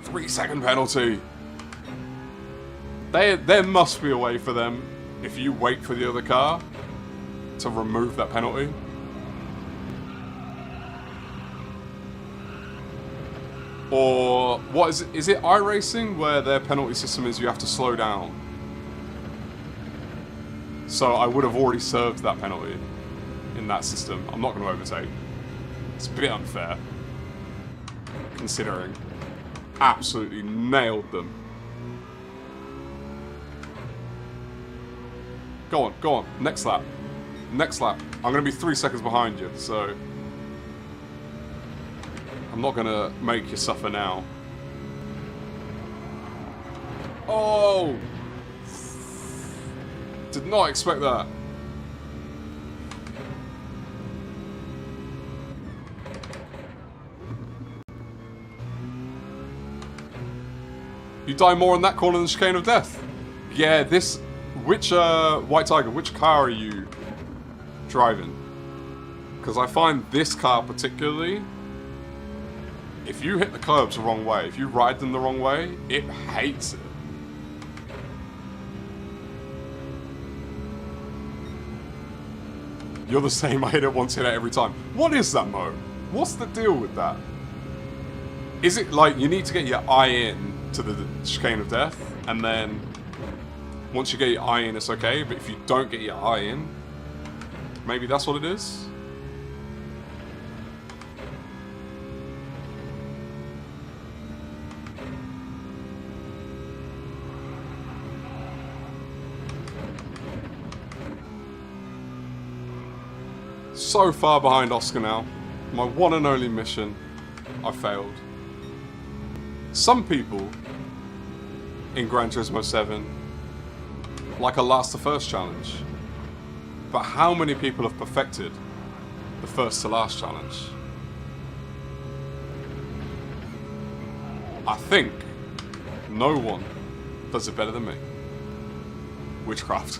3-second penalty. There must be a way for them, if you wait for the other car, to remove that penalty. Or, what is it iRacing, where their penalty system is you have to slow down? So I would have already served that penalty in that system. I'm not going to overtake. It's a bit unfair, considering. Absolutely nailed them. Go on, go on. Next lap. Next lap. I'm going to be 3 seconds behind you, so... I'm not going to make you suffer now. Oh! Did not expect that. You die more in that corner than Chicane of Death. Yeah, this... Which, White Tiger, which car are you driving? Because I find this car particularly... If you hit the curbs the wrong way, if you ride them the wrong way, it hates it. You're the same, I hit it once, hit it every time. What is that, Mo? What's the deal with that? Is it like you need to get your eye in to the Chicane of Death, and then once you get your eye in, it's okay, but if you don't get your eye in, maybe that's what it is? So far behind Oscar now. My one and only mission, I failed. Some people in Gran Turismo 7 like a last to first challenge. But how many people have perfected the first to last challenge? I think no one does it better than me. Witchcraft.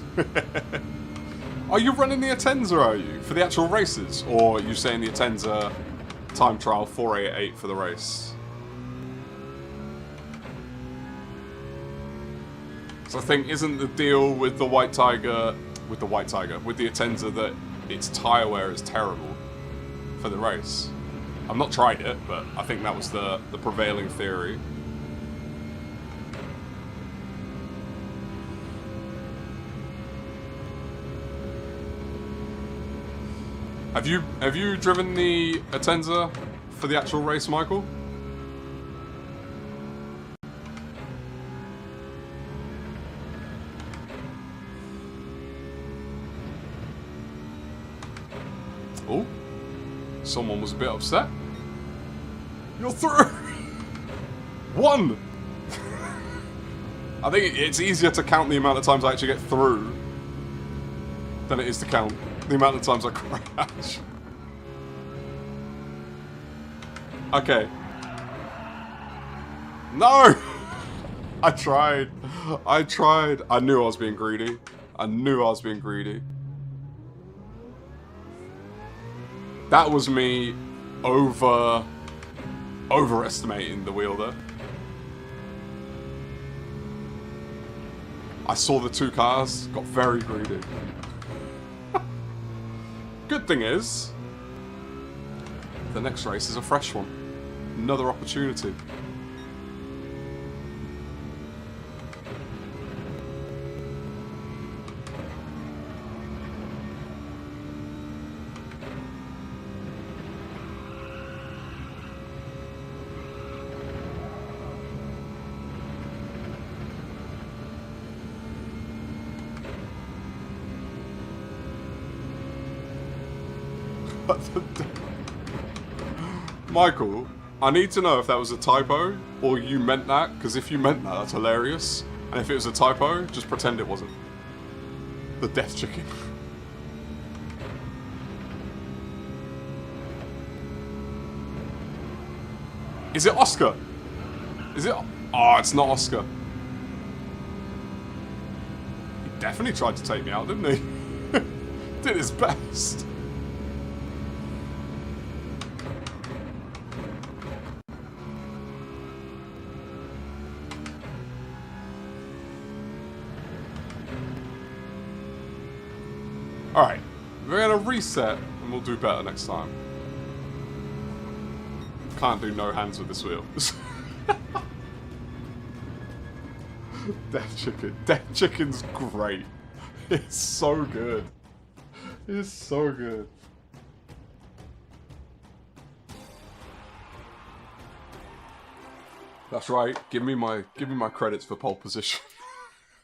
Are you running the Atenza, are you? For the actual races? Or are you saying the Atenza time trial 488 for the race? So I think, isn't the deal with the White Tiger, with the Atenza, that its tyre wear is terrible for the race? I've not tried it, but I think that was the prevailing theory. Have you driven the Atenza for the actual race, Michael? Oh, someone was a bit upset. You're through! One! I think it's easier to count the amount of times I actually get through than it is to count the amount of times I crash. Okay. No! I tried. I knew I was being greedy. That was me overestimating the wheel there. I saw the two cars, got very greedy. Good thing is, the next race is a fresh one. Another opportunity. Michael, I need to know if that was a typo or you meant that, because if you meant that, that's hilarious. And if it was a typo, just pretend it wasn't. The death chicken. Is it Oscar? Is it? Oh, it's not Oscar. He definitely tried to take me out, didn't he? Did his best. Alright, we're gonna reset and we'll do better next time. Can't do no hands with this wheel. Death chicken. Death chicken's great. It's so good. It's so good. That's right. Give me my credits for pole position.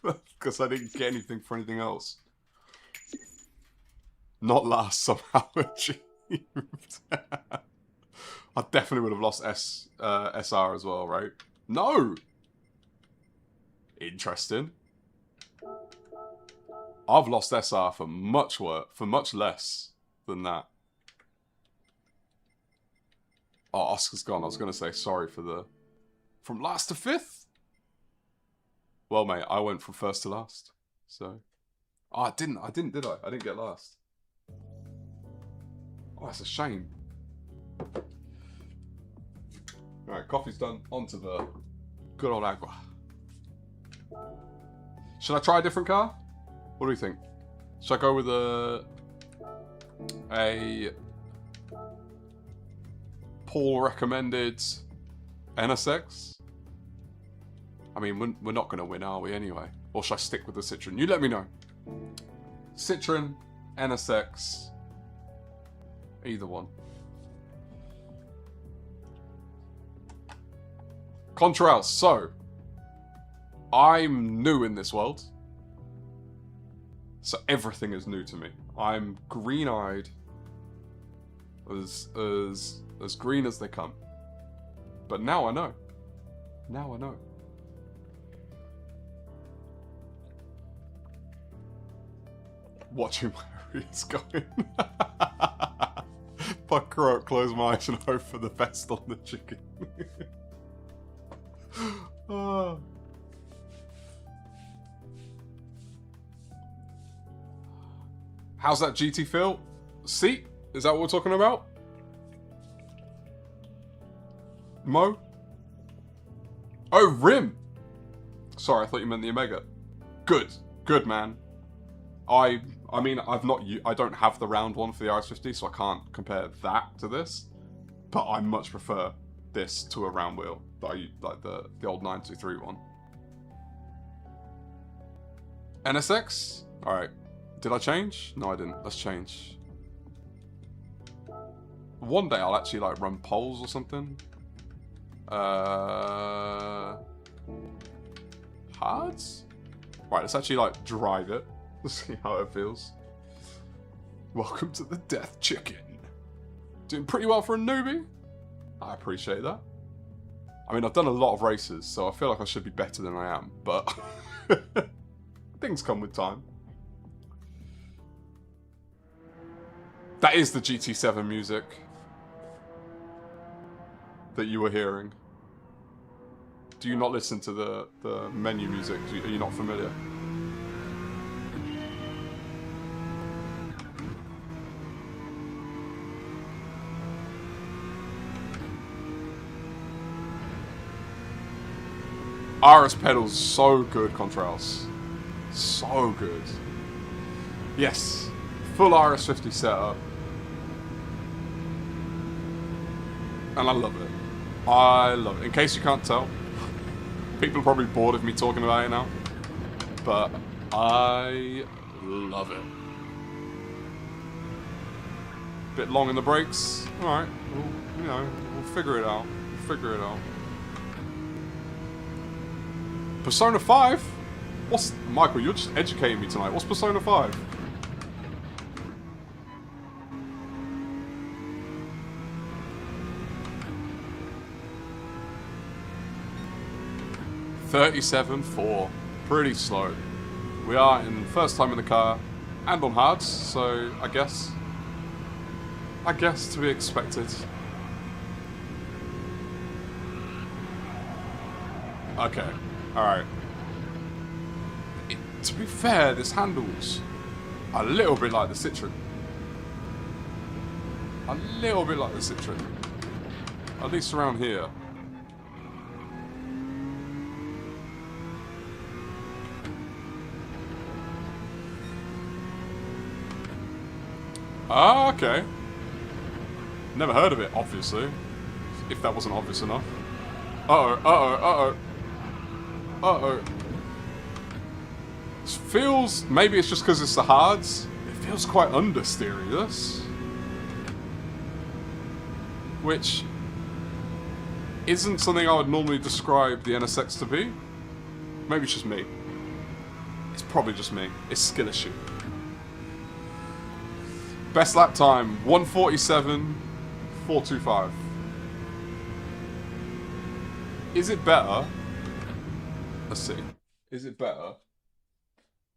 Because I didn't get anything for anything else. Not last somehow achieved. I definitely would have lost SR as well, right? No! Interesting. I've lost SR for much less than that. Oh, Oscar's gone. I was going to say sorry for the... From last to fifth? Well, mate, I went from first to last. So... Oh, I didn't, did I? I didn't get last. Oh, that's a shame. Alright, coffee's done. On to the good old agua. Should I try a different car? What do you think? Should I go with a Paul recommended NSX? I mean, we're not going to win, are we, anyway? Or should I stick with the Citroen? You let me know. Citroen, NSX, either one. Contrails. So, I'm new in this world. So everything is new to me. I'm green-eyed. As green as they come. But now I know. Now I know. Watching where he's going. Pucker up, close my eyes and hope for the best on the chicken. Oh. How's that GT feel? Seat? Is that what we're talking about? Mo? Oh, rim! Sorry, I thought you meant the Omega. Good. Good, man. I mean, I don't have the round one for the RS50, so I can't compare that to this. But I much prefer this to a round wheel, like the old 923 one. NSX? Alright. Did I change? No, I didn't. Let's change. One day I'll actually like run poles or something. Hards? Right, let's actually like drive it. See how it feels. Welcome to the Death Chicken. Doing pretty well for a newbie. I appreciate that. I mean, I've done a lot of races, so I feel like I should be better than I am, but things come with time. That is the GT7 music that you were hearing. Do you not listen to the menu music? Are you not familiar? RS pedals, so good, Contrails. So good. Yes, full RS50 setup. And I love it. I love it. In case you can't tell, people are probably bored of me talking about it now, but I love it. Bit long in the brakes. Alright, we'll figure it out. We'll figure it out. Persona 5? What's... Michael, you're just educating me tonight. What's Persona 5? $37.4. Pretty slow. We are in first time in the car and on hards, so I guess to be expected. Okay. Alright. To be fair, this handles a little bit like the Citroen. A little bit like the Citroen. At least around here. Ah, okay. Never heard of it, obviously. If that wasn't obvious enough. Uh-oh, uh-oh, uh-oh. Uh-oh. This feels... Maybe it's just because it's the hards. It feels quite understeery, this. Which isn't something I would normally describe the NSX to be. Maybe it's just me. It's probably just me. It's skill issue. Best lap time, 1:47.425. Is it better? Let's see. Is it better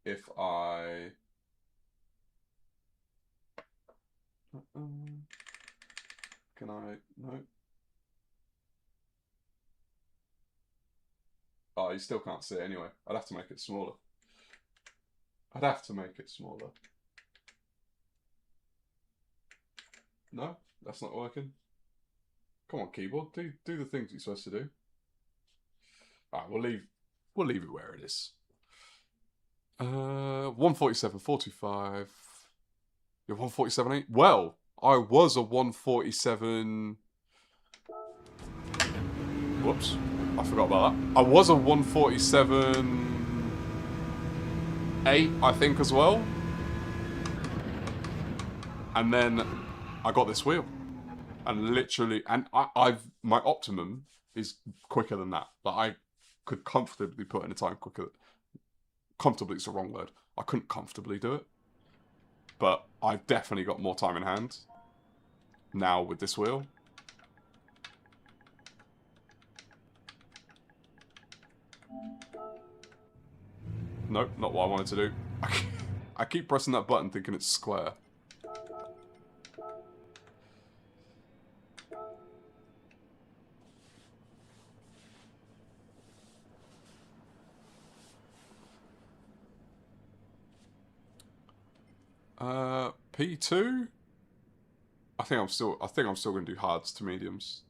if I... Can I... No. Oh, you still can't see it anyway. I'd have to make it smaller. I'd have to make it smaller. No, that's not working. Come on, keyboard, do the things you're supposed to do. Alright, we'll leave it where it is. 1:47.425. You're 1:47.8. Well, I was a 1:47. Whoops, I forgot about that. I was a 1:47.8, I think, as well. And then I got this wheel, and literally, and my optimum is quicker than that. Like, I could comfortably put in a time quicker. Comfortably is the wrong word. I couldn't comfortably do it, but I've definitely got more time in hand now with this wheel. Nope, not what I wanted to do. I keep pressing that button thinking it's square. P2? I think I'm still gonna do hards to mediums.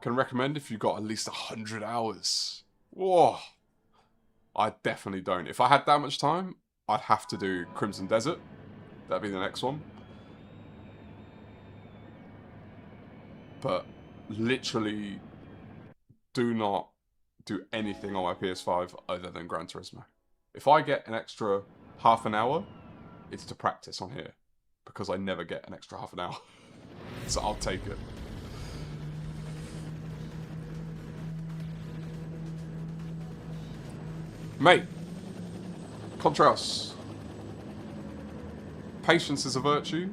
Can recommend if you've got at least 100 hours. Whoa. I definitely don't. If I had that much time, I'd have to do Crimson Desert. That'd be the next one. But literally do not do anything on my PS5 other than Gran Turismo. If I get an extra half an hour, it's to practice on here. Because I never get an extra half an hour. So I'll take it. Mate. Contrails. patience is a virtue.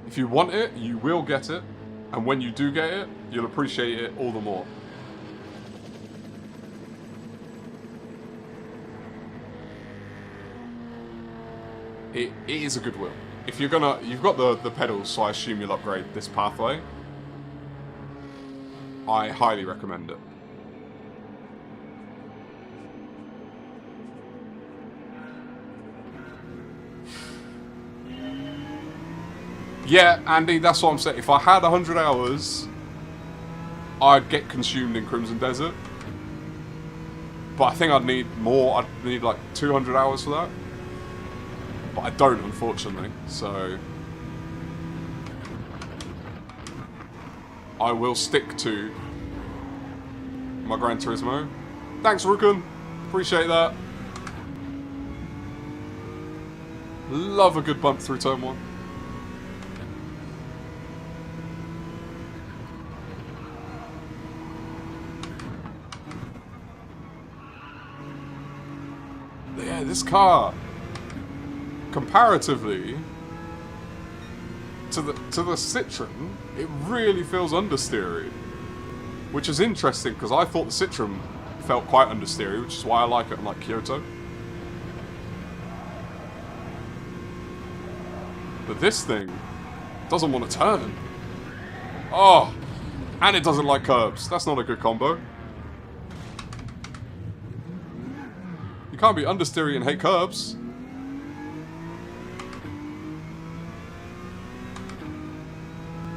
If you want it, you will get it. And when you do get it, you'll appreciate it all the more. It is a good wheel. If you're gonna... You've got the pedals, so I assume you'll upgrade this pathway. I highly recommend it. Yeah, Andy, that's what I'm saying. If I had 100 hours, I'd get consumed in Crimson Desert. But I think I'd need more. I'd need like 200 hours for that. But I don't, unfortunately. So I will stick to my Gran Turismo. Thanks, Rukun. Appreciate that. Love a good bump through turn 1. Yeah, this car, comparatively to the Citroen, it really feels understeery, which is interesting because I thought the Citroen felt quite understeery, which is why I like it like Kyoto. But this thing doesn't want to turn. Oh, and it doesn't like curbs. That's not a good combo. You can't be understeery and hate curbs.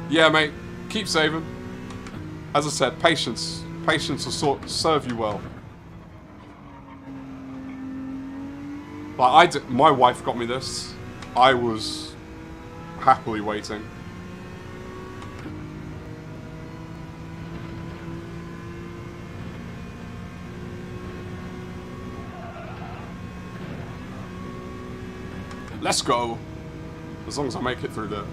Yeah, mate. Keep saving. As I said, patience. Patience will serve you well. Like, my wife got me this. I was happily waiting. Let's go. As long as I make it through there.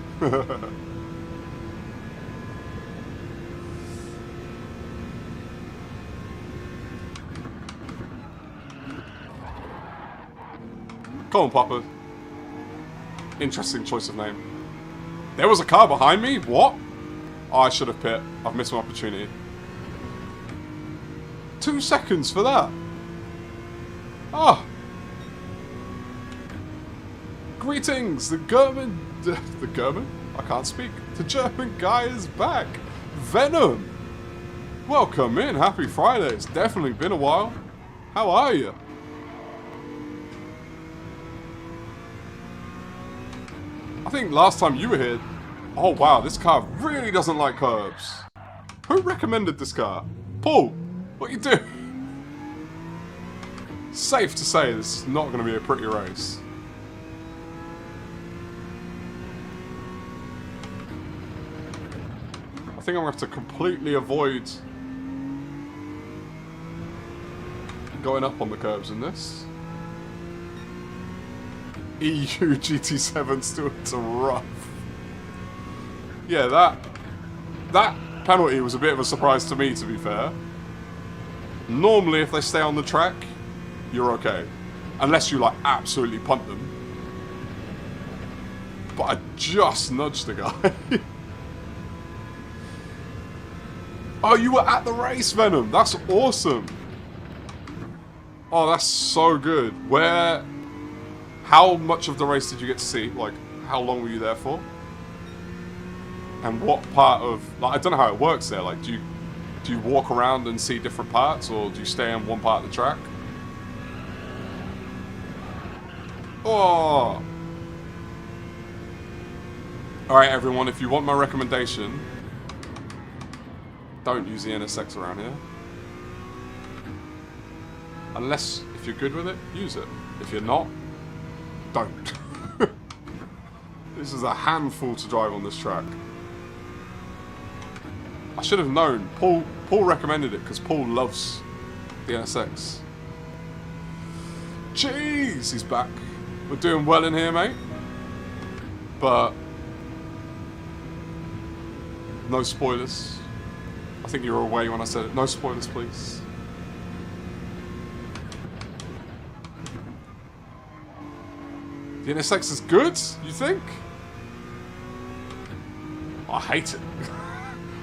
Come on, Papa. Interesting choice of name. There was a car behind me? What? Oh, I should have pit. I've missed my opportunity. 2 seconds for that. Oh. Greetings! The German? I can't speak. The German guy is back. Venom! Welcome in. Happy Friday. It's definitely been a while. How are you? I think last time you were here... Oh wow, this car really doesn't like curbs. Who recommended this car? Paul, what you do? Safe to say this is not going to be a pretty race. I think I'm going to have to completely avoid going up on the curbs in this. EU GT7 Stewart's rough. Yeah, that penalty was a bit of a surprise to me, to be fair. Normally, if they stay on the track, you're okay. Unless you, like, absolutely punt them. But I just nudged the guy. Oh, you were at the race, Venom. That's awesome. Oh, that's so good. How much of the race did you get to see? Like, how long were you there for? And what part of... Like, I don't know how it works there. Like, do you walk around and see different parts? Or do you stay on one part of the track? Oh! Alright, everyone. If you want my recommendation... Don't use the NSX around here. Unless, if you're good with it, use it. If you're not, don't. This is a handful to drive on this track. I should have known. Paul recommended it because Paul loves the NSX. Jeez, he's back. We're doing well in here, mate. But no spoilers. I think you were away when I said it. No spoilers, please. The NSX is good, you think? I hate it.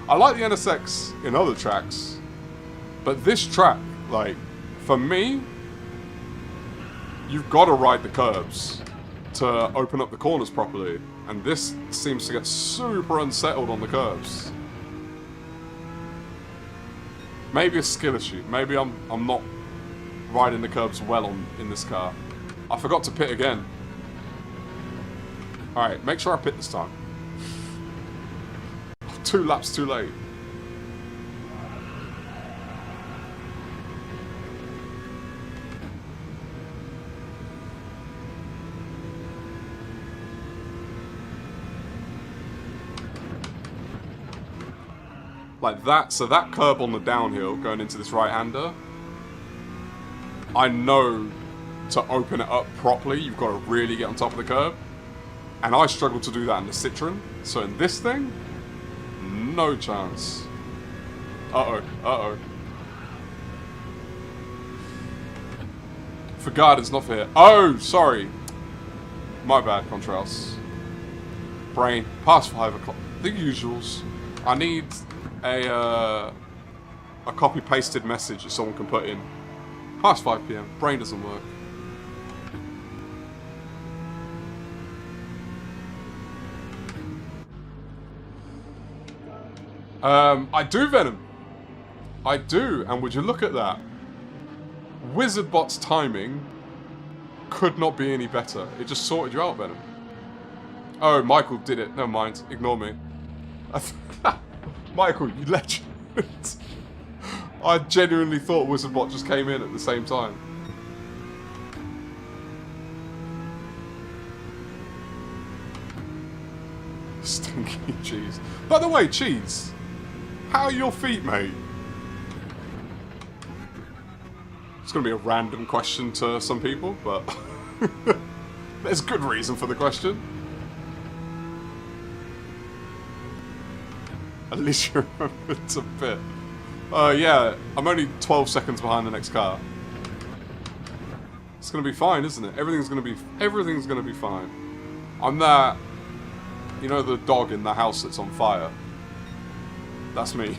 I like the NSX in other tracks, but this track, like, for me, you've got to ride the curbs to open up the corners properly, and this seems to get super unsettled on the curbs. Maybe a skill issue. Maybe I'm not riding the curbs well in this car. I forgot to pit again. Alright, make sure I pit this time. 2 laps too late. Like that, so that curb on the downhill going into this right-hander, I know to open it up properly, you've got to really get on top of the curb. And I struggle to do that in the Citroen. So in this thing, no chance. Uh-oh, uh-oh. For guidance, not for here. Oh, sorry. My bad, Contrails. Brain, past 5 o'clock. The usuals. I need a copy-pasted message that someone can put in. Past 5 PM. Brain doesn't work. I do, Venom. I do, and would you look at that? Wizardbot's timing could not be any better. It just sorted you out, Venom. Oh, Michael did it. Never mind. Ignore me. Michael, you legend. I genuinely thought Wizardbot just came in at the same time. Stinky cheese. By the way, cheese, how are your feet, mate? It's going to be a random question to some people, but there's good reason for the question. At least you remember to pit. Yeah, I'm only 12 seconds behind the next car. It's going to be fine, isn't it? Everything's going to be fine. I'm that, you know, the dog in the house that's on fire. That's me.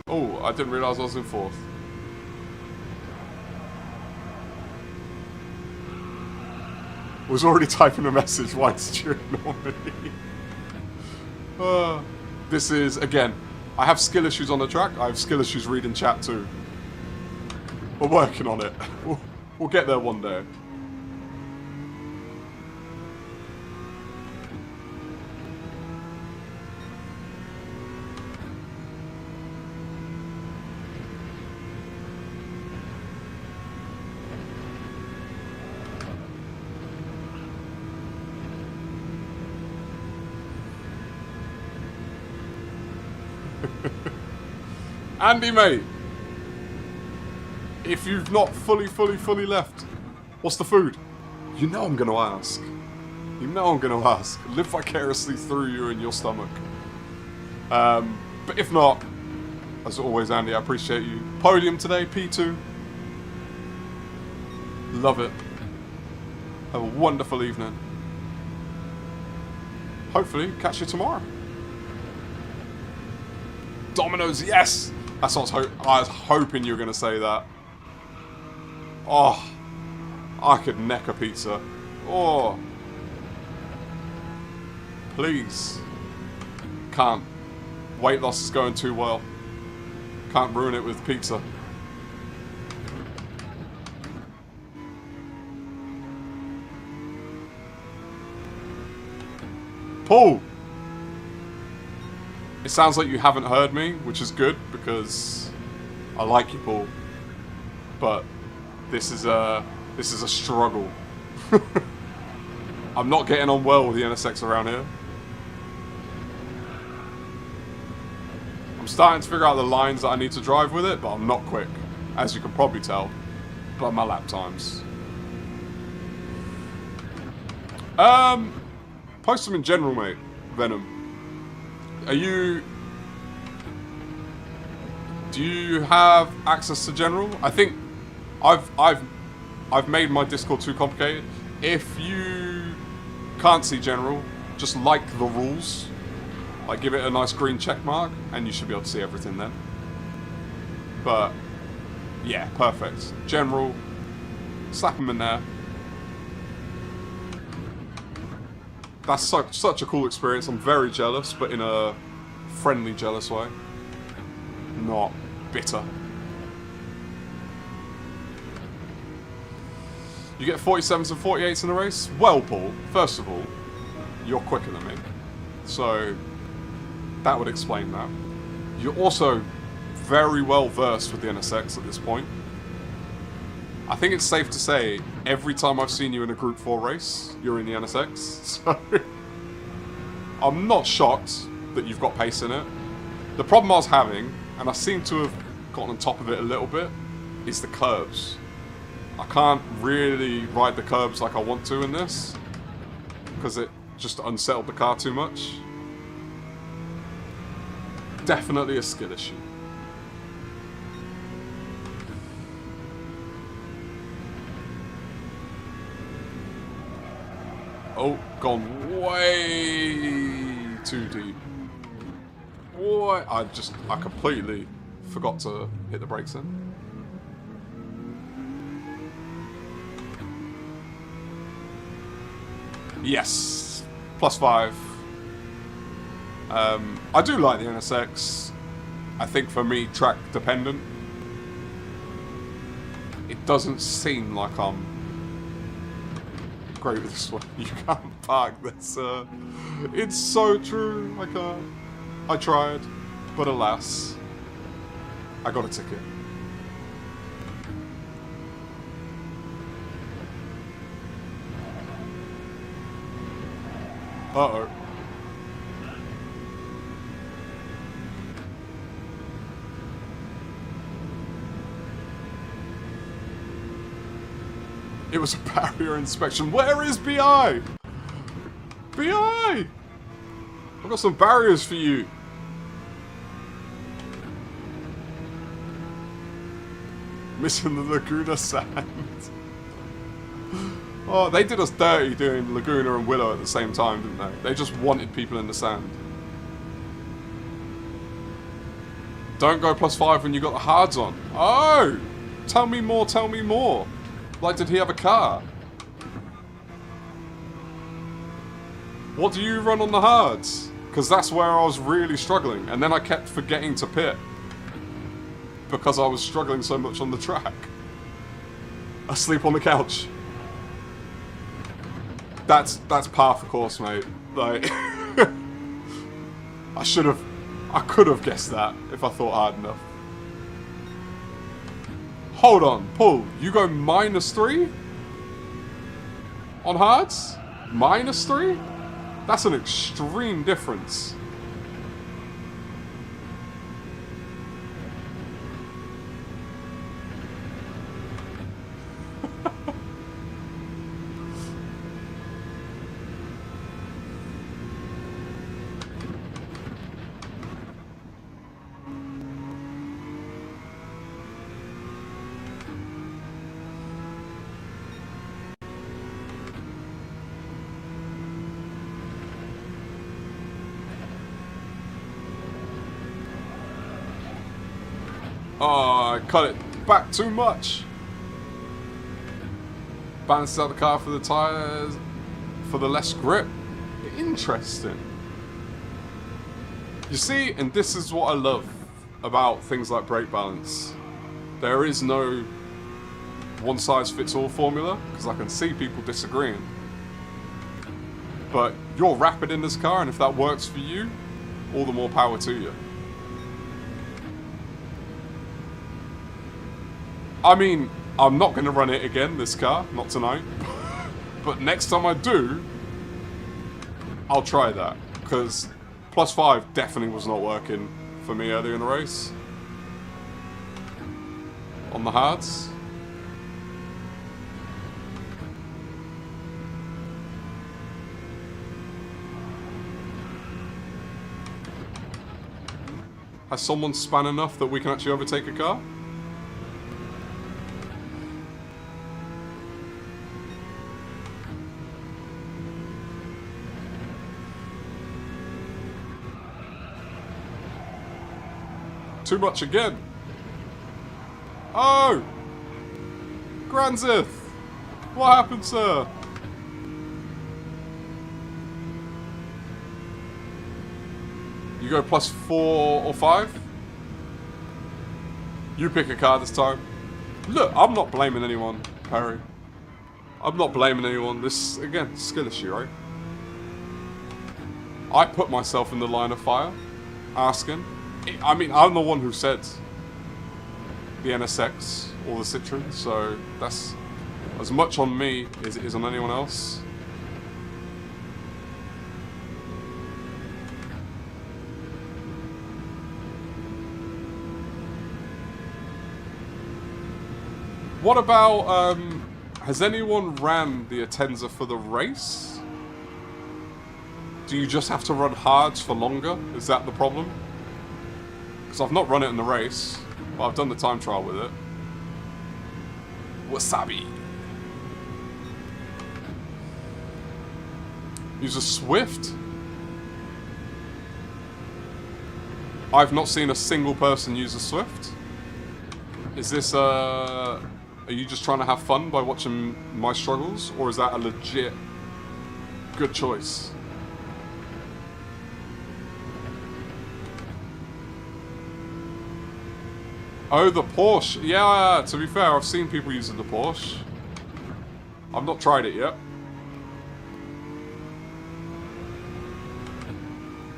Oh, I didn't realise I was in 4th. Was already typing a message. Why did you ignore me? This is, again, I have skill issues on the track. I have skill issues reading chat too. We're working on it. We'll get there one day. Andy, mate, if you've not fully left, what's the food? You know I'm going to ask. You know I'm going to ask. Live vicariously through you and your stomach. But if not, as always, Andy, I appreciate you. Podium today, P2. Love it. Have a wonderful evening. Hopefully, catch you tomorrow. Domino's, yes! That's what I was hoping you were going to say that. Oh, I could neck a pizza. Oh. Please. Can't. Weight loss is going too well. Can't ruin it with pizza. Paul! It sounds like you haven't heard me, which is good, because I like you, Paul. But this is a struggle. I'm not getting on well with the NSX around here. I'm starting to figure out the lines that I need to drive with it, but I'm not quick, as you can probably tell by my lap times. Post them in general, mate. Venom. Do Do you have access to general? I think I've made my Discord too complicated. If you can't see general, just like the rules. Like, give it a nice green check mark, and you should be able to see everything then. But, yeah, perfect. General, slap them in there. That's such a cool experience. I'm very jealous, but in a friendly, jealous way. Not bitter. You get 47s and 48s in a race? Well, Paul, first of all, you're quicker than me. So, that would explain that. You're also very well versed with the NSX at this point. I think it's safe to say, every time I've seen you in a Group 4 race, you're in the NSX. So, I'm not shocked that you've got pace in it. The problem I was having, and I seem to have gotten on top of it a little bit, is the curbs. I can't really ride the curbs like I want to in this, because it just unsettled the car too much. Definitely a skill issue. Oh, gone way too deep. What? I completely forgot to hit the brakes in. Yes, +5. I do like the NSX. I think for me, track dependent. It doesn't seem like I'm great with this one. You can't park this. It's so true. I can't. I tried, but alas, I got a ticket. Uh-oh. It was a barrier inspection. Where is BI? BI! I've got some barriers for you. Missing the Laguna sand. Oh, they did us dirty doing Laguna and Willow at the same time, didn't they? They just wanted people in the sand. Don't go +5 when you got the hards on. Oh! Tell me more, tell me more. Like, did he have a car? What do you run on the hards? Because that's where I was really struggling. And then I kept forgetting to pit. Because I was struggling so much on the track. Asleep on the couch. That's par for course, mate. Like, I could have guessed that if I thought hard enough. Hold on, Paul, you go -3? On hards? -3? That's an extreme difference. Oh, I cut it back too much. Balanced out the car for the tyres, for the less grip. Interesting. You see, and this is what I love about things like brake balance. There is no one-size-fits-all formula, because I can see people disagreeing. But you're rapid in this car, and if that works for you, all the more power to you. I mean, I'm not going to run it again, this car, not tonight. But next time I do, I'll try that. Because +5 definitely was not working for me earlier in the race. On the hards. Has someone span enough that we can actually overtake a car? Too much again. Oh! Granzith! What happened, sir? You go plus 4 or 5? You pick a car this time. Look, I'm not blaming anyone, Harry. I'm not blaming anyone. This, again, skill issue, right? I put myself in the line of fire, asking. I mean, I'm the one who said the NSX or the Citroen, so that's as much on me as it is on anyone else. What about, has anyone ran the Atenza for the race? Do you just have to run hards for longer? Is that the problem? Because I've not run it in the race, but I've done the time trial with it. Wasabi. Use a Swift? I've not seen a single person use a Swift. Is this, are you just trying to have fun by watching my struggles? Or is that a legit good choice? Oh, the Porsche. Yeah, to be fair, I've seen people using the Porsche. I've not tried it yet.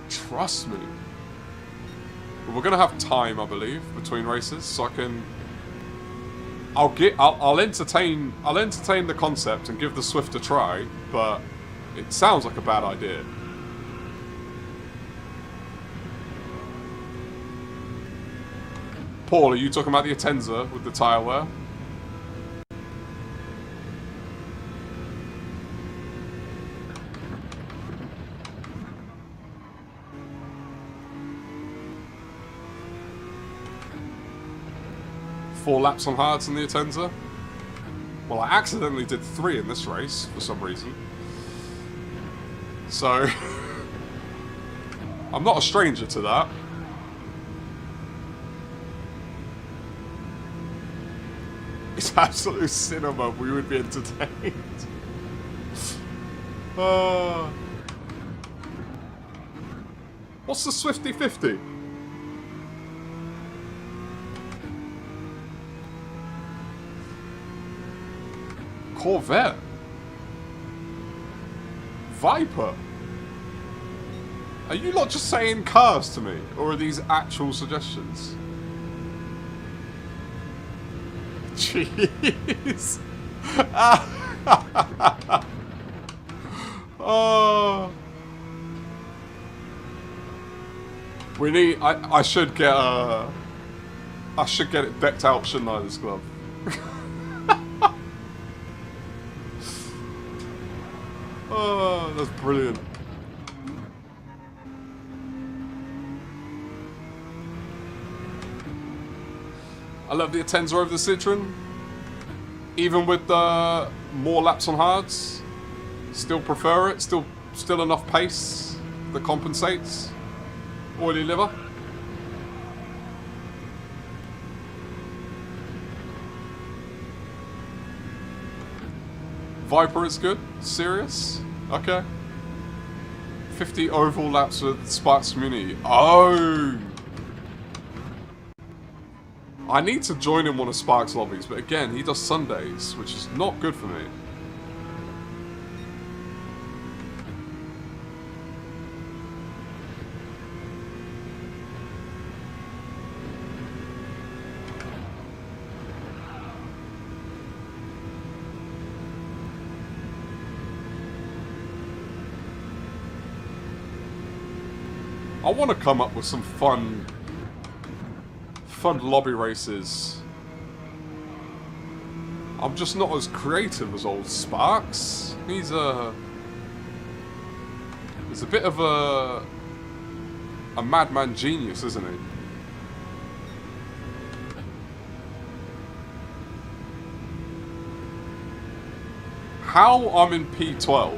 Trust me. But we're gonna have time, I believe, between races, so I can. I'll entertain the concept and give the Swift a try, but it sounds like a bad idea. Paul, are you talking about the Atenza with the tyre wear? Four laps on hards in the Atenza? Well, I accidentally did 3 in this race, for some reason. So, I'm not a stranger to that. It's absolute cinema. We would be entertained. What's the Swifty 50? Corvette. Viper. Are you not just saying cars to me, or are these actual suggestions? Jeez. Oh. We need. I should get I should get it decked out, shouldn't I? This glove. Oh, that's brilliant. I love the Atenza over the Citroen. Even with the more laps on hards, still prefer it. Still enough pace that compensates. Oily liver. Viper is good. Serious? Okay. 50 oval laps with Sparks Community. Oh! I need to join in one of Sparks' lobbies, but again, he does Sundays, which is not good for me. I want to come up with some fun lobby races. I'm just not as creative as old Sparks. He's a bit of a madman genius, isn't he? How I'm in P12,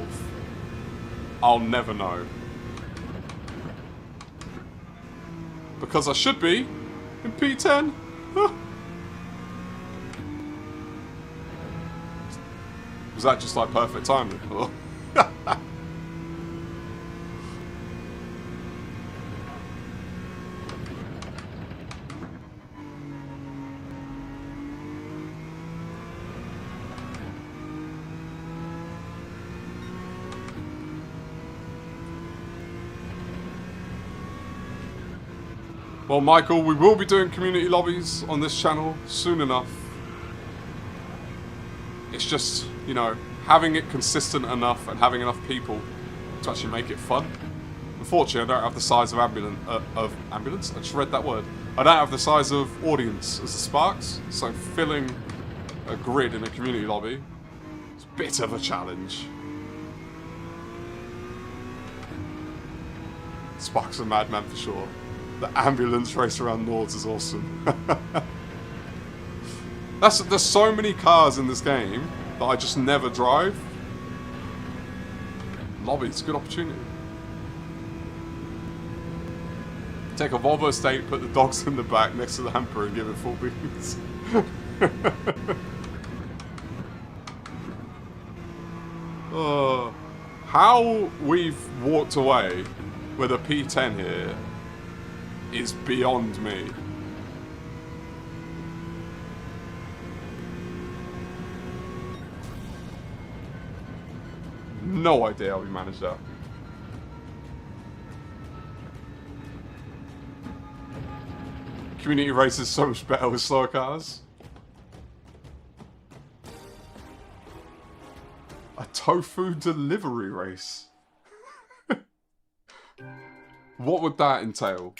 I'll never know. Because I should be in P10. Was that just like perfect timing? Well, Michael, we will be doing community lobbies on this channel soon enough. It's just, you know, having it consistent enough and having enough people to actually make it fun. Unfortunately, I don't have the size of ambulance. I just read that word. I don't have the size of audience as the Sparks, so filling a grid in a community lobby is a bit of a challenge. Sparks a madman for sure. The ambulance race around Nords is awesome. There's so many cars in this game that I just never drive. Lobby, it's a good opportunity. Take a Volvo estate, put the dogs in the back next to the hamper and give it full beans. How we've walked away with a P10 here is beyond me. No idea how we managed that. Community race is so much better with slower cars. A tofu delivery race. What would that entail?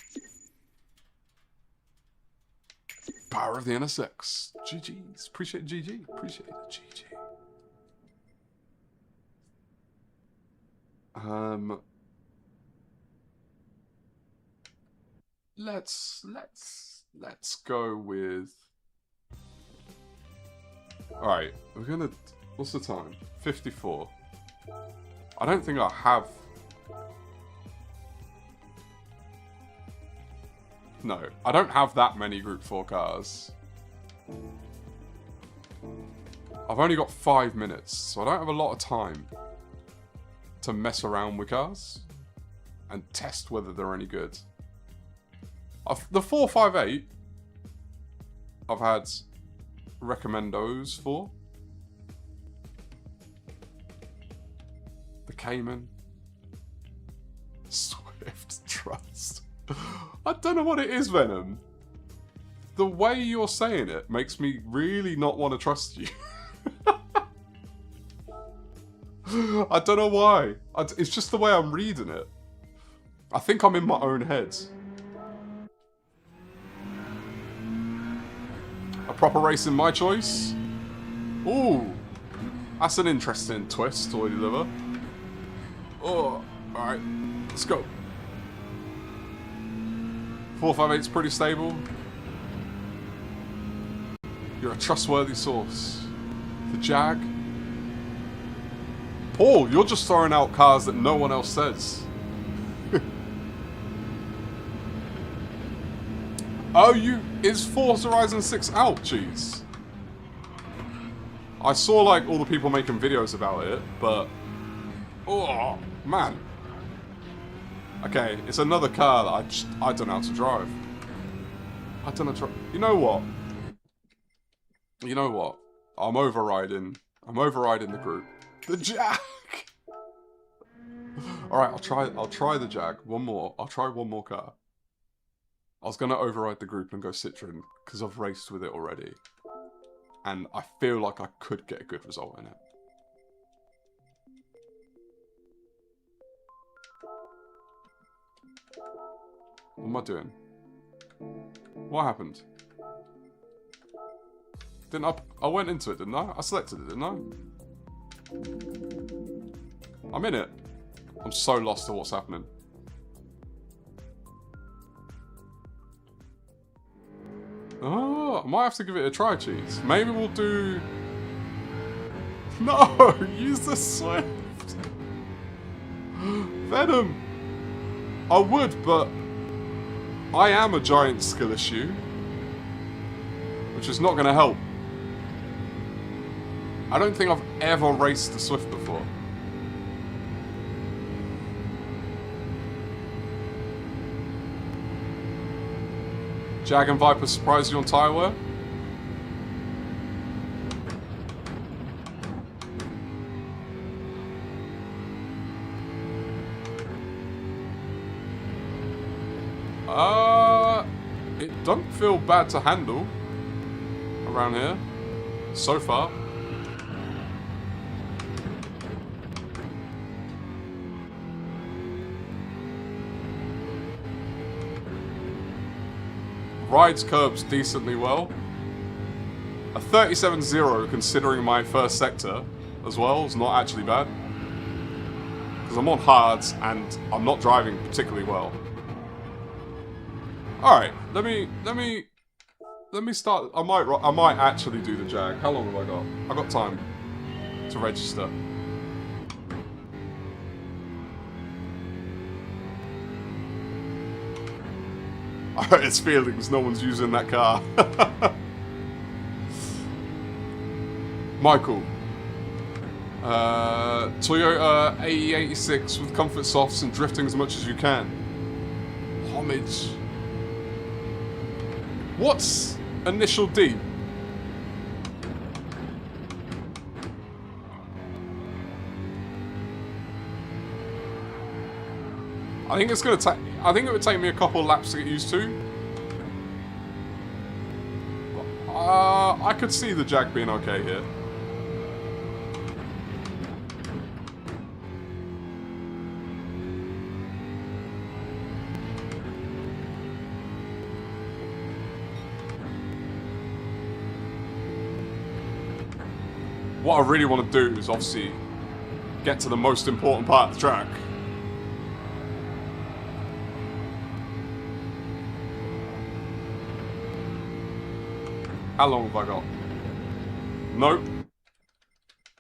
Power of the NSX. GG's. Appreciate GG. Appreciate it. GG. Let's go with. All right, we're gonna. What's the time? 54. I don't think I have. No, I don't have that many Group 4 cars. I've only got 5 minutes, so I don't have a lot of time to mess around with cars and test whether they're any good. The 458, I've had recommendos for. The Cayman. Swift Trust. I don't know what it is, Venom. The way you're saying it makes me really not want to trust you. I don't know why. It's just the way I'm reading it. I think I'm in my own head. A proper race in my choice? Ooh. That's an interesting twist, Toy Deliver. Oh, alright. Let's go. 458's pretty stable. You're a trustworthy source. The Jag. Paul, you're just throwing out cars that no one else says. Oh, is Forza Horizon 6 out? Jeez. I saw like all the people making videos about it, but oh man. Okay, it's another car that I don't know how to drive. I don't know. You know what? You know what? I'm overriding the group. The Jag. All right, I'll try the Jag. One more. I'll try one more car. I was gonna override the group and go Citroen because I've raced with it already, and I feel like I could get a good result in it. What am I doing? What happened? Didn't I went into it, didn't I? I selected it, didn't I? I'm in it. I'm so lost to what's happening. Oh, I might have to give it a try, Cheese. Maybe we'll do... No! Use the Swift! Venom! I would, but I am a giant skill issue, which is not going to help. I don't think I've ever raced the Swift before. Jag and Viper surprised you on tyre wear? It don't feel bad to handle around here so far. Rides curbs decently well. A 37.0 considering my first sector as well is not actually bad. Because I'm on hards and I'm not driving particularly well. Alright, let me start. I might actually do the Jag. How long have I got? I've got time to register. I hurt its feelings, no one's using that car. Michael. Toyota AE86 with comfort softs and drifting as much as you can. Homage. What's initial D? I think it's gonna take. I think it would take me a couple of laps to get used to. I could see the Jag being okay here. What I really want to do is obviously get to the most important part of the track. How long have I got? Nope.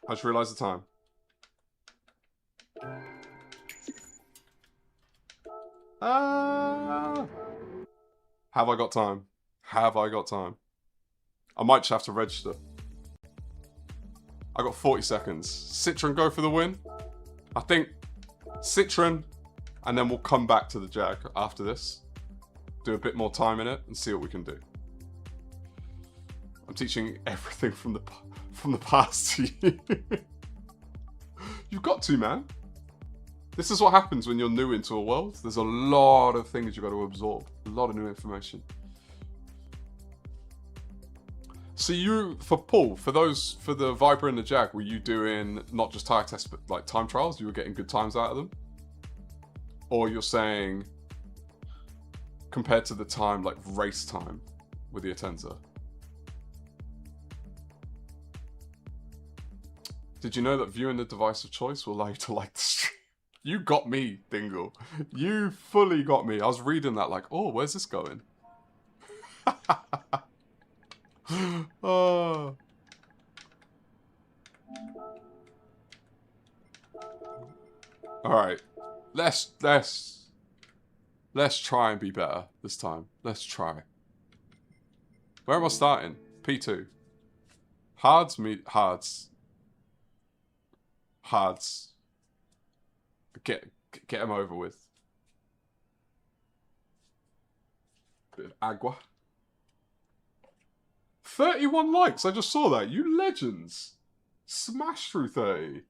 I just realised the time. Have I got time? Have I got time? I might just have to register. I got 40 seconds. Citroen go for the win. I think Citroen, and then we'll come back to the Jag after this. Do a bit more time in it and see what we can do. I'm teaching everything from the past to you. You've got to, man. This is what happens when you're new into a world. There's a lot of things you've got to absorb. A lot of new information. So you, for Paul, for the Viper and the Jag, were you doing not just tyre tests, but like time trials? You were getting good times out of them? Or you're saying, compared to the time, like race time with the Atenza? Did you know that viewing the device of choice will allow you to like the stream? You got me, Dingle. You fully got me. I was reading that like, oh, where's this going? Oh. Alright. Let's try and be better this time. Let's try. Where am I starting? P2. Hards. Hards. Get them over with. Bit of agua. 31 likes, I just saw that. You legends. Smash through 30.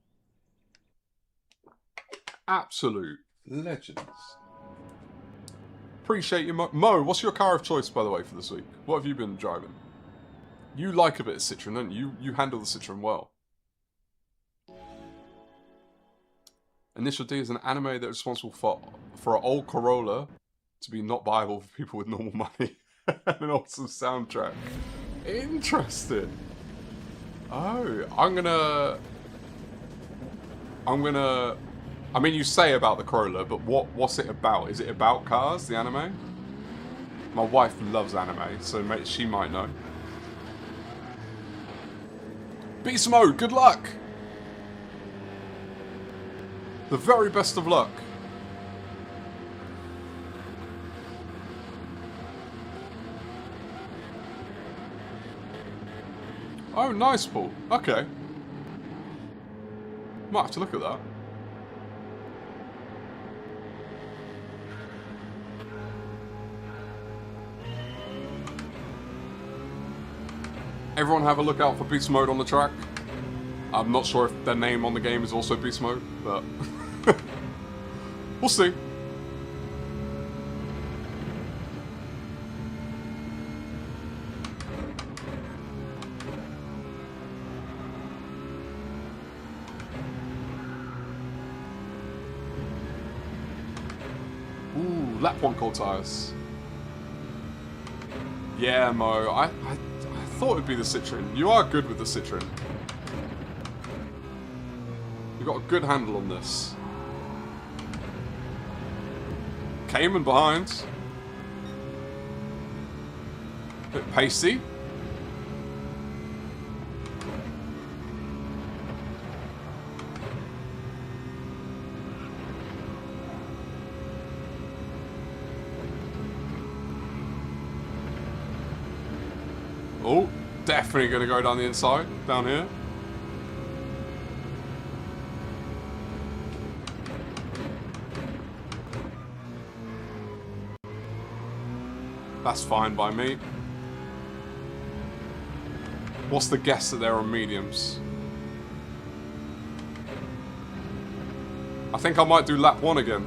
Absolute legends. Appreciate you, Mo. What's your car of choice, by the way, for this week? What have you been driving? You like a bit of Citroen, don't you? You handle the Citroen well. Initial D is an anime that is responsible for an old Corolla to be not viable for people with normal money. And an awesome soundtrack. Interesting. Oh, I'm gonna... I mean, you say about the Corolla, but what's it about? Is it about cars, the anime? My wife loves anime, so she might know. Beast Mode, good luck! The very best of luck. Oh, nice, Paul. Okay. Might have to look at that. Everyone have a look out for Beast Mode on the track. I'm not sure if their name on the game is also Beast Mode, but we'll see. Ooh, lap 1 cold tyres. Yeah, Mo. I thought it'd be the Citroen. You are good with the Citroen. You've got a good handle on this. Cayman behind. Bit pacey. Oh, definitely going to go down the inside, down here. That's fine by me. What's the guess that they're on mediums? I think I might do lap 1 again.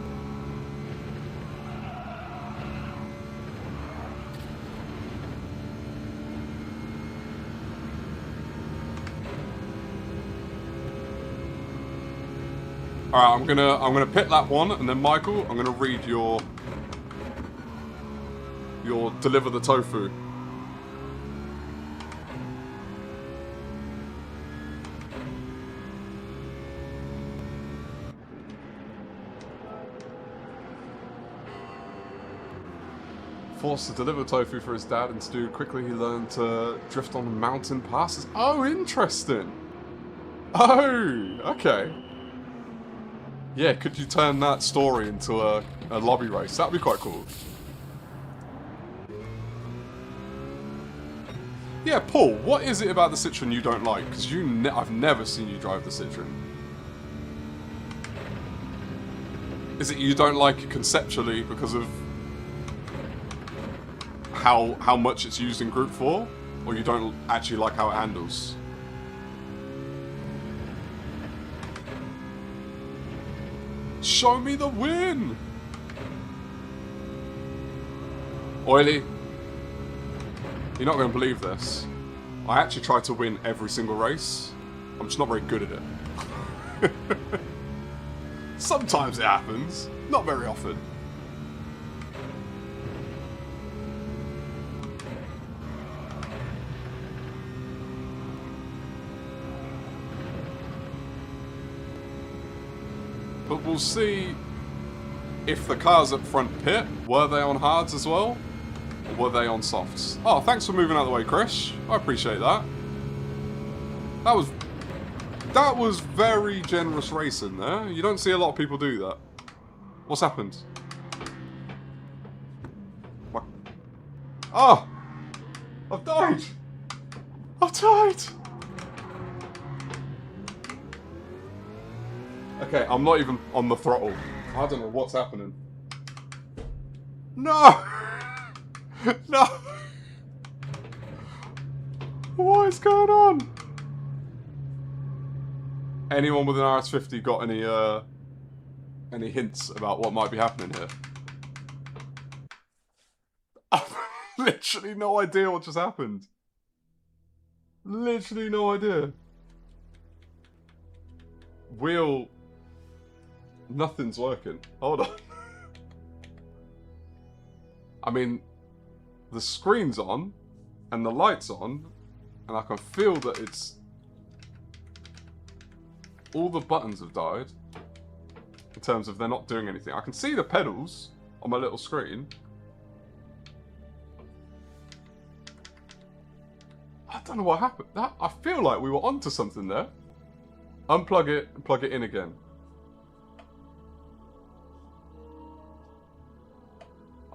Alright, I'm gonna pit lap 1, and then Michael, I'm gonna read your deliver the tofu. Forced to deliver tofu for his dad, and Stu quickly he learned to drift on mountain passes. Oh, interesting. Oh, okay. Yeah, could you turn that story into a lobby race? That'd be quite cool. Yeah, Paul, what is it about the Citroen you don't like? Because I've never seen you drive the Citroen. Is it you don't like it conceptually because of how much it's used in Group 4? Or you don't actually like how it handles? Show me the win! Oily. You're not going to believe this. I actually try to win every single race. I'm just not very good at it. Sometimes it happens. Not very often. But we'll see if the cars up front pit, were they on hards as well? Or were they on softs? Oh, thanks for moving out of the way, Chris. I appreciate that. That was very generous racing there. You don't see a lot of people do that. What's happened? What? Oh! I've died! I've died! Okay, I'm not even on the throttle. I don't know what's happening. No! No! What is going on? Anyone with an RS50 got any hints about what might be happening here? I've literally no idea what just happened. Literally no idea. Wheel... Nothing's working. Hold on. I mean, the screen's on, and the light's on, and I can feel that it's... All the buttons have died, in terms of they're not doing anything. I can see the pedals on my little screen. I don't know what happened. I feel like we were onto something there. Unplug it and plug it in again.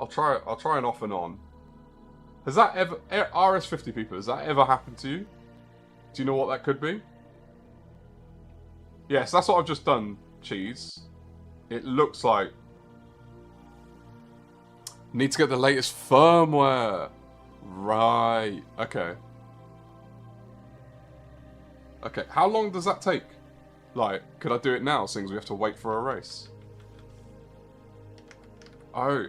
I'll try an off and on. Has that ever, RS50 people, has that ever happened to you? Do you know what that could be? Yes, that's what I've just done, Cheese. It looks like... Need to get the latest firmware. Right, okay. Okay, how long does that take? Like, could I do it now, seeing as we have to wait for a race? Oh,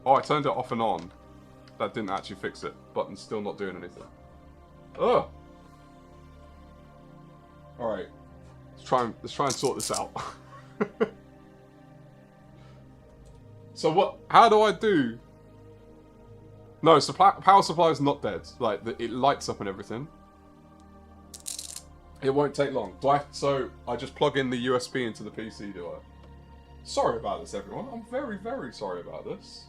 I turned it off and on. That didn't actually fix it. Button's still not doing anything. Ugh. Alright. Let's try and sort this out. So what, how do I do? No, power supply is not dead. Like, it lights up and everything. It won't take long. So I just plug in the USB into the PC, do I? Sorry about this, everyone. I'm very, very sorry about this.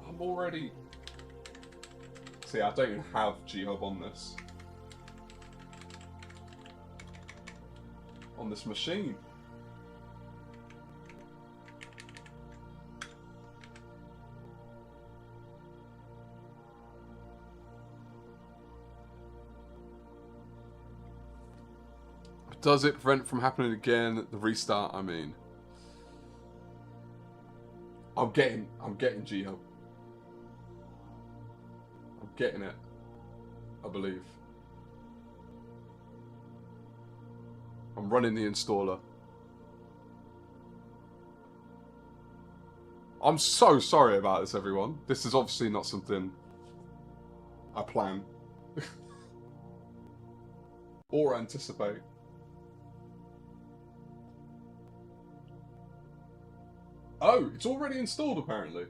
I'm already... See, I don't even have G-Hub on this. On this machine. Does it prevent from happening again? The restart, I mean. I'm getting G-Hub. I'm getting it. I believe. I'm running the installer. I'm so sorry about this, everyone. This is obviously not something I plan. Or anticipate. Oh, it's already installed apparently.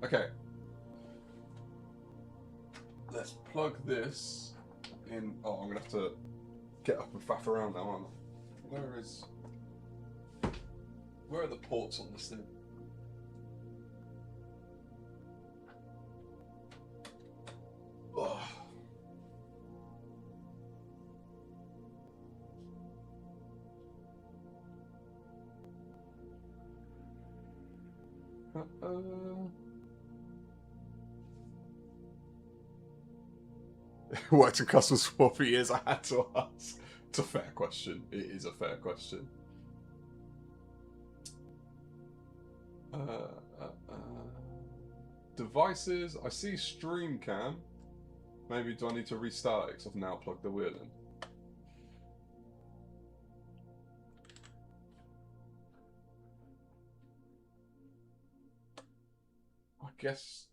Okay. Let's plug this in. Oh, I'm gonna have to get up and faff around now, aren't I? Where are the ports on this thing? Oh. Worked in customs for 4 years, I had to ask. It's a fair question. It is a fair question. Devices. I see stream cam. Maybe do I need to restart it because I've now plugged the wheel in? I guess.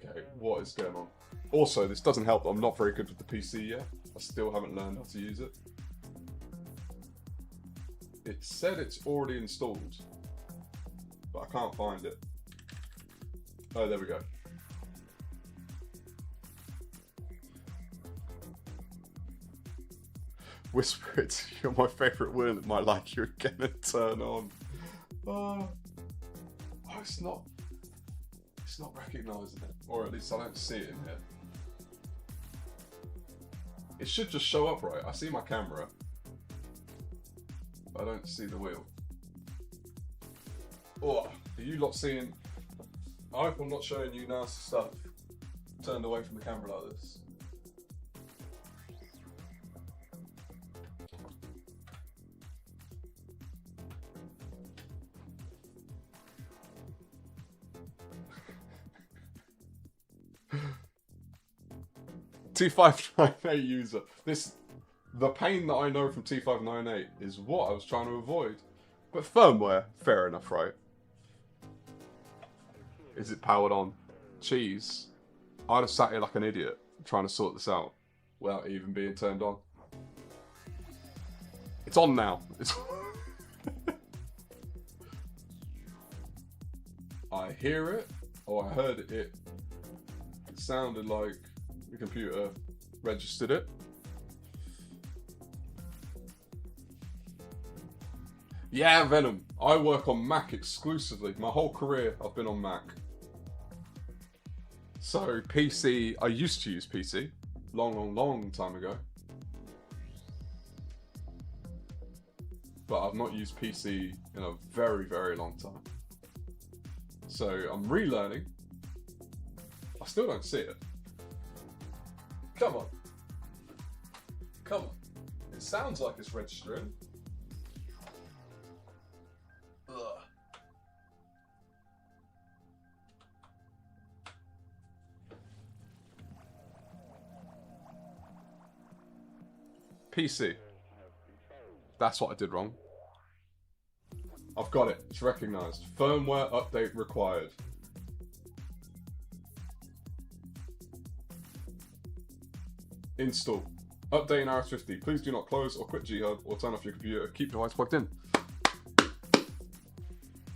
Okay, what is going on? Also, this doesn't help that I'm not very good with the PC yet. I still haven't learned how to use it. It said it's already installed, but I can't find it. Oh, there we go. Whisper it, you're my favourite wheel, it might like you again and turn on. Oh, it's not recognising it, or at least I don't see it in here. It should just show up right. I see my camera, but I don't see the wheel. Oh, are you lot seeing? I hope I'm not showing you nasty stuff turned away from the camera like this. T598 user. The pain that I know from T598 is what I was trying to avoid. But firmware, fair enough, right? Is it powered on? Cheese. I'd have sat here like an idiot trying to sort this out without even being turned on. It's on now. I hear it, or I heard it. It sounded like the computer registered it. Yeah, Venom. I work on Mac exclusively. My whole career, I've been on Mac. So PC, I used to use PC. Long time ago. But I've not used PC in a very long time. So I'm relearning. I still don't see it. Come on. Come on. It sounds like it's registering. Ugh. PC. That's what I did wrong. I've got it. It's recognised. Firmware update required. Install. Update in RS50. Please do not close or quit G-Hub or turn off your computer. Keep device plugged in.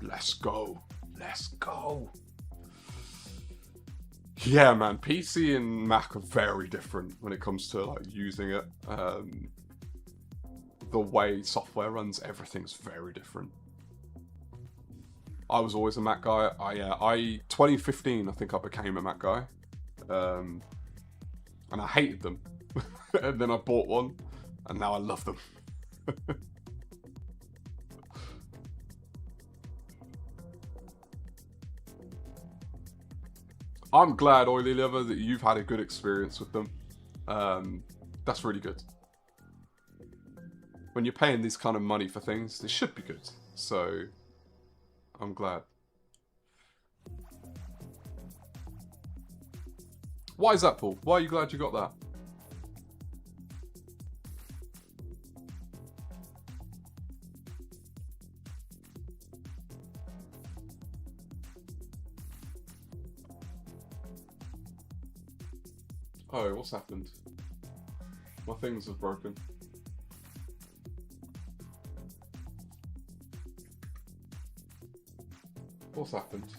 Let's go. Let's go. Yeah, man. PC and Mac are very different when it comes to like using it. The way software runs, everything's very different. I was always a Mac guy. 2015, I think I became a Mac guy. And I hated them. And then I bought one, and now I love them. I'm glad, Oily Liver, that you've had a good experience with them. That's really good. When you're paying this kind of money for things, they should be good. So, I'm glad. Why is that, Paul? Why are you glad you got that? Oh, what's happened? My things have broken. What's happened?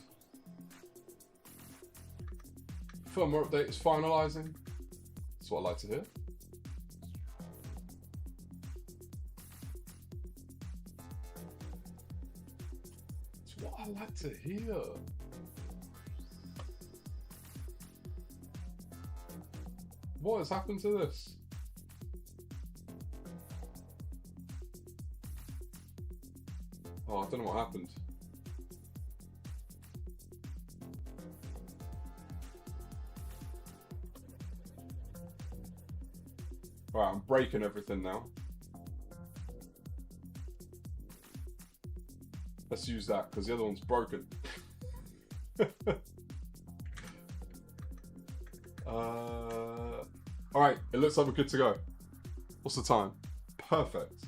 Firmware update is finalising. That's what I like to hear. That's what I like to hear. What has happened to this? Oh, I don't know what happened. Alright, I'm breaking everything now. Let's use that, because the other one's broken. Alright, it looks like we're good to go. What's the time? Perfect.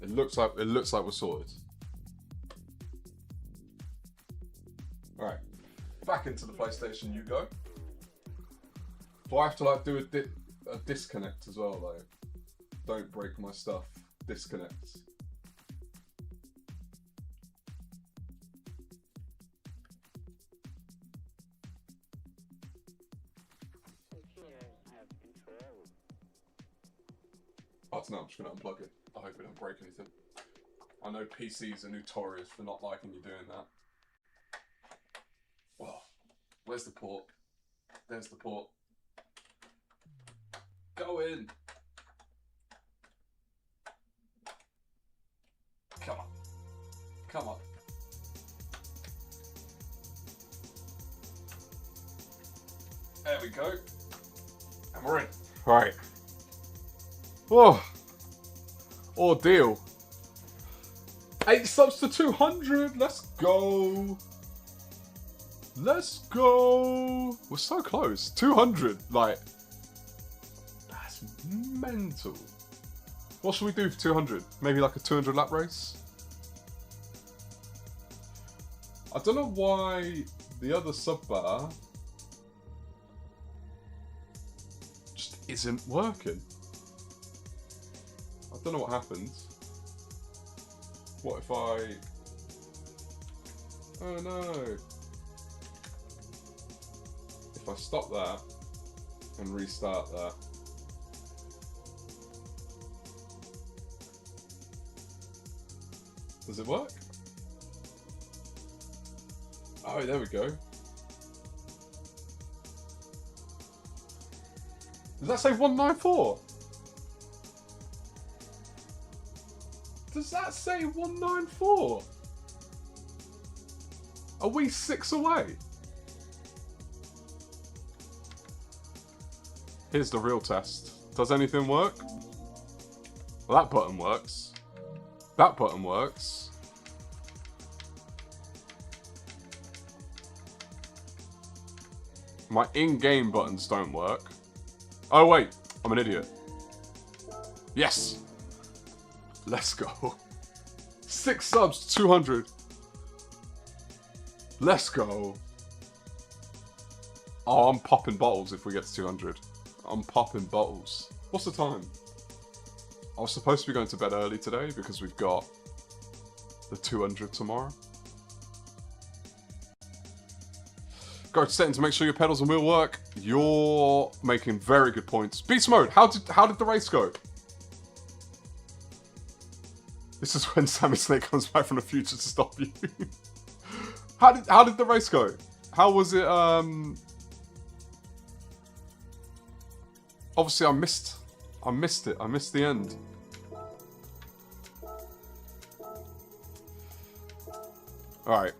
It looks like we're sorted. Alright. Back into the PlayStation you go. Do I have to like do a disconnect as well though? Don't break my stuff. Disconnect. I don't know, I'm just going to unplug it. I hope it don't break anything. I know PCs are notorious for not liking you doing that. Well, where's the port? There's the port. Go in. Come on. Come on. There we go. And we're in. Right. Whoa. Ordeal. 8 subs to 200. Let's go. Let's go. We're so close. 200. Like, that's mental. What should we do for 200? Maybe like a 200 lap race? I don't know why the other sub bar just isn't working. I don't know what happened. What if I... Oh no. If I stop that and restart that. Does it work? Oh, there we go. Does that say 194? Does that say 194? Are we 6 away? Here's the real test. Does anything work? Well, that button works. That button works. My in-game buttons don't work. Oh wait, I'm an idiot. Yes! Let's go. 6 subs, 200. Let's go. Oh, I'm popping bottles if we get to 200. I'm popping bottles. What's the time? I was supposed to be going to bed early today because we've got the 200 tomorrow. Go to settings to make sure your pedals and wheel work. You're making very good points. Beast mode, how did the race go? This is when Sammy Snake comes back from the future to stop you. How did the race go? How was it? Obviously I missed it. I missed the end. Alright.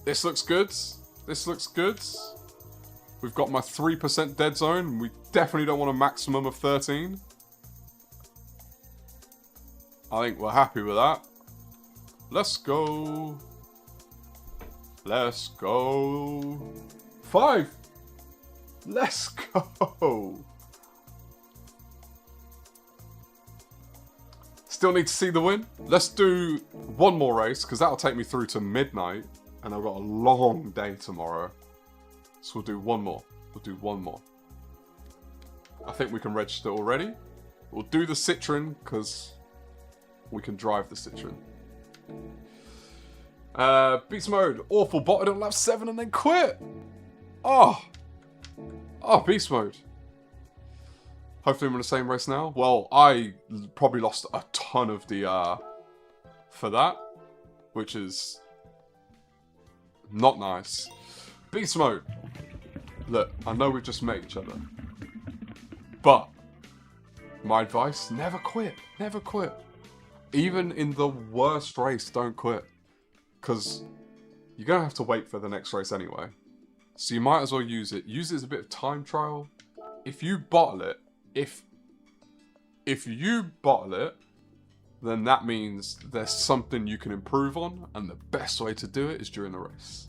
This looks good. This looks good. We've got my 3% dead zone. We definitely don't want a maximum of 13. I think we're happy with that. Let's go. Let's go. 5. Let's go. Still need to see the win. Let's do one more race because that'll take me through to midnight. And I've got a long day tomorrow. So we'll do one more. We'll do one more. I think we can register already. We'll do the Citroen because we can drive the Citroen. Beast mode. Awful botted on lap 7 and then quit. Oh, beast mode. Hopefully we're in the same race now. Well, I probably lost a ton of DR for that. Which is not nice. Beast mode. Look, I know we've just met each other. But my advice, never quit. Never quit. Even in the worst race, don't quit. Because you're going to have to wait for the next race anyway. So you might as well use it. Use it as a bit of time trial. If you bottle it, if you bottle it, then that means there's something you can improve on, and the best way to do it is during the race.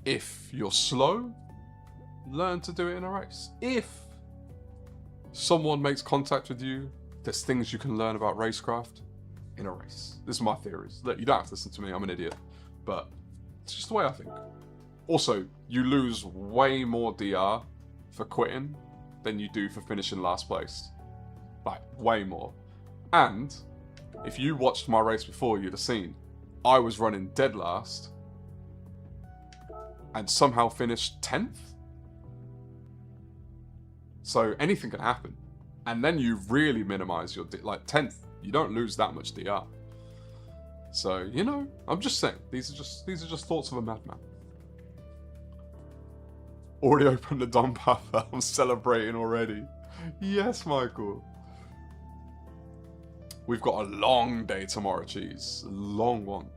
If you're slow, learn to do it in a race. If someone makes contact with you, there's things you can learn about racecraft in a race. This is my theories. Look, you don't have to listen to me, I'm an idiot. But it's just the way I think. Also, you lose way more DR for quitting than you do for finishing last place. Like, way more. And if you watched my race before, you'd have seen I was running dead last and somehow finished 10th. So anything can happen. And then you really minimize your, like 10th, you don't lose that much DR. So, you know, I'm just saying, these are just thoughts of a madman. Already opened the Don Papa, I'm celebrating already. Yes, Michael. We've got a long day tomorrow, cheese. A long one.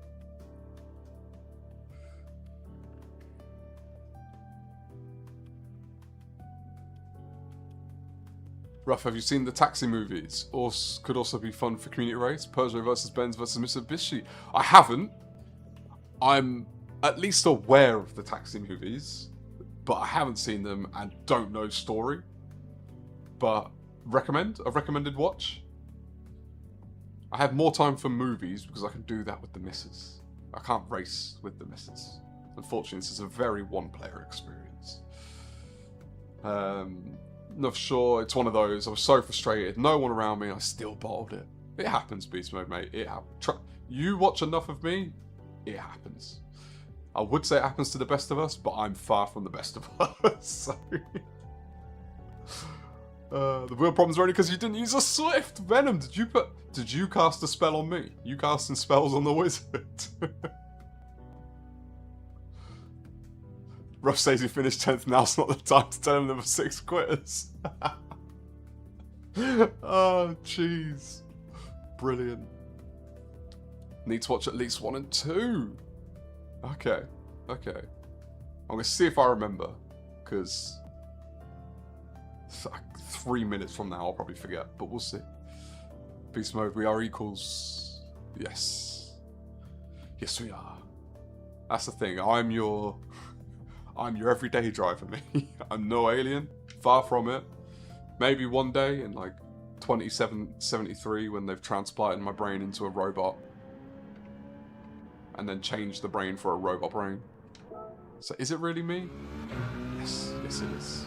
Ruff, have you seen the Taxi movies? Or could also be fun for community race. Peugeot versus Benz versus Mitsubishi. I haven't. I'm at least aware of the Taxi movies, but I haven't seen them and don't know story. But a recommended watch. I have more time for movies because I can do that with the missus. I can't race with the missus. Unfortunately, this is a very one-player experience. Not sure, it's one of those. I was so frustrated. No one around me, I still bottled it. It happens, Beast Mode, mate. It happens. You watch enough of me, it happens. I would say it happens to the best of us, but I'm far from the best of us. So. The real problems are only because you didn't use a Swift. Venom, did you cast a spell on me? You casting spells on the wizard. Ruff says he finished 10th, now's not the time to tell him there were 6 quitters. Oh, jeez. Brilliant. Need to watch at least 1 and 2. Okay, okay. I'm going to see if I remember, because 3 minutes from now I'll probably forget, but we'll see. Beast mode, we are equals. Yes. Yes, we are. That's the thing. I'm your everyday driver, me. I'm no alien. Far from it. Maybe one day in like 2773 when they've transplanted my brain into a robot. And then changed the brain for a robot brain. So is it really me? Yes, yes it is.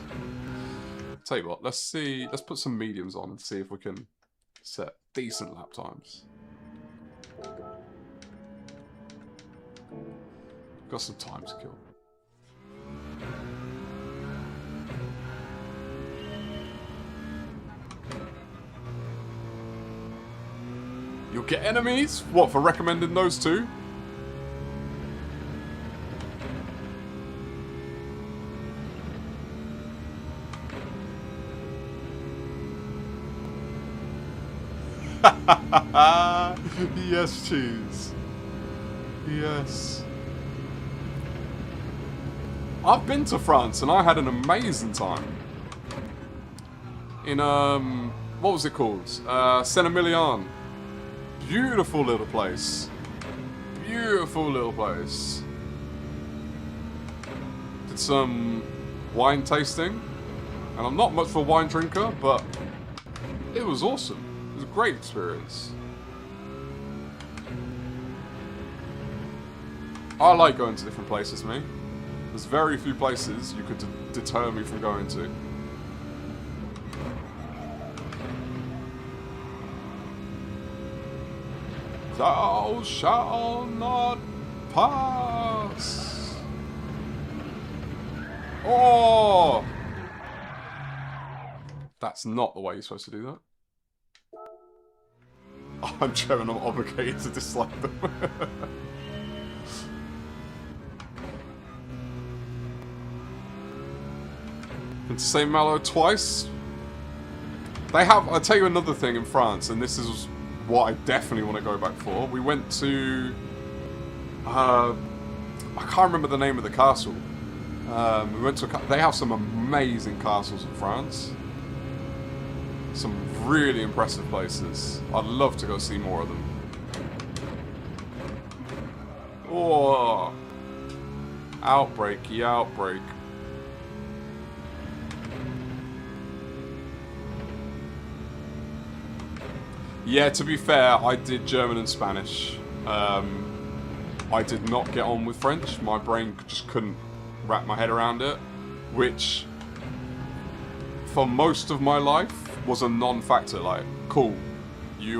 Tell you what, let's put some mediums on and see if we can set decent lap times. Got some time to kill. You'll get enemies? What, for recommending those two? Yes, cheese. Yes. I've been to France and I had an amazing time. In, what was it called? Saint-Emilion. Beautiful little place. Beautiful little place. Did some wine tasting. And I'm not much of a wine drinker, but it was awesome. It was a great experience. I like going to different places, me. There's very few places you could deter me from going to. Thou shalt not pass. Oh! That's not the way you're supposed to do that. I'm Trevor, I'm obligated to dislike them. And to say Mallow twice. They have, I'll tell you another thing in France, and this is what I definitely want to go back for. We went to, I can't remember the name of the castle. We went to, they have some amazing castles in France. Some really impressive places. I'd love to go see more of them. Oh, outbreak, yeah, outbreak. Yeah, to be fair, I did German and Spanish. I did not get on with French. My brain just couldn't wrap my head around it, which, for most of my life, was a non-factor. Like, cool, you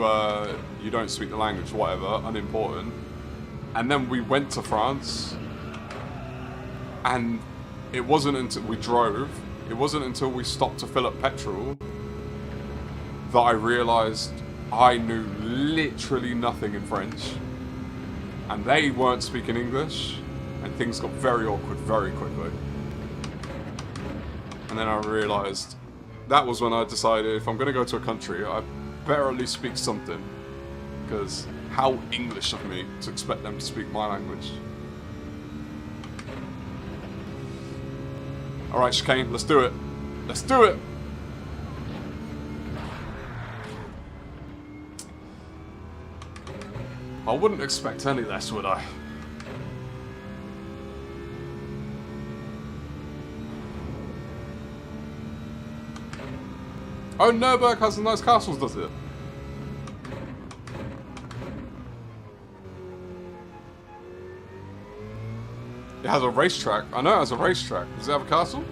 don't speak the language, whatever, unimportant. And then we went to France, and it wasn't until we drove, it wasn't until we stopped to fill up petrol that I realised I knew literally nothing in French, and they weren't speaking English, and things got very awkward very quickly. And then I realised that was when I decided if I'm going to go to a country, I better at least speak something, because how English of me to expect them to speak my language. Alright, Chicane, let's do it. Let's do it! I wouldn't expect any less, would I? Oh, Nuremberg has some nice castles, does it? It has a racetrack. I know it has a racetrack. Does it have a castle?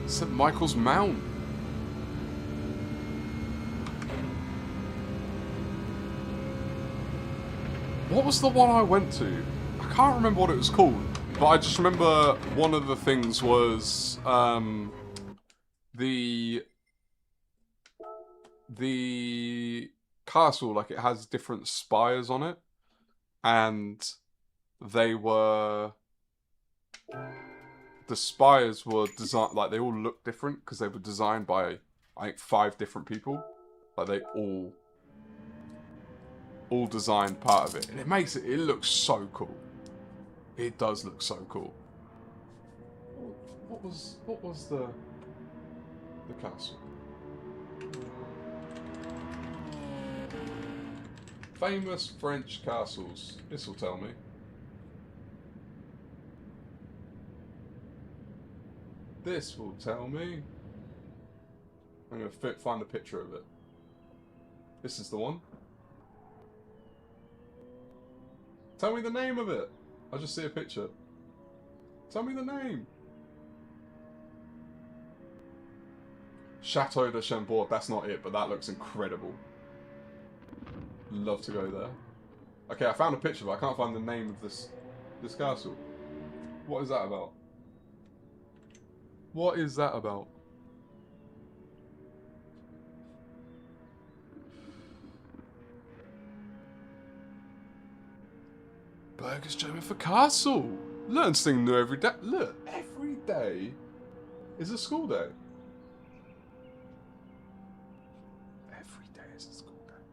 St. Michael's Mount. What was the one I went to? I can't remember what it was called. But I just remember one of the things was the castle, like it has different spires on it, and the spires were designed, like they all look different because they were designed by I think 5 different people. Like they all designed part of it, and it looks so cool. It does look so cool. What was the castle? Famous French castles. This will tell me. This will tell me. I'm going to find a picture of it. This is the one. Tell me the name of it. I just see a picture. Tell me the name. Chateau de Chambord. That's not it, but that looks incredible. Love to go there. Okay, I found a picture, but I can't find the name of this castle. What is that about? What is that about? Burgers German for castle. Learn something new every day. Look, every day is a school day. Every day is a school day.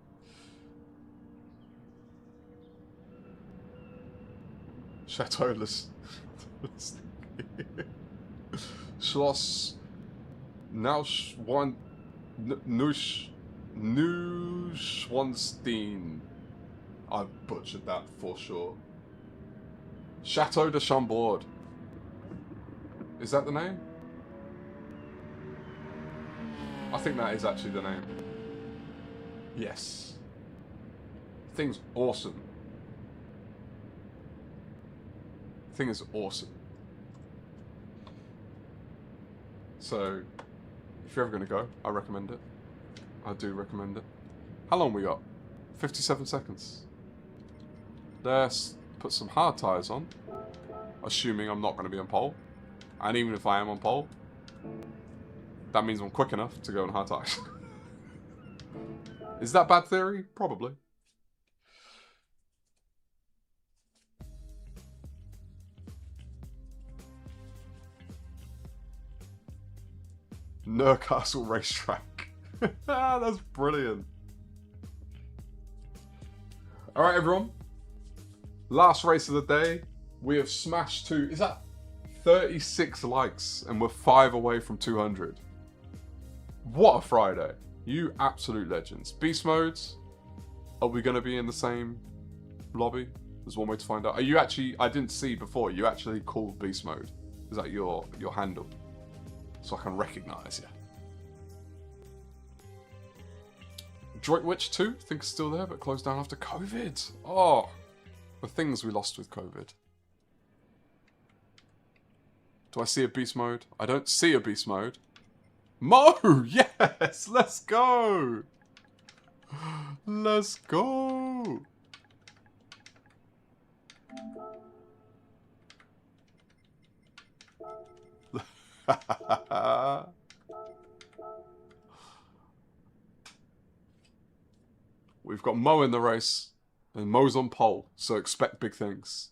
Chateauless. Schloss Neuschwanstein. I butchered that for sure. Chateau de Chambord. Is that the name? I think that is actually the name. Yes. Thing's awesome. Thing is awesome. So, if you're ever going to go, I recommend it. I do recommend it. How long we got? 57 seconds. Let's put some hard tyres on. Assuming I'm not going to be on pole. And even if I am on pole, that means I'm quick enough to go on hard tyres. Is that bad theory? Probably. Newcastle racetrack. That's brilliant. Alright everyone. Last race of the day. We have smashed is that 36 likes, and we're 5 away from 200. What a Friday. You absolute legends. Beast modes. Are we going to be in the same lobby? There's one way to find out. Are you actually, I didn't see before, you actually called beast mode. Is that your handle? So I can recognise you. Droitwitch 2, think it's still there, but closed down after COVID. Oh, the things we lost with COVID. Do I see a beast mode? I don't see a beast mode. Mo! Yes! Let's go! Let's go! We've got Mo in the race, and Mo's on pole, so expect big things.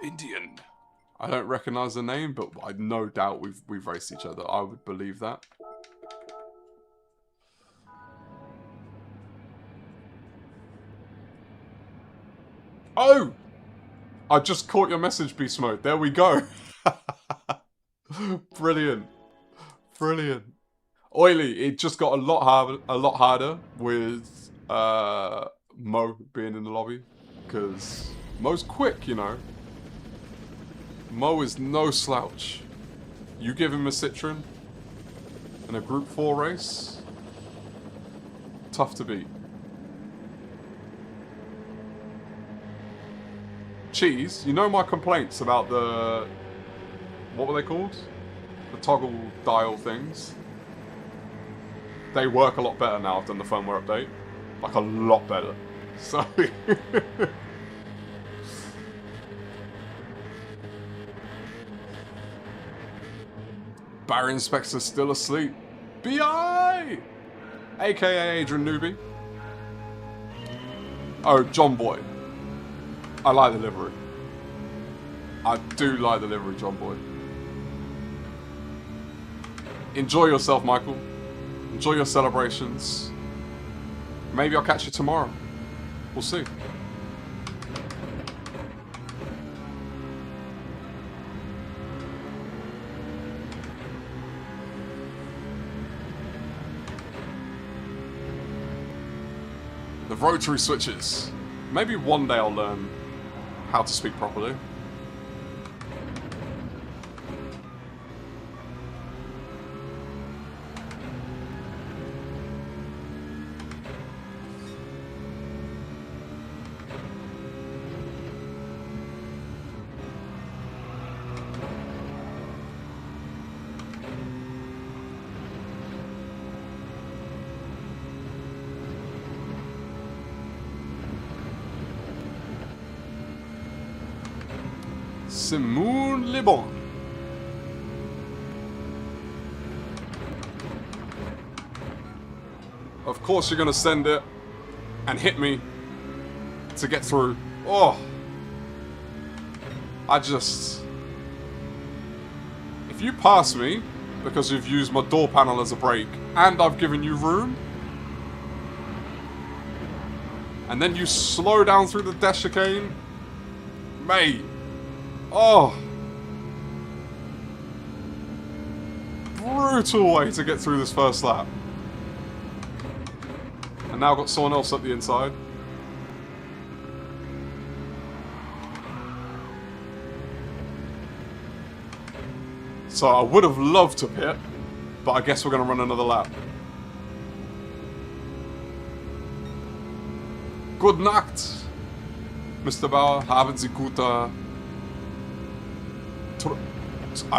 Indian. I don't recognise the name, but I no doubt we've raced each other. I would believe that. Oh! I just caught your message, Beast Mode. There we go. Brilliant. Brilliant. Oily, it just got a lot harder with Mo being in the lobby. Because Mo's quick, you know. Mo is no slouch. You give him a Citroen in a Group 4 race, tough to beat. Cheese, you know my complaints about the... what were they called? The toggle dial things. They work a lot better now I've done the firmware update. Like, a lot better. So... Barry Inspector's still asleep. B.I. A.K.A. Adrian Newby. Oh, John Boy. I like the livery. I do like the livery, John Boy. Enjoy yourself, Michael. Enjoy your celebrations. Maybe I'll catch you tomorrow. We'll see. The rotary switches. Maybe one day I'll learn how to speak properly. Simon Le Bon. Of course you're going to send it and hit me to get through. Oh. If you pass me because you've used my door panel as a brake and I've given you room, and then you slow down through the dash chicane, mate. Oh. Brutal way to get through this first lap. And now I've got someone else up the inside. So I would have loved to pit, but I guess we're going to run another lap. Good Nacht, Mr. Bauer. Haben Sie gute...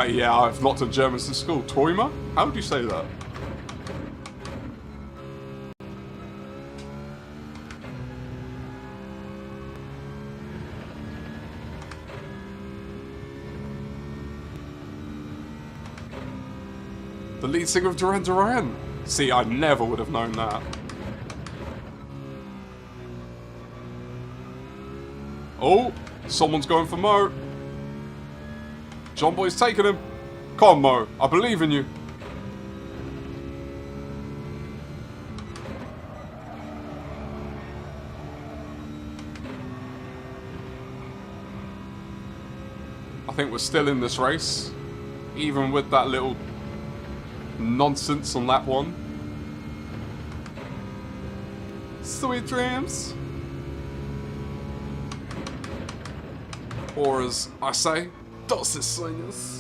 yeah, I've not done German since school. Träume? How would you say that? The lead singer of Duran Duran. See, I never would have known that. Oh, someone's going for Mo. John Boy's taking him. Come on, Mo. I believe in you. I think we're still in this race. Even with that little nonsense on lap 1. Sweet dreams. Or as I say, doces sueños.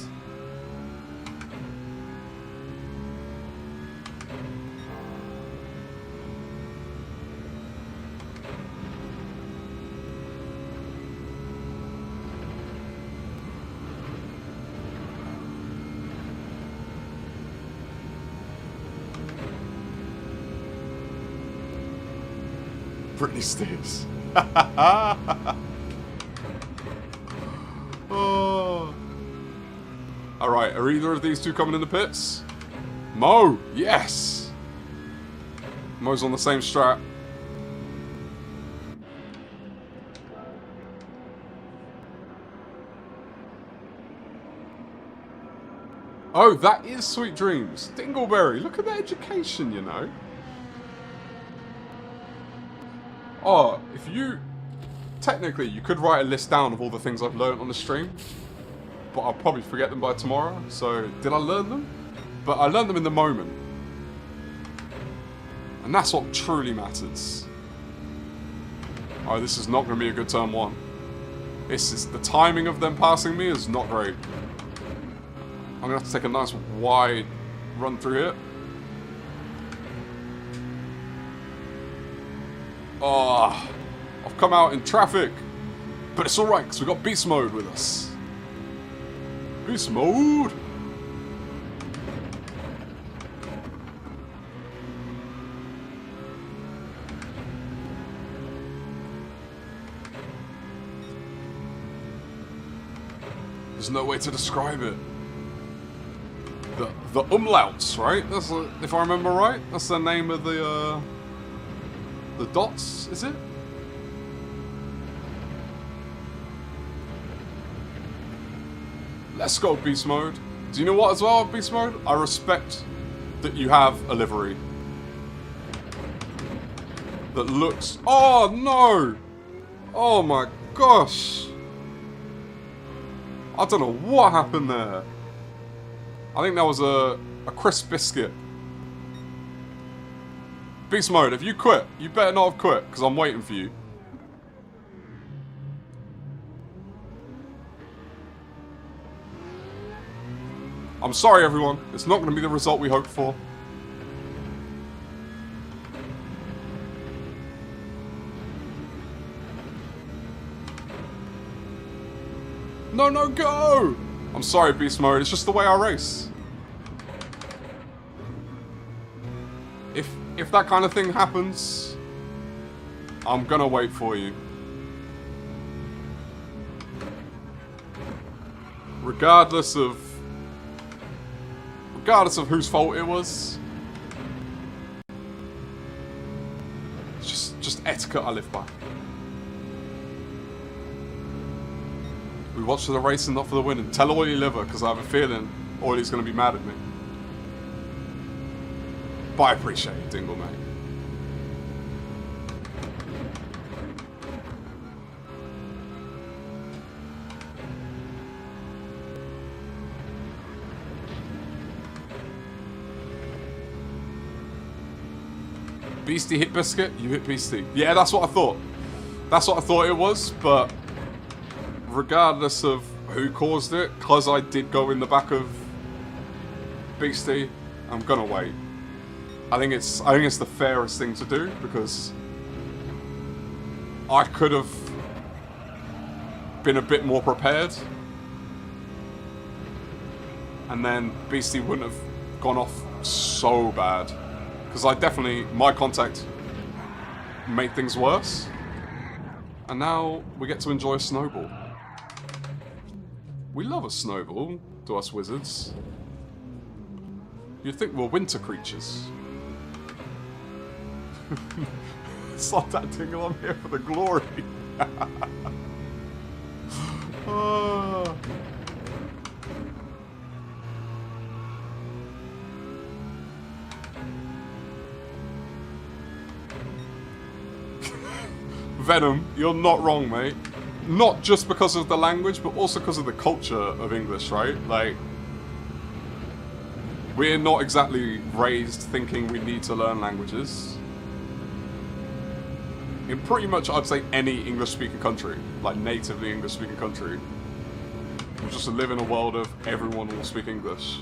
Britney Spears. Oh. Alright, are either of these two coming in the pits? Mo! Yes! Mo's on the same strat. Oh, that is Sweet Dreams. Dingleberry, look at that education, you know. Oh, if you... Technically, you could write a list down of all the things I've learned on the stream. But I'll probably forget them by tomorrow. So, did I learn them? But I learned them in the moment. And that's what truly matters. Oh, this is not going to be a good turn 1. This is... The timing of them passing me is not great. I'm going to have to take a nice wide run through here. Oh, I've come out in traffic. But it's alright, because we've got Beast Mode with us. Beast Mode! There's no way to describe it. The umlauts, right? That's if I remember right. That's the name of the dots. Is it? Let's go beast mode. Do you know what as well, beast mode? I respect that you have a livery that looks. Oh no! Oh my gosh! I don't know what happened there. I think that was a crisp biscuit. Beast mode, if you quit, you better not have quit, because I'm waiting for you. I'm sorry everyone, it's not going to be the result we hoped for. No, no, go! I'm sorry, beast mode, it's just the way I race. If that kind of thing happens, I'm gonna wait for you. Regardless of whose fault it was. It's just etiquette I live by. We watch for the race and not for the win. And tell Oily Liver, because I have a feeling Oily's going to be mad at me. But I appreciate it, Dingle, mate. Beastie hit Biscuit, you hit Beastie. Yeah, that's what I thought. That's what I thought it was, but regardless of who caused it, because I did go in the back of Beastie, I'm gonna wait. I think it's the fairest thing to do, because I could have been a bit more prepared, and then Beastie wouldn't have gone off so bad. Because my contact made things worse. And now we get to enjoy a snowball. We love a snowball, to us wizards. You'd think we're winter creatures. It's like that Tingle, I'm here for the glory. Oh. Venom, you're not wrong, mate. Not just because of the language, but also because of the culture of English, right? Like, we're not exactly raised thinking we need to learn languages. In pretty much, I'd say, any English-speaking country, like natively English-speaking country, we just live in a world of everyone will speak English.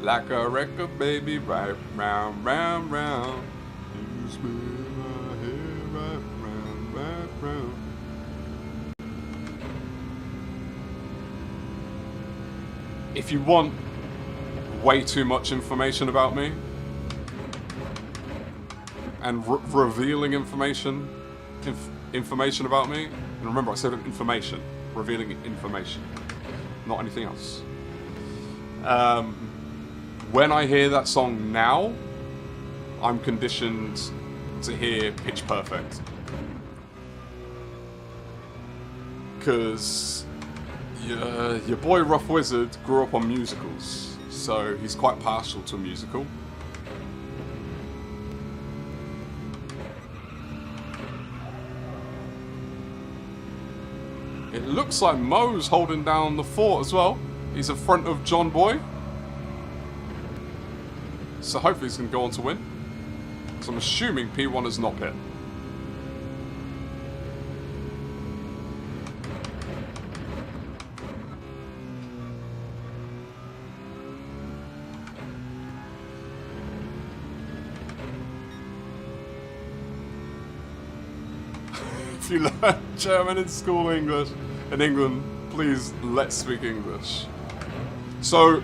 Like a record, baby, right round, round, round. You spin my head right round, right round. If you want way too much information about me, and revealing information about me, and remember I said information, revealing information, not anything else. When I hear that song now, I'm conditioned to hear Pitch Perfect. Because your boy Rough Wizard grew up on musicals, so he's quite partial to a musical. It looks like Mo's holding down the fort as well. He's in front of John Boy. So hopefully he's going to go on to win. So I'm assuming P1 is not pit. If you learn German in school English in England, please let's speak English. So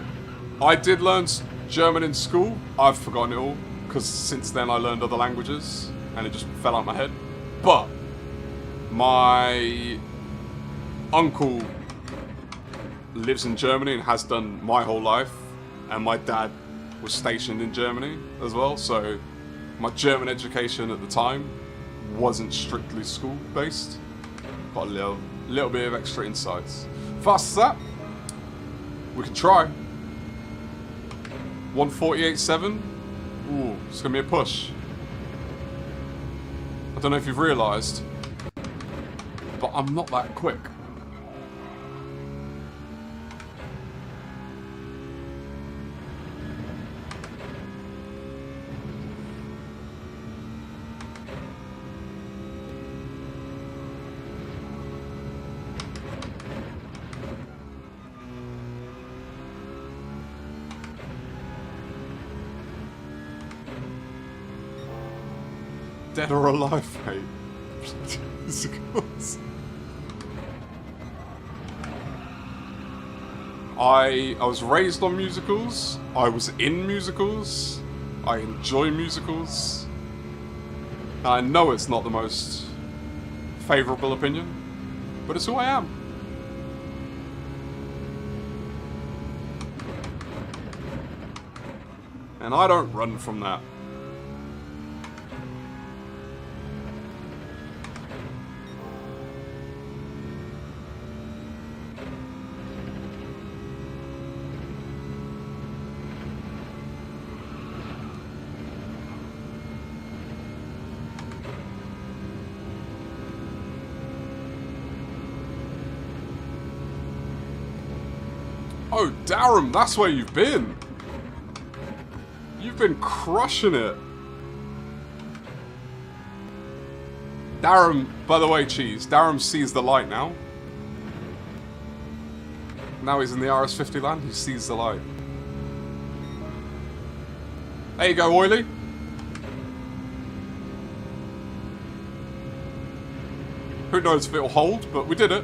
I did learn German in school. I've forgotten it all, because since then I learned other languages. and it just fell out my head. But my uncle lives in Germany and has done my whole life, and my dad was stationed in Germany as well, so my German education at the time wasn't strictly school based. Got a little bit of extra insights. Fast as that, we can try. 148.7. Ooh, it's gonna be a push. I don't know if you've realised, but I'm not that quick. Dead or alive, mate. I was raised on musicals. I was in musicals. I enjoy musicals. I know it's not the most favourable opinion, but it's who I am. And I don't run from that. Oh, Darren, that's where you've been. You've been crushing it. Darren, by the way, Cheese, Darren sees the light now. Now he's in the RS50 land, he sees the light. There you go, Oily. Who knows if it'll hold, but we did it.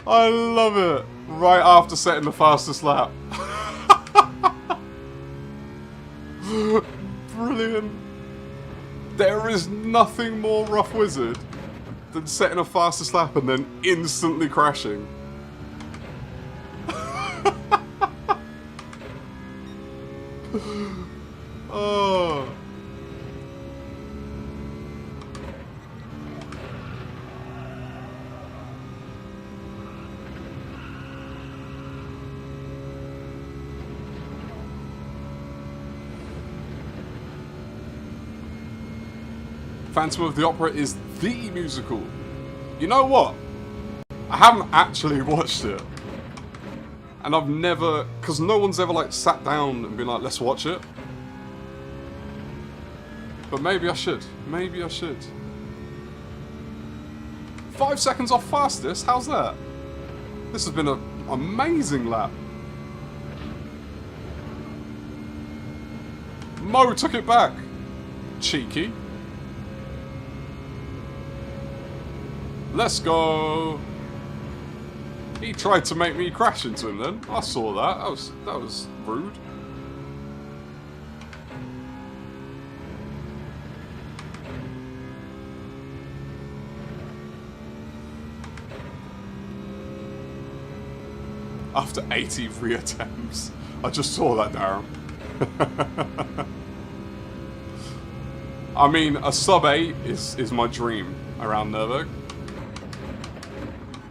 I love it. Right after setting the fastest lap. Brilliant. There is nothing more rough wizard than setting a fastest lap and then instantly crashing. Oh. Phantom of the Opera is the musical. You know what? I haven't actually watched it. And I've never... Because no one's ever like sat down and been like, let's watch it. But maybe I should. Maybe I should. 5 seconds off fastest? How's that? This has been an amazing lap. Mo took it back. Cheeky. Let's go. He tried to make me crash into him then. I saw that. That was rude. After 80 re-attempts. I just saw that, Darren. I mean, a sub 8 is my dream around Nürburgring.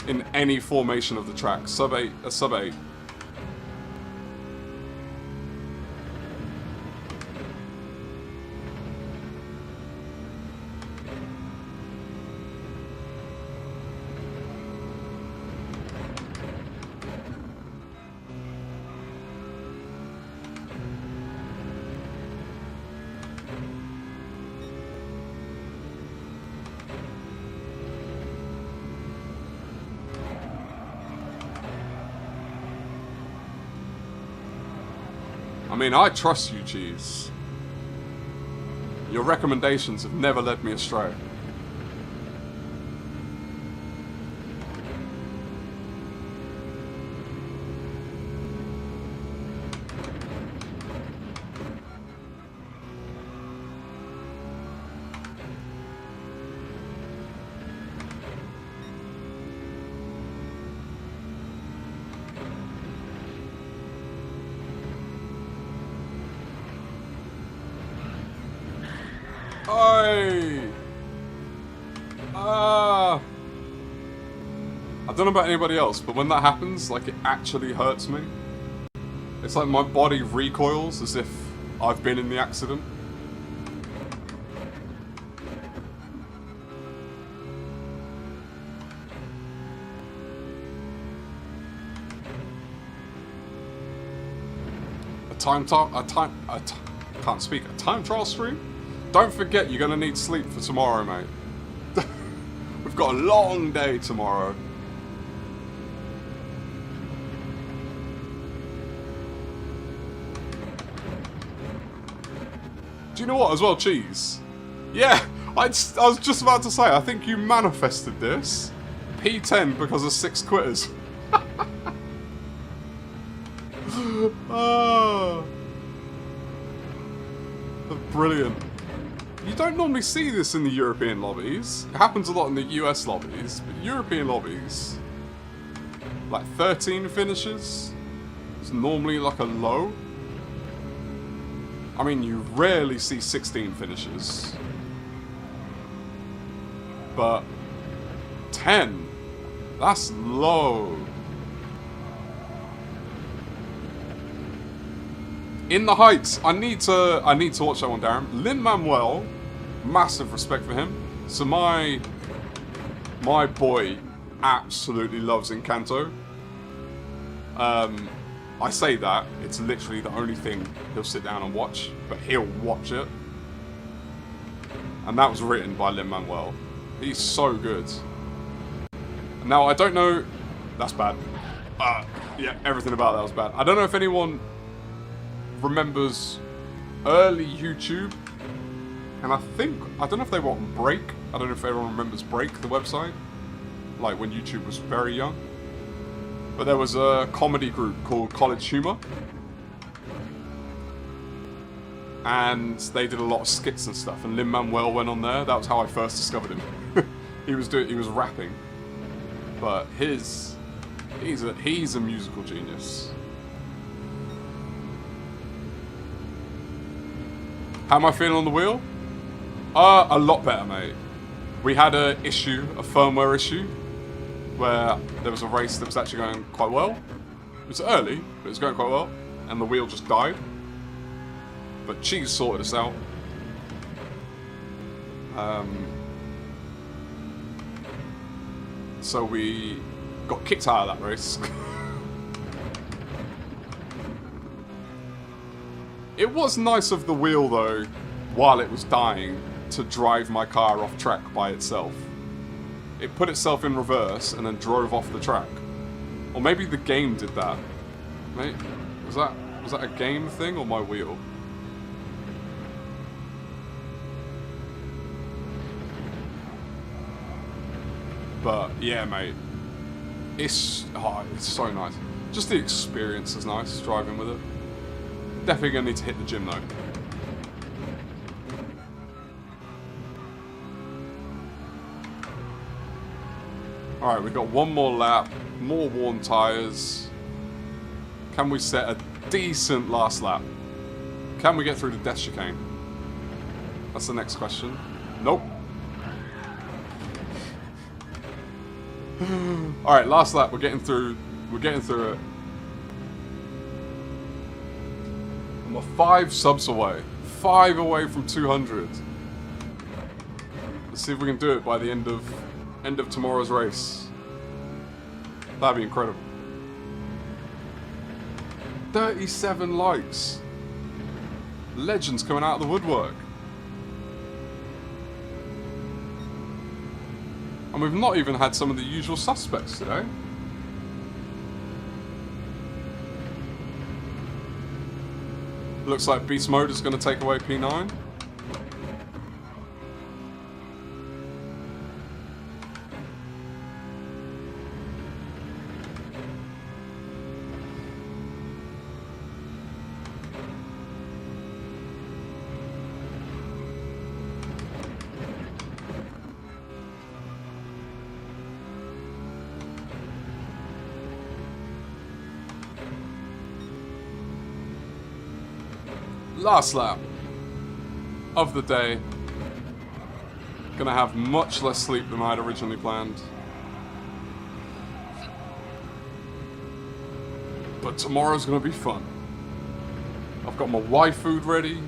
In any formation of the track. A sub 8. I mean, I trust you, Cheese. Your recommendations have never led me astray. Oi! Ah! I don't know about anybody else, but when that happens, like, it actually hurts me. It's like my body recoils as if I've been in the accident. A time trial stream? Don't forget, you're gonna need sleep for tomorrow, mate. We've got a long day tomorrow. Do you know what as well, Cheese? Yeah, I was just about to say, I think you manifested this. P10 because of 6 quitters. Oh, brilliant. You don't normally see this in the European lobbies. It happens a lot in the US lobbies, but European lobbies, like 13 finishes, it's normally like a low. I mean, you rarely see 16 finishes. But 10, that's low. In the Heights, I need to watch that one, Darren. Lin-Manuel, massive respect for him. So my boy absolutely loves Encanto. I say that, it's literally the only thing he'll sit down and watch, but he'll watch it. And that was written by Lin-Manuel. He's so good. Now, I don't know... That's bad. Yeah, everything about that was bad. I don't know if anyone remembers early YouTube. And I don't know if they were on Break. I don't know if everyone remembers Break, the website. Like, when YouTube was very young. But there was a comedy group called College Humor. And they did a lot of skits and stuff. And Lin-Manuel went on there. That was how I first discovered him. he was rapping. But he's a musical genius. How am I feeling on the wheel? A lot better, mate. We had a firmware issue, where there was a race that was actually going quite well. It was early, but it was going quite well, and the wheel just died. But Cheese sorted us out. So we got kicked out of that race. It was nice of the wheel, though, while it was dying, to drive my car off track by itself. It put itself in reverse and then drove off the track. Or maybe the game did that. Mate, was that a game thing or my wheel? But yeah, mate, it's so nice. Just the experience is nice driving with it. Definitely gonna need to hit the gym though. Alright, we've got one more lap, more worn tyres. Can we set a decent last lap? Can we get through the death chicane? That's the next question. Nope. Alright, last lap, we're getting through it. And we're 5 subs away. 5 away from 200. Let's see if we can do it by the end of tomorrow's race. That'd be incredible. 37 likes. Legends coming out of the woodwork. And we've not even had some of the usual suspects today. Looks like Beast Mode is going to take away P9. Last lap of the day. Gonna have much less sleep than I had originally planned. But tomorrow's gonna be fun. I've got my Y food ready.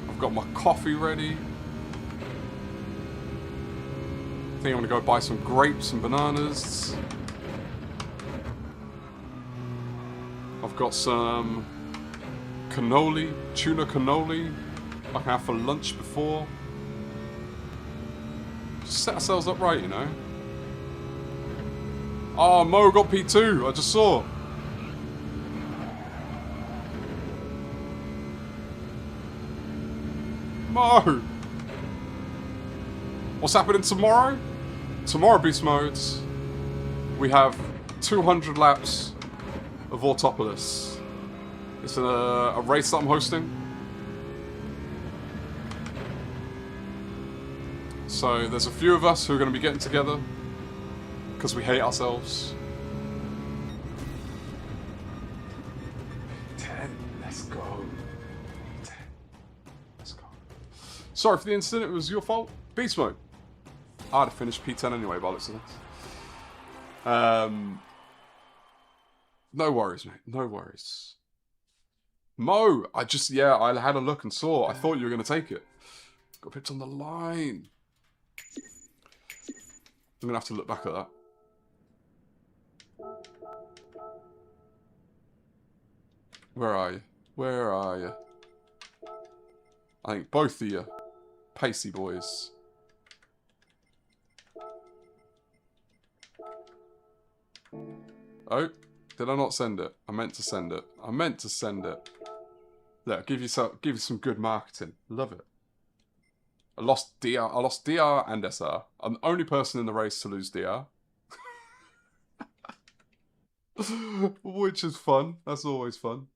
I've got my coffee ready. I think I'm gonna go buy some grapes and bananas. I've got some cannoli, tuna cannoli I can have for lunch before. Just set ourselves up right, you know. Oh, Mo got P2, I just saw. Mo! What's happening tomorrow? Tomorrow, Beast Modes, we have 200 laps of Autopolis. It's a race that I'm hosting. So there's a few of us who are going to be getting together because we hate ourselves. 10, let's go. 10, let's go. Sorry for the incident, it was your fault. Beast Mode. I'd have finished P10 anyway by the looks of this. No worries, mate. No worries. Mo, I had a look and saw. I thought you were going to take it. Got picked on the line. I'm going to have to look back at that. Where are you? Where are you? I think both of you. Pacey boys. Oh, did I not send it? I meant to send it. I meant to send it. Look, give you some good marketing. Love it. I lost DR and SR. I'm the only person in the race to lose DR. Which is fun. That's always fun.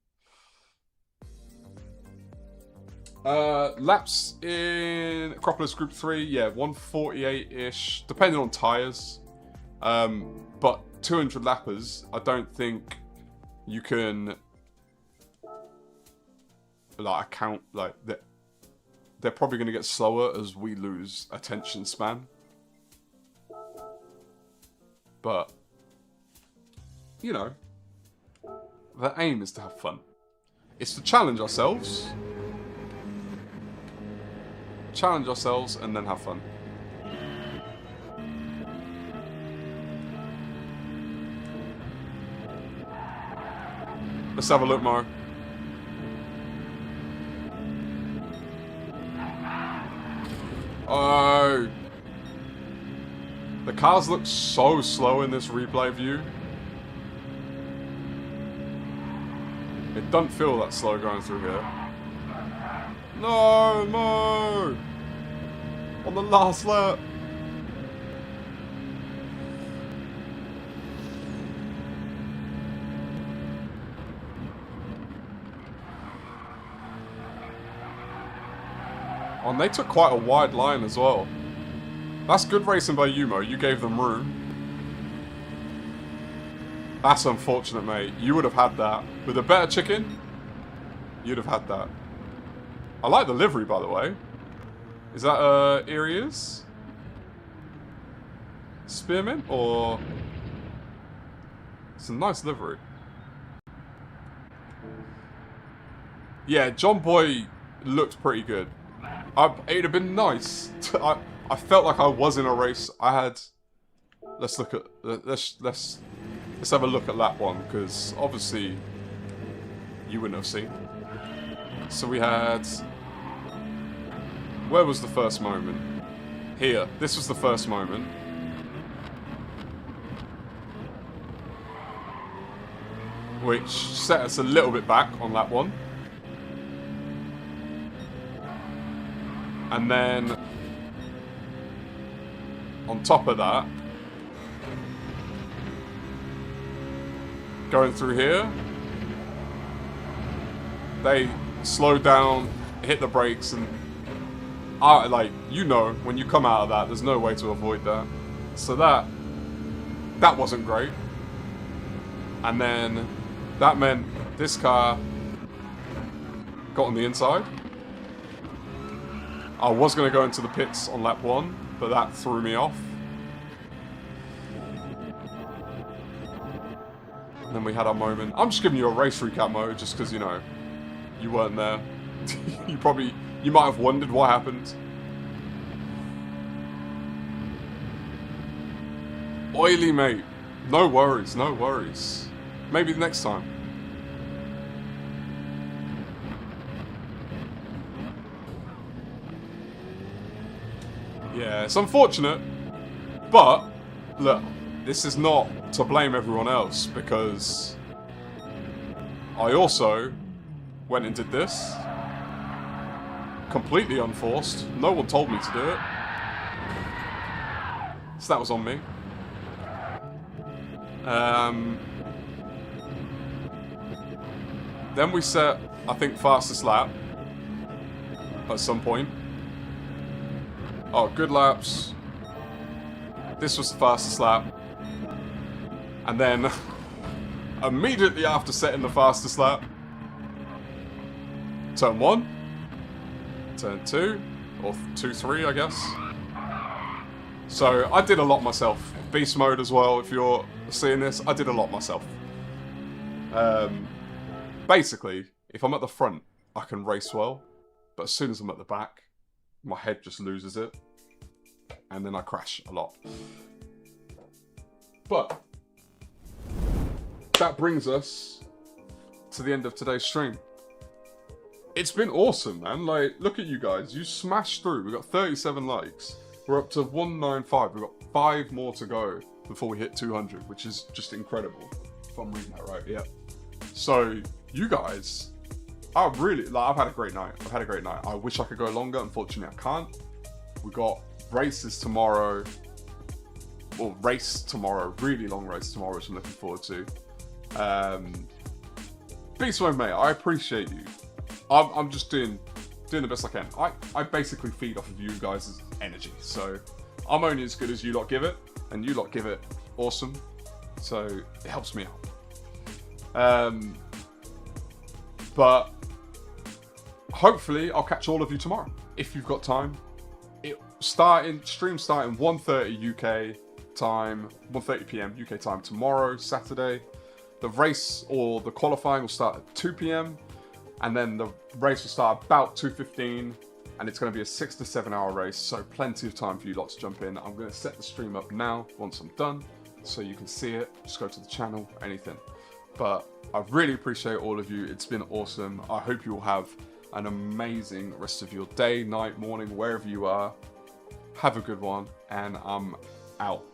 Laps in Acropolis Group 3, yeah, 148-ish, depending on tyres. But 200 lappers, I don't think you can like account like that. They're probably going to get slower as we lose attention span. But you know, the aim is to have fun. It's to challenge ourselves. Challenge ourselves and then have fun. Let's have a look, Mo. Oh. The cars look so slow in this replay view. It doesn't feel that slow going through here. No, Mo! On the last lap. Oh, and they took quite a wide line as well. That's good racing by you, Mo. You gave them room. That's unfortunate, mate. You would have had that. With a better chicken, you'd have had that. I like the livery, by the way. Is that, Areas? Spearmint, or... It's a nice livery. Yeah, John Boy looked pretty good. It'd have been nice. I felt like I was in a race. I had... Let's look at... Let's have a look at lap one, because obviously you wouldn't have seen. So we had... Where was the first moment? Here. This was the first moment. Which set us a little bit back on lap one. And then on top of that, going through here, they slowed down, hit the brakes, and like, you know, when you come out of that, there's no way to avoid that. So that wasn't great. And then that meant this car got on the inside. I was going to go into the pits on lap 1, but that threw me off. And then we had our moment. I'm just giving you a race recap mode just because, you know, you weren't there. You might have wondered what happened. Oily, mate. No worries, no worries. Maybe next time. Yeah, it's unfortunate, but look, this is not to blame everyone else because I also went and did this. Completely unforced. No one told me to do it. So that was on me. Then we set, I think, fastest lap at some point. Oh, good laps. This was the fastest lap. And then, immediately after setting the fastest lap, turn 1, turn 2, or 2-3, I guess. So, I did a lot myself. Beast mode as well, if you're seeing this, I did a lot myself. Basically, if I'm at the front, I can race well, but as soon as I'm at the back, my head just loses it, and then I crash a lot. But that brings us to the end of today's stream. It's been awesome, man. Like, look at you guys. You smashed through. We got 37 likes. We're up to 195. We've got 5 more to go before we hit 200, which is just incredible. If I'm reading that right, yeah. So, you guys, I've had a great night. I wish I could go longer. Unfortunately, I can't. We got races tomorrow. Well, race tomorrow. Really long race tomorrow, which I'm looking forward to. Beast mode, mate. I appreciate you. I'm just doing the best I can. I basically feed off of you guys' energy. So, I'm only as good as you lot give it. And you lot give it awesome. So, it helps me out. But hopefully I'll catch all of you tomorrow if you've got time. Stream starting 1:30 UK time, 1:30 PM UK time tomorrow, Saturday. The race or the qualifying will start at 2 PM, and then the race will start about 2:15, and it's going to be a 6 to 7 hour race, so plenty of time for you lot to jump in. I'm going to set the stream up now once I'm done, so you can see it. Just go to the channel, anything. But I really appreciate all of you. It's been awesome. I hope you all have an amazing rest of your day, night, morning, wherever you are. Have a good one, and I'm out.